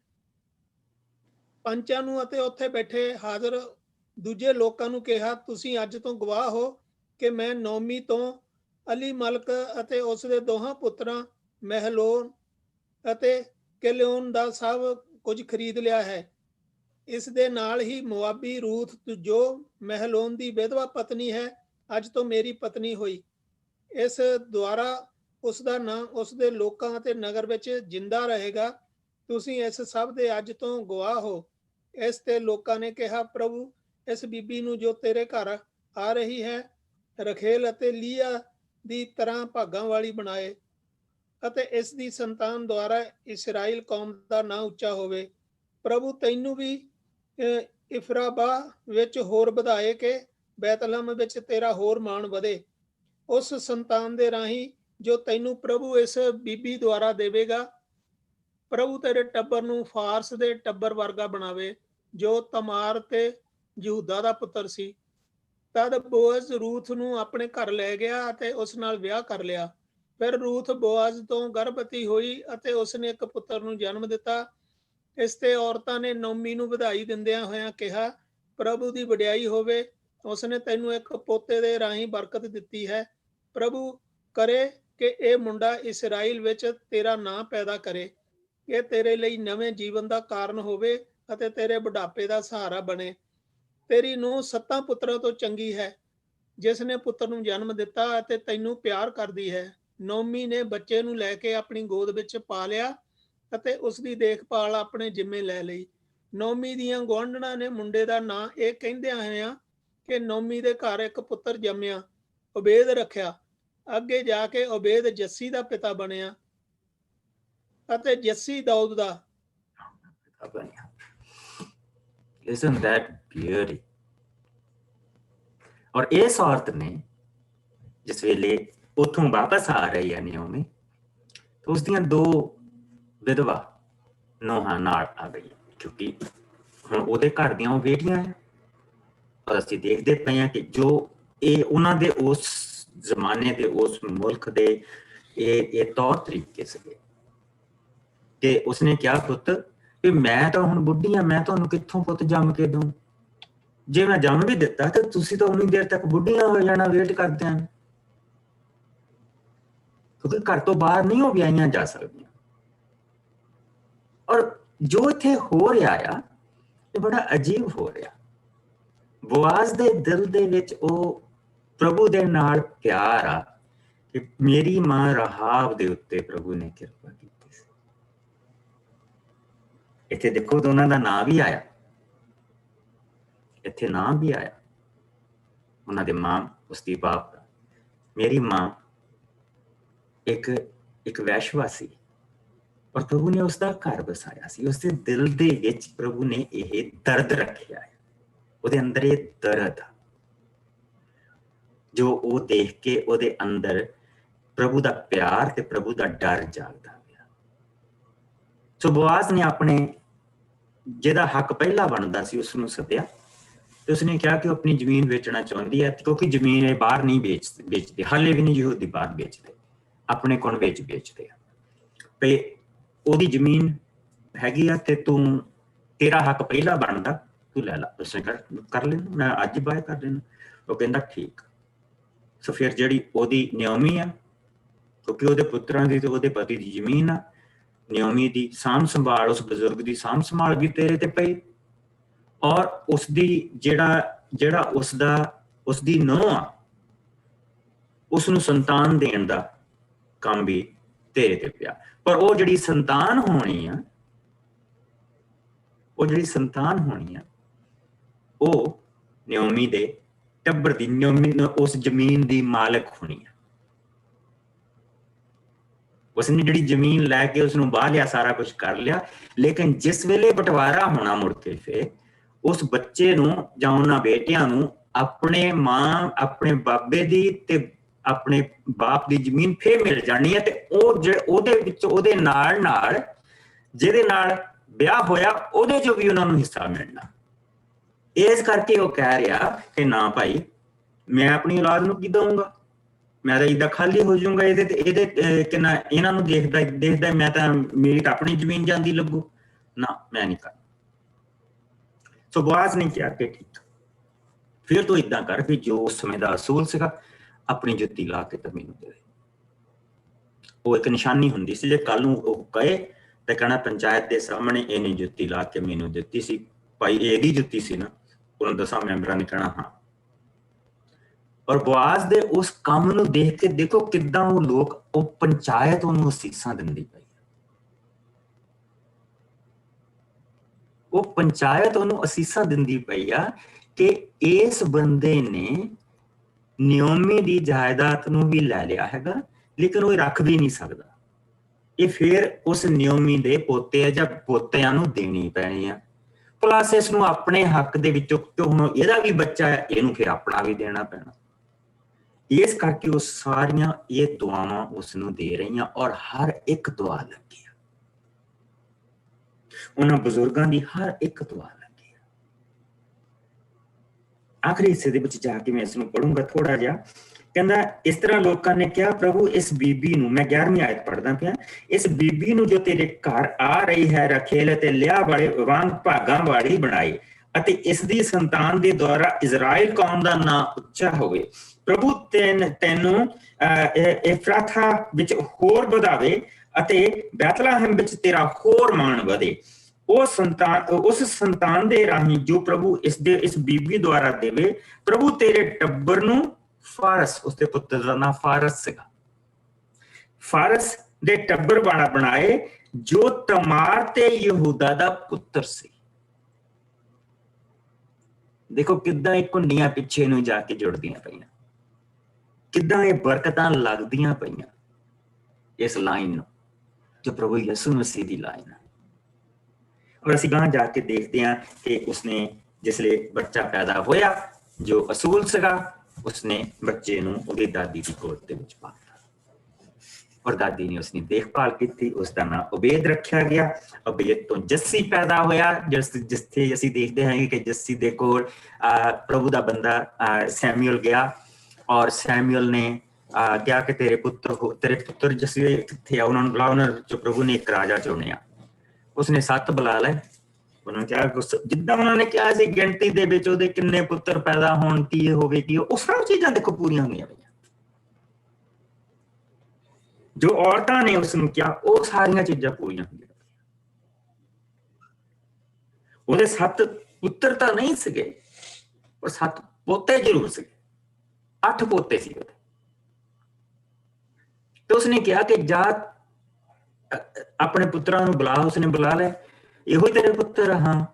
ਪੰਚਾਂ ਨੂੰ ਅਤੇ ਉੱਥੇ ਬੈਠੇ ਹਾਜ਼ਰ ਦੂਜੇ ਲੋਕਾਂ ਨੂੰ ਕਿਹਾ, ਤੁਸੀਂ ਅੱਜ ਤੋਂ ਗਵਾਹ ਹੋ ਕਿ ਮੈਂ ਨੌਮੀ ਤੋਂ ਅਲੀ ਮਲਕ ਅਤੇ ਉਸ ਦੇ ਦੋਹਾਂ ਪੁੱਤਰਾਂ ਮਹਿਲੋਨ ਅਤੇ ਕਿਲਿਓਨ ਦਾ ਸਭ ਕੁਝ ਖਰੀਦ ਲਿਆ ਹੈ। ਇਸ ਦੇ ਨਾਲ ਹੀ ਮੁਆਬੀ ਰੂਥ ਜੋ ਮਹਿਲੋਨ ਦੀ ਵਿਧਵਾ ਪਤਨੀ ਹੈ, ਅੱਜ ਤੋਂ ਮੇਰੀ ਪਤਨੀ ਹੋਈ। ਇਸ ਦੁਆਰਾ ਉਸ ਦਾ ਨਾਂ ਉਸ ਦੇ ਲੋਕਾਂ ਅਤੇ ਨਗਰ ਵਿੱਚ ਜਿੰਦਾ ਰਹੇਗਾ। ਤੁਸੀਂ ਇਸ ਸਭ ਦੇ ਅੱਜ ਤੋਂ ਗਵਾਹ ਹੋ। ਇਸ ਤੇ ਲੋਕਾਂ ਨੇ ਕਿਹਾ, ਪ੍ਰਭੂ ਇਸ ਬੀਬੀ ਨੂੰ ਜੋ ਤੇਰੇ ਘਰ ਆ ਰਹੀ ਹੈ, ਰਖੇਲ ਅਤੇ ਲੀਆ ਦੀ ਤਰ੍ਹਾਂ ਭਾਗਾਂ ਵਾਲੀ ਬਣਾਏ, ਅਤੇ ਇਸ ਦੀ ਸੰਤਾਨ ਦੁਆਰਾ ਇਸਰਾਇਲ ਕੌਮ ਦਾ ਨਾਂ ਉੱਚਾ ਹੋਵੇ। ਪ੍ਰਭੂ ਤੈਨੂੰ ਵੀ ਇਫਰਾਬਾਹ ਵਿੱਚ ਹੋਰ ਵਧਾਏ ਕਿ ਬੈਤਲਹਮ ਵਿੱਚ ਤੇਰਾ ਹੋਰ ਮਾਣ ਵਧੇ। ਉਸ ਸੰਤਾਨ ਦੇ ਰਾਹੀਂ ਜੋ ਤੈਨੂੰ ਪ੍ਰਭੂ ਇਸ ਬੀਬੀ ਦੁਆਰਾ ਦੇਵੇਗਾ। ਪ੍ਰਭੂ ਤੇਰੇ ਟੱਬਰ ਨੂੰ ਫਾਰਸ ਦੇ ਟੱਬਰ ਵਰਗਾ ਬਣਾਵੇ, ਜੋ ਤਮਾਰ ਤੇ ਯਹੂਦਾ ਦਾ ਪੁੱਤਰ ਸੀ। ਤਦ ਬੋਅਜ਼ ਰੂਥ ਨੂੰ ਆਪਣੇ ਘਰ ਲੈ ਗਿਆ ਅਤੇ ਉਸ ਨਾਲ ਵਿਆਹ ਕਰ ਲਿਆ। ਫਿਰ ਰੂਥ ਬੋਆਜ਼ ਤੋਂ ਗਰਭਵਤੀ ਹੋਈ ਅਤੇ ਉਸਨੇ ਇੱਕ ਪੁੱਤਰ ਨੂੰ ਜਨਮ ਦਿੱਤਾ। ਇਸ ਤੇ ਔਰਤਾਂ ਨੇ ਨੋਮੀ ਨੂੰ ਵਧਾਈ ਦਿੰਦਿਆਂ ਹੋਇਆਂ ਕਿਹਾ, ਪ੍ਰਭੂ ਦੀ ਵਡਿਆਈ ਹੋਵੇ, ਉਸਨੇ ਤੈਨੂੰ ਇੱਕ ਪੋਤੇ ਦੇ ਰਾਹੀਂ ਬਰਕਤ ਦਿੱਤੀ ਹੈ। ਪ੍ਰਭੂ ਕਰੇ ਕਿ ਇਹ ਮੁੰਡਾ ਇਸਰਾਇਲ ਵਿੱਚ ਤੇਰਾ ਨਾਂ ਪੈਦਾ ਕਰੇ। ਇਹ ਤੇਰੇ ਲਈ ਨਵੇਂ ਜੀਵਨ ਦਾ ਕਾਰਨ ਹੋਵੇ ਅਤੇ ਤੇਰੇ ਬੁਢਾਪੇ ਦਾ ਸਹਾਰਾ ਬਣੇ। ਤੇਰੀ ਨੂੰਹ 7 ਪੁੱਤਰਾਂ ਤੋਂ ਚੰਗੀ ਹੈ, ਜਿਸ ਨੇ ਪੁੱਤਰ ਨੂੰ ਜਨਮ ਦਿੱਤਾ ਅਤੇ ਤੈਨੂੰ ਪਿਆਰ ਕਰਦੀ ਹੈ। ਨੋਮੀ ਨੇ ਬੱਚੇ ਨੂੰ ਲੈ ਕੇ ਆਪਣੀ ਗੋਦ ਵਿੱਚ ਪਾ ਲਿਆ ਅਤੇ ਉਸ ਦੀ ਦੇਖਭਾਲ ਆਪਣੇ ਜਿੰਮੇ ਲੈ ਲਈ। ਨੋਮੀ ਦੀਆਂ ਗੁਆਂਢਣਾਂ ਨੇ ਮੁੰਡੇ ਦਾ ਨਾਂ ਇਹ ਕਹਿੰਦਿਆਂ ਹੋਇਆਂ ਕਿ ਨੋਮੀ ਦੇ ਘਰ ਇੱਕ ਪੁੱਤਰ ਜੰਮਿਆ, ਉਬੇਦ ਰੱਖਿਆ। ਅੱਗੇ ਜਾ ਕੇ ਉਬੇਦ ਜੱਸੀ ਦਾ ਪਿਤਾ ਬਣਿਆ ਅਤੇ ਜੱਸੀ ਦਾਊਦ ਦਾ। Isn't that beauty? ਔਰ ਇਸ ਔਰਤ ਨੇ ਜਿਸ ਵੇਲੇ ਉੱਥੋਂ ਵਾਪਸ ਆ ਰਹੀ ਹੈ ਨਿਓਮੀ, ਤਾਂ ਉਸਦੀਆਂ 2 ਵਿਧਵਾ ਨੂੰਹਾਂ ਨਾਲ ਆ ਗਈ, ਕਿਉਂਕਿ ਹੁਣ ਉਹਦੇ ਘਰ ਦੀਆਂ ਉਹ ਬੇਟੀਆਂ ਹੈ। ਔਰ ਅਸੀਂ ਦੇਖਦੇ ਪਏ ਹਾਂ ਕਿ ਜੋ ਇਹ ਉਹਨਾਂ ਦੇ ਉਸ ਜ਼ਮਾਨੇ ਦੇ ਉਸ ਮੁਲਕ ਦੇ ਇਹ ਤੌਰ ਤਰੀਕੇ ਸੀਗੇ ਕਿ ਉਸਨੇ ਕਿਹਾ, ਪੁੱਤ ਕਿ ਮੈਂ ਤਾਂ ਹੁਣ ਬੁੱਢੀ ਹਾਂ, ਮੈਂ ਤੁਹਾਨੂੰ ਕਿੱਥੋਂ ਪੁੱਤ ਜੰਮ ਕੇ ਦਊਂ? ਜੇ ਮੈਂ ਜੰਮ ਵੀ ਦਿੱਤਾ ਤਾਂ ਤੁਸੀਂ ਤਾਂ ਉਨੀ ਦੇਰ ਤੱਕ ਬੁੱਢੀਆਂ ਹੋ ਜਾਣਾ ਵੇਟ ਕਰਦਿਆਂ, ਕਿਉਂਕਿ ਘਰ ਤੋਂ ਬਾਹਰ ਨਹੀਂ ਉਹ ਵਿਆਹੀਆਂ ਜਾ ਸਕਦੀਆਂ। ਔਰ ਜੋ ਇੱਥੇ ਹੋ ਰਿਹਾ ਆ, ਇਹ ਬੜਾ ਅਜੀਬ ਹੋ ਰਿਹਾ। ਬੋਆਜ਼ ਦੇ ਦਿਲ ਦੇ ਵਿੱਚ ਉਹ ਪ੍ਰਭੂ ਦੇ ਨਾਲ ਪਿਆਰ ਆ ਕਿ ਮੇਰੀ ਮਾਂ ਰਹਾਬ ਦੇ ਉੱਤੇ ਪ੍ਰਭੂ ਨੇ ਕਿਰਪਾ ਕੀਤੀ ਸੀ। ਇੱਥੇ ਦੇਖੋ ਦੋਨਾਂ ਦਾ ਨਾਂ ਵੀ ਆਇਆ, ਇੱਥੇ ਨਾਂ ਵੀ ਆਇਆ ਉਹਨਾਂ ਦੇ ਮਾਂ, ਉਸਦੀ ਬਾਪ ਦਾ। ਮੇਰੀ ਮਾਂ ਇੱਕ ਵੈਸ਼ਵਾ ਸੀ ਔਰ ਪ੍ਰਭੂ ਨੇ ਉਸਦਾ ਘਰ ਵਸਾਇਆ ਸੀ। ਉਸਦੇ ਦਿਲ ਦੇ ਵਿੱਚ ਪ੍ਰਭੂ ਨੇ ਇਹ ਦਰਦ ਰੱਖਿਆ ਹੈ, ਉਹਦੇ ਅੰਦਰ ਇਹ ਦਰਦ ਜੋ ਉਹ ਦੇਖ ਕੇ ਉਹਦੇ ਅੰਦਰ ਪ੍ਰਭੂ ਦਾ ਪਿਆਰ ਤੇ ਪ੍ਰਭੂ ਦਾ ਡਰ ਜਾਗਦਾ ਗਿਆ। ਸੋ ਬੋਆਜ਼ ਨੇ ਆਪਣੇ ਜਿਹਦਾ ਹੱਕ ਪਹਿਲਾਂ ਬਣਦਾ ਸੀ ਉਸਨੂੰ ਸੱਦਿਆ ਤੇ ਉਸਨੇ ਕਿਹਾ ਕਿ ਉਹ ਆਪਣੀ ਜ਼ਮੀਨ ਵੇਚਣਾ ਚਾਹੁੰਦੀ ਹੈ, ਕਿਉਂਕਿ ਜ਼ਮੀਨ ਇਹ ਬਾਹਰ ਨਹੀਂ ਵੇਚਦੇ, ਹਾਲੇ ਵੀ ਨਹੀਂ ਯਹੂਦੀ ਬਾਹਰ ਵੇਚਦੇ, ਆਪਣੇ ਕੋਲ ਵੇਚਦੇ ਆ। ਤੇ ਉਹਦੀ ਜ਼ਮੀਨ ਹੈਗੀ ਆ ਤੇ ਤੇਰਾ ਹੱਕ ਪਹਿਲਾਂ ਬਣਦਾ, ਤੂੰ ਲੈ ਲਾ। ਉਸਨੇ ਕਰ ਲੈਣਾ, ਮੈਂ ਅੱਜ ਬਾਏ ਕਰ ਲੈਣਾ। ਉਹ ਕਹਿੰਦਾ ਠੀਕ। ਸੋ ਫਿਰ ਜਿਹੜੀ ਉਹਦੀ ਨਿਓਮੀ ਆ, ਕਿਉਂਕਿ ਉਹਦੇ ਪੁੱਤਰਾਂ ਦੀ ਤੇ ਉਹਦੇ ਪਤੀ ਦੀ ਜ਼ਮੀਨ ਆ, ਨਿਓਮੀ ਦੀ ਸਾਂਭ ਸੰਭਾਲ, ਉਸ ਬਜ਼ੁਰਗ ਦੀ ਸਾਂਭ ਸੰਭਾਲ ਵੀ ਤੇਰੇ ਤੇ ਪਈ। ਔਰ ਉਸਦੀ ਜਿਹੜਾ ਉਸਦੀ ਨੂੰਹ ਆ, ਉਸਨੂੰ ਸੰਤਾਨ ਦੇਣ ਦਾ ਕੰਮ ਵੀ ਤੇਰੇ ਤੇ ਪਿਆ। ਪਰ ਉਹ ਜਿਹੜੀ ਸੰਤਾਨ ਹੋਣੀ ਆ, ਉਹ ਨਿਓਮੀ ਦੇ ਟੱਬਰ ਦੀ, ਨਿਓਮੀ ਉਸ ਜ਼ਮੀਨ ਦੀ ਮਾਲਕ ਹੋਣੀ ਆ। ਉਸਨੇ ਜਿਹੜੀ ਜ਼ਮੀਨ ਲੈ ਕੇ ਉਸਨੂੰ ਬਾਹ ਲਿਆ, ਸਾਰਾ ਕੁਝ ਕਰ ਲਿਆ, ਲੇਕਿਨ ਜਿਸ ਵੇਲੇ ਬਟਵਾਰਾ ਹੋਣਾ ਮੁੜ ਕੇ ਫਿਰ ਉਸ ਬੱਚੇ ਨੂੰ ਜਾਂ ਉਹਨਾਂ ਬੇਟਿਆਂ ਨੂੰ ਆਪਣੇ ਬਾਬੇ ਦੀ ਤੇ ਆਪਣੇ ਬਾਪ ਦੀ ਜ਼ਮੀਨ ਫੇਰ ਮਿਲ ਜਾਣੀ ਹੈ। ਤੇ ਉਹਦੇ ਵਿੱਚ ਉਹਦੇ ਨਾਲ ਜਿਹਦੇ ਨਾਲ ਵਿਆਹ ਹੋਇਆ ਉਹਦੇ ਚੋਂ ਵੀ ਉਹਨਾਂ ਨੂੰ ਹਿੱਸਾ ਮਿਲਣਾ। ਇਸ ਕਰਕੇ ਉਹ ਕਹਿ ਰਿਹਾ ਕਿ ਨਾ ਭਾਈ, ਮੈਂ ਆਪਣੀ ਔਲਾਦ ਨੂੰ ਕੀ ਦਊਂਗਾ, ਮੈਂ ਤਾਂ ਏਦਾਂ ਖਾਲੀ ਹੋ ਜਾਊਂਗਾ ਇਹਦੇ ਕਿੰਨਾ ਇਹਨਾਂ ਨੂੰ ਦੇਖਦਾ ਮੈਂ ਤਾਂ, ਮੇਰੀ ਤਾਂ ਆਪਣੀ ਜ਼ਮੀਨ ਜਾਂਦੀ ਲੱਗੂ ਨਾ, ਮੈਂ ਨਹੀਂ ਕਰਨਾ। ਸੋ ਬੋਆਜ਼ ਨੇ ਕਿਹਾ ਕਿ ਠੀਕ, ਫਿਰ ਤੂੰ ਏਦਾਂ ਕਰ ਵੀ ਜੋ ਉਸ ਸਮੇਂ ਦਾ ਅਸੂਲ ਸੀਗਾ, ਆਪਣੀ ਜੁੱਤੀ ਲਾ ਕੇ ਤਾਂ ਮੈਨੂੰ ਦੇ। ਉਹ ਇੱਕ ਨਿਸ਼ਾਨੀ ਹੁੰਦੀ ਸੀ, ਜੇ ਕੱਲ ਨੂੰ ਉਹ ਕਹੇ ਤੇ ਕਹਿਣਾ ਪੰਚਾਇਤ ਦੇ ਸਾਹਮਣੇ ਇਹਨੇ ਜੁੱਤੀ ਲਾ ਕੇ ਮੈਨੂੰ ਦਿੱਤੀ ਸੀ, ਭਾਈ ਏ ਦੀ ਜੁੱਤੀ ਸੀ ਨਾ, ਉਹਨਾਂ 10 ਮੈਂਬਰਾਂ ਨੇ ਕਹਿਣਾ ਹਾਂ। ਔਰ ਬੋਆਜ਼ ਦੇ ਉਸ ਕੰਮ ਨੂੰ ਦੇਖ ਕੇ ਦੇਖੋ ਕਿੱਦਾਂ ਉਹ ਲੋਕ, ਉਹ ਪੰਚਾਇਤ ਉਹਨੂੰ ਅਸੀਸਾਂ ਦਿੰਦੀ ਪਈ, ਉਹ ਪੰਚਾਇਤ ਉਹਨੂੰ ਅਸੀਸਾਂ ਦਿੰਦੀ ਪਈ ਆ ਕਿ ਇਸ ਬੰਦੇ ਨੇ ਨਿਓਮੀ ਦੀ ਜਾਇਦਾਦ ਨੂੰ ਵੀ ਲੈ ਲਿਆ ਹੈਗਾ, ਲੇਕਿਨ ਉਹ ਰੱਖ ਵੀ ਨਹੀਂ ਸਕਦਾ, ਇਹ ਫਿਰ ਉਸ ਨਿਓਮੀ ਦੇ ਪੋਤੇ ਜਾਂ ਪੋਤਿਆਂ ਨੂੰ ਦੇਣੀ ਪੈਣੀ ਆ, ਪਲੱਸ ਇਸ ਨੂੰ ਆਪਣੇ ਹੱਕ ਦੇ ਵਿੱਚੋਂ, ਹੁਣ ਇਹਦਾ ਵੀ ਬੱਚਾ ਹੈ, ਇਹਨੂੰ ਫਿਰ ਆਪਣਾ ਵੀ ਦੇਣਾ ਪੈਣਾ। ਇਸ ਕਰਕੇ ਉਹ ਸਾਰੀਆਂ ਇਹ ਦੁਆਵਾਂ ਉਸ ਨੂੰ ਦੇ ਰਹੀਆਂ, ਔਰ ਹਰ ਇੱਕ ਦੁਆ ਲੱਗੀ ਆ, ਉਹਨਾਂ ਬਜ਼ੁਰਗਾਂ ਦੀ ਹਰ ਇੱਕ ਦੁਆ ਲੱਗੀ ਆ। ਆਖਰੀ ਹਿੱਸੇ ਦੇ ਵਿੱਚ ਜਾ ਕੇ ਮੈਂ ਇਸ ਨੂੰ ਪੜੂੰਗਾ ਥੋੜਾ ਜਿਹਾ। ਕਹਿੰਦਾ ਇਸ ਤਰ੍ਹਾਂ ਲੋਕਾਂ ਨੇ ਕਿਹਾ, ਪ੍ਰਭੂ ਇਸ ਬੀਬੀ ਨੂੰ, ਮੈਂ 11ਵੀਂ ਆਇਤ ਪੜ੍ਹਦਾ ਪਿਆ, ਇਸ ਬੀਬੀ ਨੂੰ ਜੋ ਤੇਰੇ ਘਰ ਆ ਰਹੀ ਹੈ ਰਖੇਲ ਅਤੇ ਲਿਆ ਵਾਲੇ ਵਾਂਗ ਭਾਗਾਂ ਵਾਲੀ ਬਣਾਈ, ਅਤੇ ਇਸ ਦੀ ਸੰਤਾਨ ਦੇ ਦੁਆਰਾ ਇਜ਼ਰਾਈਲ ਕੌਮ ਦਾ ਨਾਂ ਉੱਚਾ ਹੋਵੇ। ਪ੍ਰਭੂ ਤੈਨੂੰ ਇਫਰਾਥਾ ਵਿੱਚ ਹੋਰ ਵਧਾਵੇ ਅਤੇ ਬੈਤਲਹਮ ਵਿੱਚ ਤੇਰਾ ਹੋਰ ਮਾਣ ਵਧੇ। ਉਸ ਸੰਤਾਨ ਦੇ ਰਾਹੀਂ ਜੋ ਪ੍ਰਭੂ ਇਸ ਬੀਬੀ ਦੁਆਰਾ ਦੇਵੇ, ਪ੍ਰਭੂ ਤੇਰੇ ਟੱਬਰ ਨੂੰ ਫਾਰਸ, ਉਸਦੇ ਪੁੱਤਰ ਦਾ ਨਾਮ ਫਾਰਸ ਸੀਗਾ, ਫਾਰਸ ਦੇ ਟੱਬਰ ਵਾਲਾ ਬਣਾਏ ਜੋ ਤਮਾਰ ਤੇ ਯਹੂਦਾ ਦਾ ਪੁੱਤਰ ਸੀ। ਦੇਖੋ ਕਿੱਦਾਂ ਇਹ ਕੁੰਡੀਆਂ ਪਿੱਛੇ ਨੂੰ ਜਾ ਕੇ ਜੁੜਦੀਆਂ ਪਈਆਂ, ਕਿੱਦਾਂ ਇਹ ਬਰਕਤਾਂ ਲੱਗਦੀਆਂ ਪਈਆਂ ਇਸ ਲਾਈਨ ਨੂੰ, ਜੋ ਪ੍ਰਭੂ ਯਿਸੂ ਮਸੀਹ ਦੀ ਲਾਈਨ ਹੈ। ਔਰ ਅਸੀਂ ਗਾਂ ਜਾ ਕੇ ਦੇਖਦੇ ਹਾਂ ਕਿ ਉਸਨੇ ਜਿਸਲੇ ਬੱਚਾ ਪੈਦਾ ਹੋਇਆ ਜੋ ਅਸੂਲ ਸੀਗਾ, ਉਸਨੇ ਬੱਚੇ ਨੂੰ ਉਹਦੀ ਦਾਦੀ ਦੀ ਗੋਦ ਦੇ ਵਿੱਚ ਪਾਇਆ, ਔਰ ਦਾਦੀ ਨੇ ਉਸਦੀ ਦੇਖਭਾਲ ਕੀਤੀ, ਉਸਦਾ ਨਾਮ ਉਬੇਦ ਰੱਖਿਆ ਗਿਆ। ਉਬੇਦ ਤੋਂ ਜੱਸੀ ਪੈਦਾ ਹੋਇਆ, ਜਿੱਥੇ ਅਸੀਂ ਦੇਖਦੇ ਹਾਂ ਕਿ ਜੱਸੀ ਦੇ ਕੋਲ ਪ੍ਰਭੂ ਦਾ ਬੰਦਾ ਸੈਮੂਅਲ ਗਿਆ, ਔਰ ਸੈਮੂਅਲ ਨੇ ਕਿਹਾ ਕਿ ਤੇਰੇ ਪੁੱਤਰ ਜੱਸੀ ਕਿੱਥੇ ਆ, ਉਹਨਾਂ ਨੂੰ ਬੁਲਾ। ਉਹਨਾਂ ਚੋਂ ਪ੍ਰਭੂ ਨੇ ਇੱਕ ਰਾਜਾ ਚੁਣਿਆ, ਉਸਨੇ 7 ਬੁਲਾ ਲਏ। ਉਹਨਾਂ ਕਿਹਾ ਜਿੱਦਾਂ ਉਹਨਾਂ ਨੇ ਕਿਹਾ ਸੀ ਗਿਣਤੀ ਦੇ ਵਿੱਚ ਉਹਦੇ ਕਿੰਨੇ ਪੁੱਤਰ ਪੈਦਾ ਹੋਣ, ਕੀ ਹੋਵੇ, ਕੀ ਉਹ ਸਭ ਚੀਜ਼ਾਂ ਦੇਖੋ ਪੂਰੀਆਂ ਹੋਈਆਂ ਪਈਆਂ। ਜੋ ਔਰਤਾਂ ਨੇ ਉਸਨੂੰ ਕਿਹਾ ਉਹ ਸਾਰੀਆਂ ਚੀਜ਼ਾਂ ਪੂਰੀਆਂ ਹੋਈਆਂ। ਉਹਦੇ 7 ਪੁੱਤਰ ਤਾਂ ਨਹੀਂ ਸੀਗੇ, ਪਰ 7 ਪੋਤੇ ਜ਼ਰੂਰ ਸੀਗੇ, 8 ਪੋਤੇ ਸੀ ਉਹਦੇ। ਤੇ ਉਸਨੇ ਕਿਹਾ ਕਿ ਜਾ ਆਪਣੇ ਪੁੱਤਰਾਂ ਨੂੰ ਬੁਲਾ, ਉਸਨੇ ਬੁਲਾ ਲਿਆ। ਇਹੋ ਹੀ ਤੇਰੇ ਪੁੱਤਰ? ਹਾਂ।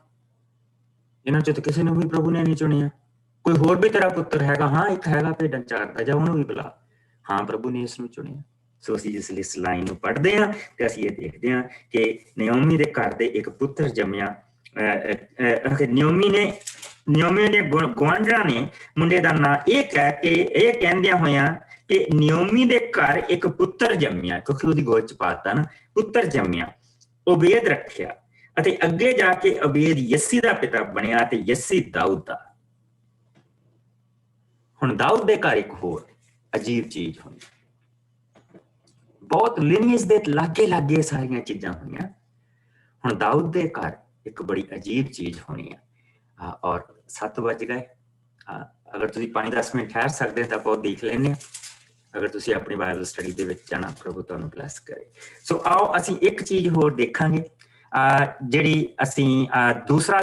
ਇਹਨਾਂ ਚੋਂ ਤਾਂ ਕਿਸੇ ਨੂੰ ਵੀ ਪ੍ਰਭੂ ਨੇ ਨਹੀਂ ਚੁਣਿਆ। ਕੋਈ ਹੋਰ ਵੀ ਤੇਰਾ ਪੁੱਤਰ ਹੈਗਾ? ਹਾਂ, ਇੱਕ ਹੈਗਾ ਭੇਡਾਂ ਚਾਰਦਾ, ਜਾ ਉਹਨੂੰ ਵੀ ਬੁਲਾ। ਹਾਂ, ਪ੍ਰਭੂ ਨੇ ਇਸ ਨੂੰ ਚੁਣਿਆ। ਸੋ ਅਸੀਂ ਜਿਸ ਲਈ ਇਸ ਲਾਈਨ ਨੂੰ ਪੜ੍ਹਦੇ ਹਾਂ ਤੇ ਅਸੀਂ ਇਹ ਦੇਖਦੇ ਹਾਂ ਕਿ ਨਿਓਮੀ ਦੇ ਘਰ ਦੇ ਇੱਕ ਪੁੱਤਰ ਜੰਮਿਆ। ਨਿਓਮੀ ਦੇ ਗੁਆਂਢਣਾਂ ਨੇ ਮੁੰਡੇ ਦਾ ਨਾਂ ਇਹ ਕਹਿੰਦਿਆਂ ਹੋਇਆਂ ਕਿ ਨਿਓਮੀ ਦੇ ਘਰ ਇੱਕ ਪੁੱਤਰ ਜੰਮਿਆ, ਕਿਉਂਕਿ ਉਹਦੀ ਗੋਦ ਚ ਪਾਤਾ ਨਾ, ਪੁੱਤਰ ਜੰਮਿਆ, ਉਬੇਦ ਰੱਖਿਆ, ਅਤੇ ਅੱਗੇ ਜਾ ਕੇ ਉਬੇਦ ਯੱਸੀ ਦਾ ਪਿਤਾ ਬਣਿਆ ਤੇ ਯੱਸੀ ਦਾਊਦ ਦਾ। ਹੁਣ ਦਾਊਦ ਦੇ ਘਰ ਇੱਕ ਹੋਰ ਅਜੀਬ ਚੀਜ਼ ਹੋਈ, ਬਹੁਤ ਲਿਨੀਅਸ ਦੇ ਲਾਗੇ ਸਾਰੀਆਂ ਚੀਜ਼ਾਂ ਹੋਈਆਂ। ਹੁਣ ਦਾਊਦ ਦੇ ਘਰ ਇੱਕ ਬੜੀ ਅਜੀਬ ਚੀਜ਼ ਹੋਣੀ ਹੈ। ਔਰ 7 ਵੱਜ ਗਏ। ਅਗਰ ਤੁਸੀਂ 5-10 ਮਿੰਟ ਠਹਿਰ ਸਕਦੇ ਤਾਂ ਬਹੁਤ ਦੇਖ ਲੈਂਦੇ ਹਾਂ। ਅਗਰ ਤੁਸੀਂ ਆਪਣੀ ਬਾਈਬਲ ਸਟੱਡੀ ਦੇ ਵਿੱਚ ਜਾਣਾ, ਪ੍ਰਭੂ ਤੁਹਾਨੂੰ ਬਲੈਸ ਕਰੇ। ਸੋ ਆਓ ਅਸੀਂ ਇੱਕ ਚੀਜ਼ ਹੋਰ ਦੇਖਾਂਗੇ, ਜਿਹੜੀ ਅਸੀਂ ਦੂਸਰਾ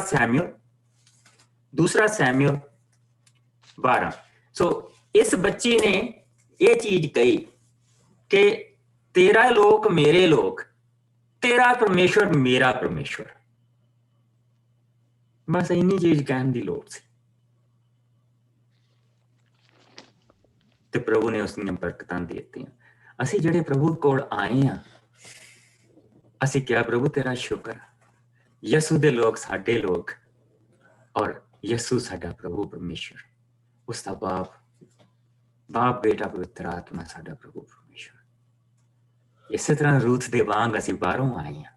ਸੈਮੂਅਲ 12। ਸੋ ਇਸ ਬੱਚੇ ਨੇ ਇਹ ਚੀਜ਼ ਕਹੀ ਕਿ ਤੇਰਾ ਲੋਕ ਮੇਰੇ ਲੋਕ, ਤੇਰਾ ਪਰਮੇਸ਼ਵਰ ਮੇਰਾ ਪਰਮੇਸ਼ਵਰ। ਬਸ ਇੰਨੀ ਚੀਜ਼ ਕਹਿਣ ਦੀ ਲੋੜ ਸੀ ਤੇ ਪ੍ਰਭੂ ਨੇ ਉਸ ਦੀਆਂ ਬਰਕਤਾਂ ਦੇ ਦਿੱਤੀਆਂ। ਅਸੀਂ ਜਿਹੜੇ ਪ੍ਰਭੂ ਕੋਲ ਆਏ ਹਾਂ, ਅਸੀਂ ਕਿਹਾ ਪ੍ਰਭੂ ਤੇਰਾ ਸ਼ੁਕਰ, ਯਿਸੂ ਦੇ ਲੋਕ ਸਾਡੇ ਲੋਕ, ਔਰ ਯਿਸੂ ਸਾਡਾ ਪ੍ਰਭੂ ਪਰਮੇਸ਼ਵਰ, ਉਸਦਾ ਬਾਪ ਬੇਟਾ ਪਵਿੱਤਰ ਆਤਮਾ ਸਾਡਾ ਪ੍ਰਭੂ ਪਰਮੇਸ਼ਵਰ। ਇਸੇ ਤਰ੍ਹਾਂ ਰੂਥ ਦੇ ਵਾਂਗ ਅਸੀਂ ਬਾਹਰੋਂ ਆਏ ਹਾਂ।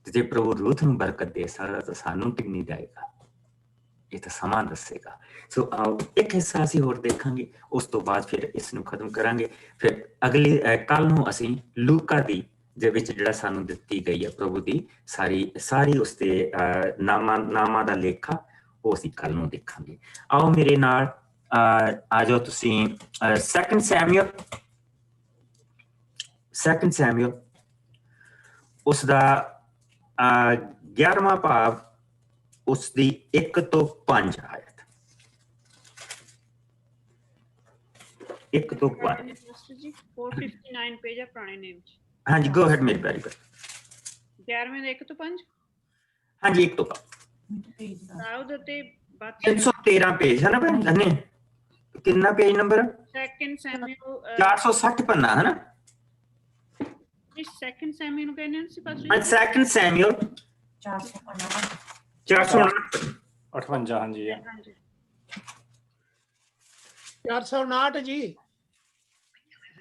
ਜੇ ਪ੍ਰਭੂ ਰੂਥ ਨੂੰ ਬਰਕਤ ਦੇ ਸਕਦਾ ਤਾਂ ਸਾਨੂੰ ਕਿੰਨੀ ਦੇਗਾ, ਇਹ ਤਾਂ ਸਮਾਂ ਦੱਸੇਗਾ। ਸੋ ਆਓ ਇੱਕ ਹਿੱਸਾ ਅਸੀਂ ਹੋਰ ਦੇਖਾਂਗੇ, ਉਸ ਤੋਂ ਬਾਅਦ ਫਿਰ ਇਸ ਨੂੰ ਖਤਮ ਕਰਾਂਗੇ। ਫਿਰ ਅਗਲੀ ਕੱਲ ਨੂੰ ਅਸੀਂ ਲੂਕਾ ਦੀ ਦੇ ਵਿੱਚ ਜਿਹੜਾ ਸਾਨੂੰ ਦਿੱਤੀ ਗਈ ਹੈ ਪ੍ਰਭੂ ਦੀ ਸਾਰੀ ਉਸਦੇ ਨਾਮਾਂ ਦਾ ਲੇਖਾ, ਉਹ ਅਸੀਂ ਕੱਲ ਨੂੰ ਦੇਖਾਂਗੇ। ਆਓ ਮੇਰੇ ਨਾਲ ਆ ਜਾਓ ਤੁਸੀਂ 2 ਸੈਮੂਅਲ ਉਸਦਾ 11ਵਾਂ ਭਾਵ ਉਸ ਦੀ 1 ਤੋਂ 5 ਆਇਤ। 1 ਤੋਂ 5। ਮਾਸਟਰ ਜੀ 459 ਪੇਜ ਹੈ ਪੁਰਾਣੇ ਨੇਮ ਚ। ਹਾਂਜੀ, ਗੋ ਹੈਡ ਮੇਰੀ ਵੈਰੀ ਗੁੱਡ। 11ਵੇਂ ਦੇ 1 ਤੋਂ 5। ਹਾਂਜੀ, 1 ਤੋਂ 5। ਦਾਊਦ ਅਤੇ 313 ਪੇਜ ਹੈ ਨਾ ਭੈਣ? ਨਹੀਂ, ਕਿੰਨਾ ਪੇਜ ਨੰਬਰ? 2 ਸੈਮੂਅਲ 460 ਪੰਨਾ ਹੈ ਨਾ? ਇਸ 2 ਸੈਮੂਅਲ ਨੂੰ ਕਹਿੰਦੇ ਸੀ ਪਾਸਟਰ ਹਾਂ, 2 ਸੈਮੂਅਲ 459। 58 ਹਾਂਜੀ ਆ। ਹਾਂਜੀ 459 ਜੀ।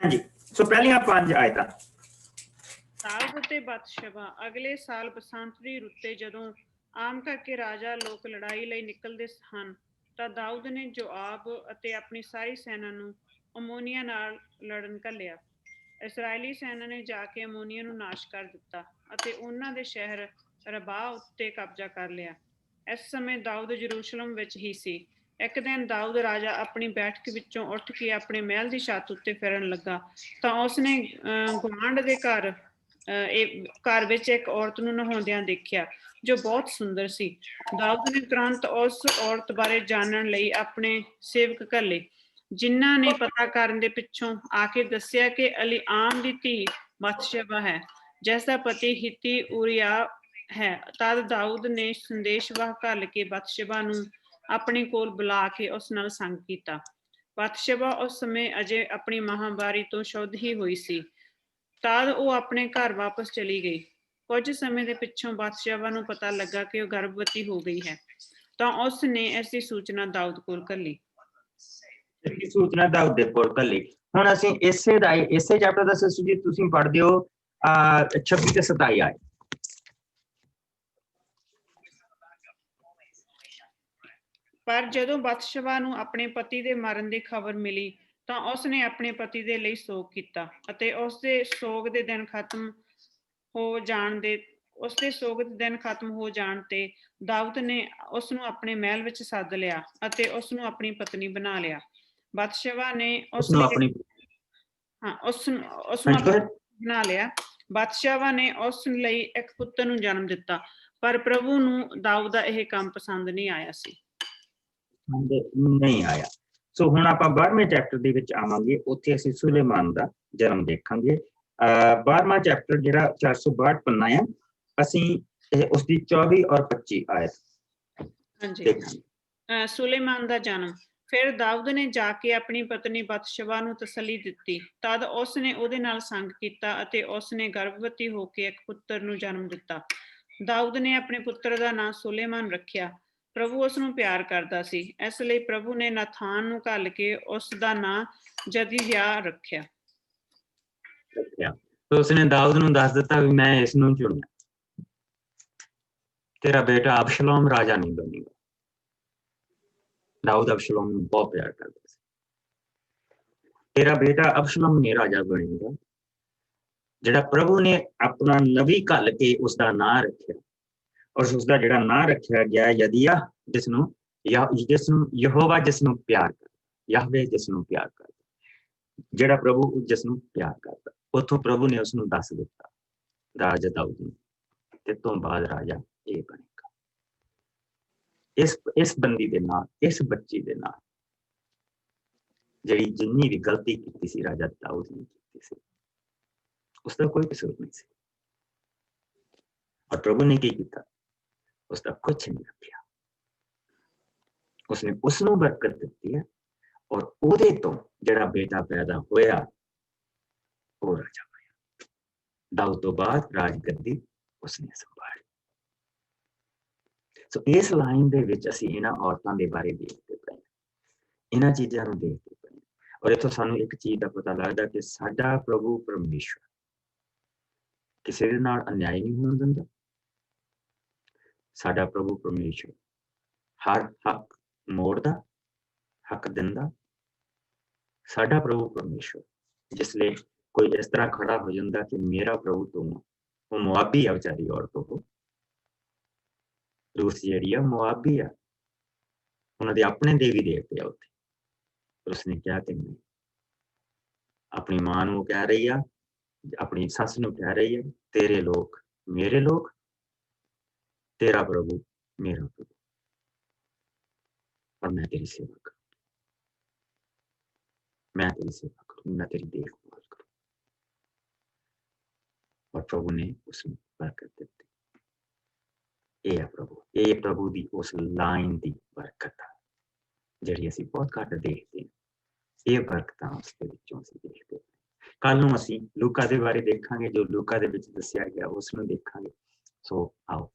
ਹਾਂਜੀ, ਸੋ ਪਹਿਲੀਆਂ 5 ਆਇਤਾਂ। ਦਾਊਦ ਅਤੇ ਬਤਸ਼ਬਾ। ਅਗਲੇ ਸਾਲ ਬਸੰਤ ਦੀ ਰੁੱਤੇ ਜਦੋਂ ਆਮ ਕਰਕੇ ਰਾਜਾ ਲੋਕ ਲੜਾਈ ਲਈ ਨਿਕਲਦੇ ਹਨ ਤਾਂ ਦਾਊਦ ਨੇ ਜੋਆਬ ਅਤੇ ਆਪਣੀ ਸਾਰੀ ਸੈਨਾ ਨੂੰ ਅਮੋਨੀਆ ਨਾਲ ਲੜਨ ਘੱਲਿਆ। ਇਸਰਾਇਲੀ ਸੈਨਾ ਨੇ ਜਾ ਕੇ ਅਮੋਨੀਆ ਨੂੰ ਨਾਸ਼ ਕਰ ਦਿੱਤਾ ਅਤੇ ਉਹਨਾਂ ਦੇ ਸ਼ਹਿਰ ਰਬਾਹ ਉੱਤੇ ਕਬਜ਼ਾ ਕਰ ਲਿਆ। ਇਸ ਸਮੇਂ ਦਾਊਦ ਯਰੂਸ਼ਲਮ ਵਿੱਚ ਹੀ ਸੀ। ਇੱਕ ਦਿਨ ਦਾਊਦ ਰਾਜਾ ਆਪਣੀ ਬੈਠਕ ਵਿੱਚੋਂ ਉੱਠ ਕੇ ਆਪਣੇ ਮਹਿਲ ਦੀ ਛੱਤ ਉੱਤੇ ਫਿਰਨ ਲੱਗਾ ਤਾਂ ਉਸਨੇ ਗੁਆਂਢ ਦੇ ਘਰ ਵਿੱਚ ਇੱਕ ਔਰਤ ਨੂੰ ਨਹਾਉਂਦਿਆਂ ਦੇਖਿਆ ਜੋ ਬਹੁਤ ਸੁੰਦਰ ਸੀ। ਦਾਊਦ ਨੇ ਤੁਰੰਤ ਉਸ ਔਰਤ ਬਾਰੇ ਜਾਣਨ ਲਈ ਆਪਣੇ ਸੇਵਕ ਘੱਲੇ, ਜਿਨ੍ਹਾਂ ਨੇ ਪਤਾ ਕਰਨ ਦੇ ਪਿੱਛੋਂ ਆ ਕੇ ਦੱਸਿਆ ਕਿ ਅਲੀਆਮ ਦੀ ਧੀ ਬਤਸ਼ਬਾ ਹੈ, ਜਿਸ ਦਾ ਪਤੀ ਹਿੱਤੀ ਉਰੀਆ ਹੈ। ਤਦ ਦਾਊਦ ਨੇ ਸੰਦੇਸ਼ਵਾਹ ਘੱਲ ਕੇ ਬਤਸ਼ਬਾ ਨੂੰ ਆਪਣੇ ਕੋਲ ਬੁਲਾ ਕੇ ਉਸ ਨਾਲ ਸੰਗ ਕੀਤਾ। ਬਤਸ਼ਬਾ ਉਸ ਸਮੇਂ ਅਜੇ ਆਪਣੀ ਮਹਾਂਵਾਰੀ ਤੋਂ ਸ਼ੁੱਧ ਹੀ ਹੋਈ ਸੀ। ਤਦ ਉਹ ਆਪਣੇ ਘਰ ਵਾਪਸ ਚਲੀ ਗਈ। ਕੁਝ ਸਮੇਂ ਦੇ ਪਿੱਛੋਂ ਬਤਸ਼ਬਾ ਨੂੰ ਪਤਾ ਲੱਗਾ ਕਿ ਉਹ ਗਰਭਵਤੀ ਹੋ ਗਈ ਹੈ ਤਾਂ ਉਸ ਨੇ ਇਸ ਦੀ ਸੂਚਨਾ ਦਾਊਦ ਕੋਲ ਘੱਲੀ। ਸੂਚਨਾ ਦਾਊਦ ਦੇ ਕੋਲ ਘੱਲੀ। ਹੁਣ ਅਸੀਂ ਇਸੇ ਚੈਪਟਰ ਦਾ ਜੀ ਤੁਸੀਂ ਪੜ੍ਹਦੇ ਹੋ 26 ਤੇ 27 ਆਏ। ਪਰ ਜਦੋਂ ਬਤਸ਼ਬਾ ਨੂੰ ਆਪਣੇ ਪਤੀ ਦੇ ਮਰਨ ਦੀ ਖਬਰ ਮਿਲੀ ਤਾਂ ਉਸਨੇ ਆਪਣੇ ਪਤੀ ਦੇ ਲਈ ਸੋਗ ਕੀਤਾ ਅਤੇ ਉਸਦੇ ਸੋਗ ਦੇ ਦਿਨ ਖਤਮ ਹੋ ਜਾਣ ਤੇ ਦਾਊਦ ਨੇ ਉਸ ਨੂੰ ਆਪਣੇ ਮਹਿਲ ਵਿੱਚ ਸੱਦ ਲਿਆ ਅਤੇ ਉਸ ਨੂੰ ਆਪਣੀ ਪਤਨੀ ਬਣਾ ਲਿਆ। ਬਤਸ਼ਬਾ ਨੇ ਉਸ ਲਈ ਇੱਕ ਪੁੱਤਰ ਨੂੰ ਜਨਮ ਦਿੱਤਾ, ਪਰ ਪ੍ਰਭੂ ਨੂੰ ਦਾਊਦ ਦਾ ਇਹ ਕੰਮ ਪਸੰਦ ਨਹੀਂ ਆਇਆ ਸੀ। ਨਹੀਂ ਆਇਆ। ਸੋ ਹੁਣ ਆਪਾਂ 12ਵੇਂ ਚੈਪਟਰ ਦੇ ਵਿੱਚ ਆਵਾਂਗੇ। ਉੱਥੇ ਅਸੀਂ ਸੁਲੇਮਾਨ ਦਾ ਜਨਮ ਦੇਖਾਂਗੇ। 12ਵਾਂ ਚੈਪਟਰ ਜਿਹੜਾ 462 ਪੰਨਾ ਆ, ਅਸੀਂ ਉਸਦੀ 24 ਔਰ 25 ਆਇਤ ਹਾਂਜੀ। ਸੁਲੇਮਾਨ ਦਾ ਜਨਮ। ਫਿਰ ਦਾਊਦ ਨੇ ਜਾ ਕੇ ਆਪਣੀ ਪਤਨੀ ਬਤਸ਼ਬਾ ਨੂੰ ਤਸੱਲੀ ਦਿੱਤੀ। ਤਦ ਉਸ ਨੇ ਉਹਦੇ ਨਾਲ ਸੰਗ ਕੀਤਾ ਅਤੇ ਉਸ ਨੇ ਗਰਭਵਤੀ ਹੋ ਕੇ ਇੱਕ ਪੁੱਤਰ ਨੂੰ ਜਨਮ ਦਿੱਤਾ। ਦਾਊਦ ਨੇ ਆਪਣੇ ਪੁੱਤਰ ਦਾ ਨਾਂ ਸੁਲੇਮਾਨ ਰੱਖਿਆ। ਪ੍ਰਭੂ ਉਸ ਨੂੰ ਪਿਆਰ ਕਰਦਾ ਸੀ, ਇਸ ਲਈ ਪ੍ਰਭੂ ਨੇ ਨਾਥਾਨ ਨੂੰ ਘੱਲ ਕੇ ਉਸ ਦਾ ਨਾਂ ਜਦੀਦਿਆ ਰੱਖਿਆ। ਉਸਨੇ ਦਾਊਦ ਨੂੰ ਦੱਸ ਦਿੱਤਾ ਵੀ ਮੈਂ ਇਸ ਨੂੰ ਚੁਣਿਆ, ਤੇਰਾ ਬੇਟਾ ਅਬਸ਼ਲੋਮ ਰਾਜਾ ਨਹੀਂ ਬਣੇਗਾ। ਦਾਊਦ ਅਬਸ਼ਲੋਮ ਨੂੰ ਬਹੁਤ ਪਿਆਰ ਕਰਦਾ ਸੀ। ਤੇਰਾ ਬੇਟਾ ਅਬਸ਼ਲੋਮ ਨਹੀਂ ਰਾਜਾ ਬਣੇਗਾ। ਜਿਹੜਾ ਪ੍ਰਭੂ ਨੇ ਆਪਣਾ ਨਬੀ ਘੱਲ ਕੇ ਉਸਦਾ ਨਾਂ ਰੱਖਿਆ, ਔਰ ਉਸਦਾ ਜਿਹੜਾ ਨਾਂ ਰੱਖਿਆ ਗਿਆ ਯਦੀਆ, ਜਿਸਨੂੰ ਯਹੋਵਾ ਜਿਸਨੂੰ ਪਿਆਰ ਕਰਦਾ, ਯਹਵੇ ਜਿਸਨੂੰ ਪਿਆਰ ਕਰਦਾ, ਜਿਹੜਾ ਪ੍ਰਭੂ ਜਿਸਨੂੰ ਪਿਆਰ ਕਰਦਾ। ਉੱਥੋਂ ਪ੍ਰਭੂ ਨੇ ਉਸਨੂੰ ਦੱਸ ਦਿੱਤਾ ਰਾਜਾ ਦਾਊਦ ਨੂੰ, ਤੇ ਤੋਂ ਬਾਅਦ ਰਾਜਾ ਇਹ ਬਣੇਗਾ। ਇਸ ਬੰਦੀ ਦੇ ਨਾਲ, ਇਸ ਬੱਚੀ ਦੇ ਨਾਲ ਜਿਹੜੀ ਜਿੰਨੀ ਵੀ ਗਲਤੀ ਕੀਤੀ ਸੀ ਰਾਜਾ ਦਾਊਦ ਨੇ ਕੀਤੀ ਸੀ, ਉਸਦਾ ਕੋਈ ਕਸੂਰ ਨਹੀਂ ਸੀ। ਔਰ ਪ੍ਰਭੂ ਨੇ ਕੀ ਕੀਤਾ? ਉਸਦਾ ਕੁਛ ਨਹੀਂ ਰੱਖਿਆ। ਉਸਨੇ ਉਸਨੂੰ ਬਰਕਤ ਦਿੱਤੀ ਹੈ, ਔਰ ਉਹਦੇ ਤੋਂ ਜਿਹੜਾ ਬੇਟਾ ਪੈਦਾ ਹੋਇਆ ਉਹ ਰਾਜਾ ਹੋਇਆ। ਦਾਊਦ ਤੋਂ ਬਾਅਦ ਰਾਜ ਗੱਦੀ ਉਸਨੇ ਸੰਭਾਲੀ। ਸੋ ਇਸ ਲਾਈਨ ਦੇ ਵਿੱਚ ਅਸੀਂ ਇਹਨਾਂ ਔਰਤਾਂ ਦੇ ਬਾਰੇ ਦੇਖਦੇ ਪਏ, ਇਹਨਾਂ ਚੀਜ਼ਾਂ ਨੂੰ ਦੇਖਦੇ ਪਏ, ਔਰ ਇੱਥੋਂ ਸਾਨੂੰ ਇੱਕ ਚੀਜ਼ ਦਾ ਪਤਾ ਲੱਗਦਾ ਕਿ ਸਾਡਾ ਪ੍ਰਭੂ ਪਰਮੇਸ਼ਵਰ ਕਿਸੇ ਦੇ ਨਾਲ ਅਨਿਆਏ ਨਹੀਂ ਹੋਣ ਦਿੰਦਾ। ਸਾਡਾ ਪ੍ਰਭੂ ਪਰਮੇਸ਼ਵਰ ਹਰ ਹੱਕ ਮੋੜਦਾ, ਹੱਕ ਦਿੰਦਾ। ਸਾਡਾ ਪ੍ਰਭੂ ਪਰਮੇਸ਼ਵਰ ਜਿਸ ਲਈ ਕੋਈ ਇਸ ਤਰ੍ਹਾਂ ਖੜਾ ਹੋ ਜਾਂਦਾ ਕਿ ਮੇਰਾ ਪ੍ਰਭੂ ਤੂੰ, ਉਹ ਮੁਆਬੀ ਆ ਵਿਚਾਰੀ ਔਰਤ, ਉਹ ਰੂਸ ਜਿਹੜੀ ਆ ਮੁਆਬੀ ਆ, ਉਹਨਾਂ ਦੇ ਆਪਣੇ ਦੇਵੀ ਦੇਵਤੇ ਆ ਉੱਥੇ। ਉਸਨੇ ਕਿਹਾ ਕਿ ਨਹੀਂ, ਆਪਣੀ ਮਾਂ ਨੂੰ ਕਹਿ ਰਹੀ ਆ, ਆਪਣੀ ਸੱਸ ਨੂੰ ਕਹਿ ਰਹੀ ਹੈ, ਤੇਰੇ ਲੋਕ ਮੇਰੇ ਲੋਕ, ਤੇਰਾ ਪ੍ਰਭੂ मेरा प्रभु, और मैं तेरी सेवा करूं, मैं तेरी सेवा करूं, मैं तेरी देखभाल करूं। और प्रभु ने उसमें बरकत दी। ਇਹ ਪ੍ਰਭੂ, ਇਹ ਪ੍ਰਭੂ ਦੀ ਉਸ ਲਾਈਨ ਦੀ ਬਰਕਤ ਹੈ ਜਿਹੜੀ ਅਸੀਂ ਬਹੁਤ ਘੱਟ ਦੇਖਦੇ ਹਾਂ। ਇਹ ਬਰਕਤਾਂ ਉਸ ਦੇ ਵਿੱਚੋਂ ਅਸੀਂ ਦੇਖਦੇ ਹਾਂ। ਕੱਲ ਨੂੰ ਅਸੀਂ ਲੂਕਾ ਦੇ ਬਾਰੇ ਦੇਖਾਂਗੇ, ਜੋ ਲੂਕਾ ਦੇ ਵਿੱਚ ਦੱਸਿਆ ਗਿਆ ਉਸ ਨੂੰ ਦੇਖਾਂਗੇ। ਸੋ ਆਓ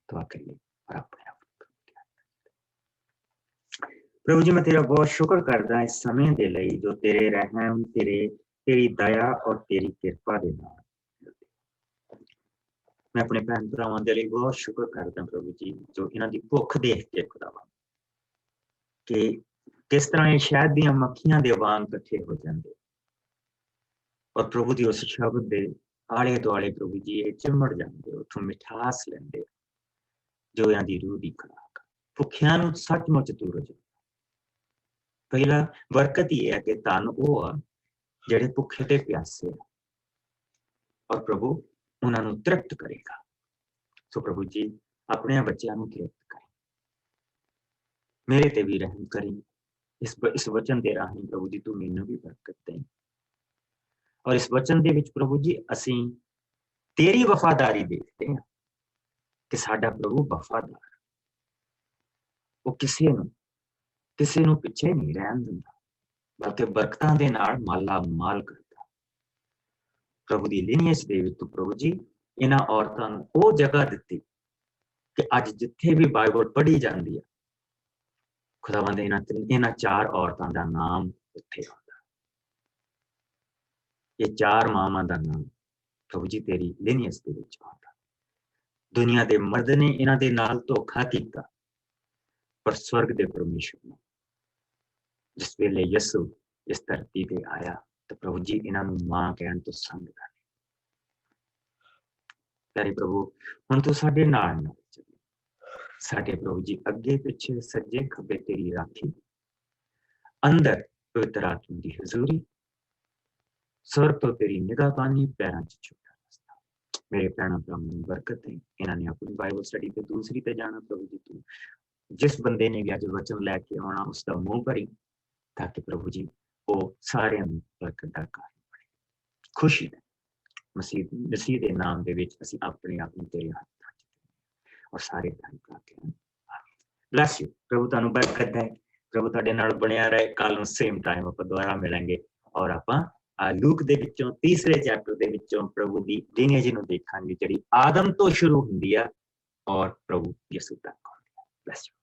ਦੁਆ ਕਰੀਏ ਔਰ ਆਪਣੇ ਆਪ ਨੂੰ ਪ੍ਰਭੂ ਜੀ, ਮੈਂ ਤੇਰਾ ਬਹੁਤ ਸ਼ੁਕਰ ਕਰਦਾ ਇਸ ਸਮੇਂ ਦੇ ਲਈ ਜੋ ਤੇਰੇ ਰਹਿਮ, ਤੇਰੀ ਦਇਆ ਔਰ ਤੇਰੀ ਕਿਰਪਾ ਦੇ ਨਾਲ मैं अपने भैन भरावां दे लई बहुत शुक्र करदा प्रभु जी, जो इन्हां दी भुख देख के खुदावा कि किस तरह ये शहद दियां मक्खियां दे वांग इकट्ठे हो जांदे और प्रभु दी उस शब्द दे आले दुआले प्रभु जी ये चिमड़ जांदे, उठों मिठास लैंदे जो इन्हां दी रूह दी खुराक। भुखियां नूं सचमुच दूर हो जांदा। पहला बरकत ये है कि धन वो आ जिहड़े भुखे ते प्यासे और प्रभु ਉਹਨਾਂ ਨੂੰ ਤ੍ਰਿਪਤ ਕਰੇਗਾ। ਸੋ ਪ੍ਰਭੂ ਜੀ, ਆਪਣੇ ਬੱਚਿਆਂ ਨੂੰ ਤ੍ਰਿਪਤ ਕਰੇ, ਮੇਰੇ ਤੇ ਵੀ ਰਹਿਮ ਕਰੀ। ਇਸ ਵਚਨ ਦੇ ਰਾਹੀਂ ਪ੍ਰਭੂ ਜੀ ਤੂੰ ਮੈਨੂੰ ਵੀ ਬਰਕਤ ਦੇ। ਔਰ ਇਸ ਵਚਨ ਦੇ ਵਿੱਚ ਪ੍ਰਭੂ ਜੀ ਅਸੀਂ ਤੇਰੀ ਵਫਾਦਾਰੀ ਦੇਖਦੇ ਹਾਂ ਕਿ ਸਾਡਾ ਪ੍ਰਭੂ ਵਫਾਦਾਰ, ਉਹ ਕਿਸੇ ਨੂੰ ਪਿੱਛੇ ਨਹੀਂ ਰਹਿਣ ਦਿੰਦਾ, ਬਲਕਿ ਬਰਕਤਾਂ ਦੇ ਨਾਲ ਮਾਲਾ ਮਾਲ ਕਰਦਾ। प्रभु की लीनियज दे विच प्रभु जी इन्हां औरतां नूं वो जगह दित्ती कि अज जिथे भी बाइबल पढ़ी जाती है खुदावंद इन्हां 4 औरतां दा नाम उत्थे आउंदा। ये 4 मावां दा नाम प्रभु जी तेरी लीनियज दे विच आउंदा। दुनिया दे मर्द ने इन्हां दे नाल धोखा कीता, पर स्वर्ग दे परमेश्वर ने जिस वेले यसु इस धरती ते आया तो प्रभु जी इन्हां नूं मां कहण तो संगदा नहीं। प्यारे प्रभु, हुण तू साडे नाल चले, साडे प्रभु जी अगे पिछे सज्जे खब्बे तेरी राखी, अंदर पवित्र आत्मा दी हजूरी, स्वर्ग तो तेरी निगाहबानी, पैरां च छोटा रास्ता। मेरे भैणां भरावां नूं बरकत दे। इन्हां ने अपनी बाइबल स्टडी ते दूसरी ते जाना प्रभु जी, तू जिस बंदे ने भी अज वचन लैके आना उसका मुंह भरी, ताकि प्रभु जी वो सारे बरकत का कारण बने। खुशी है मसीह के नाम दे विच असीं अपने आप नूं तेरे हत्थां च और सारे धन के ब्लेस यू। प्रभु तुहानूं बरकत है। प्रभु तुहाडे नाल बनिया रहे। कल नूं सेम टाइम आपां दोबारा मिलांगे और आपां लूक दे विचों तीसरे चैप्टर दे विचों प्रभु दी लीनियज नूं देखांगे जिहड़ी आदम तो शुरू हुंदी है और प्रभु यसू तक। Bless you.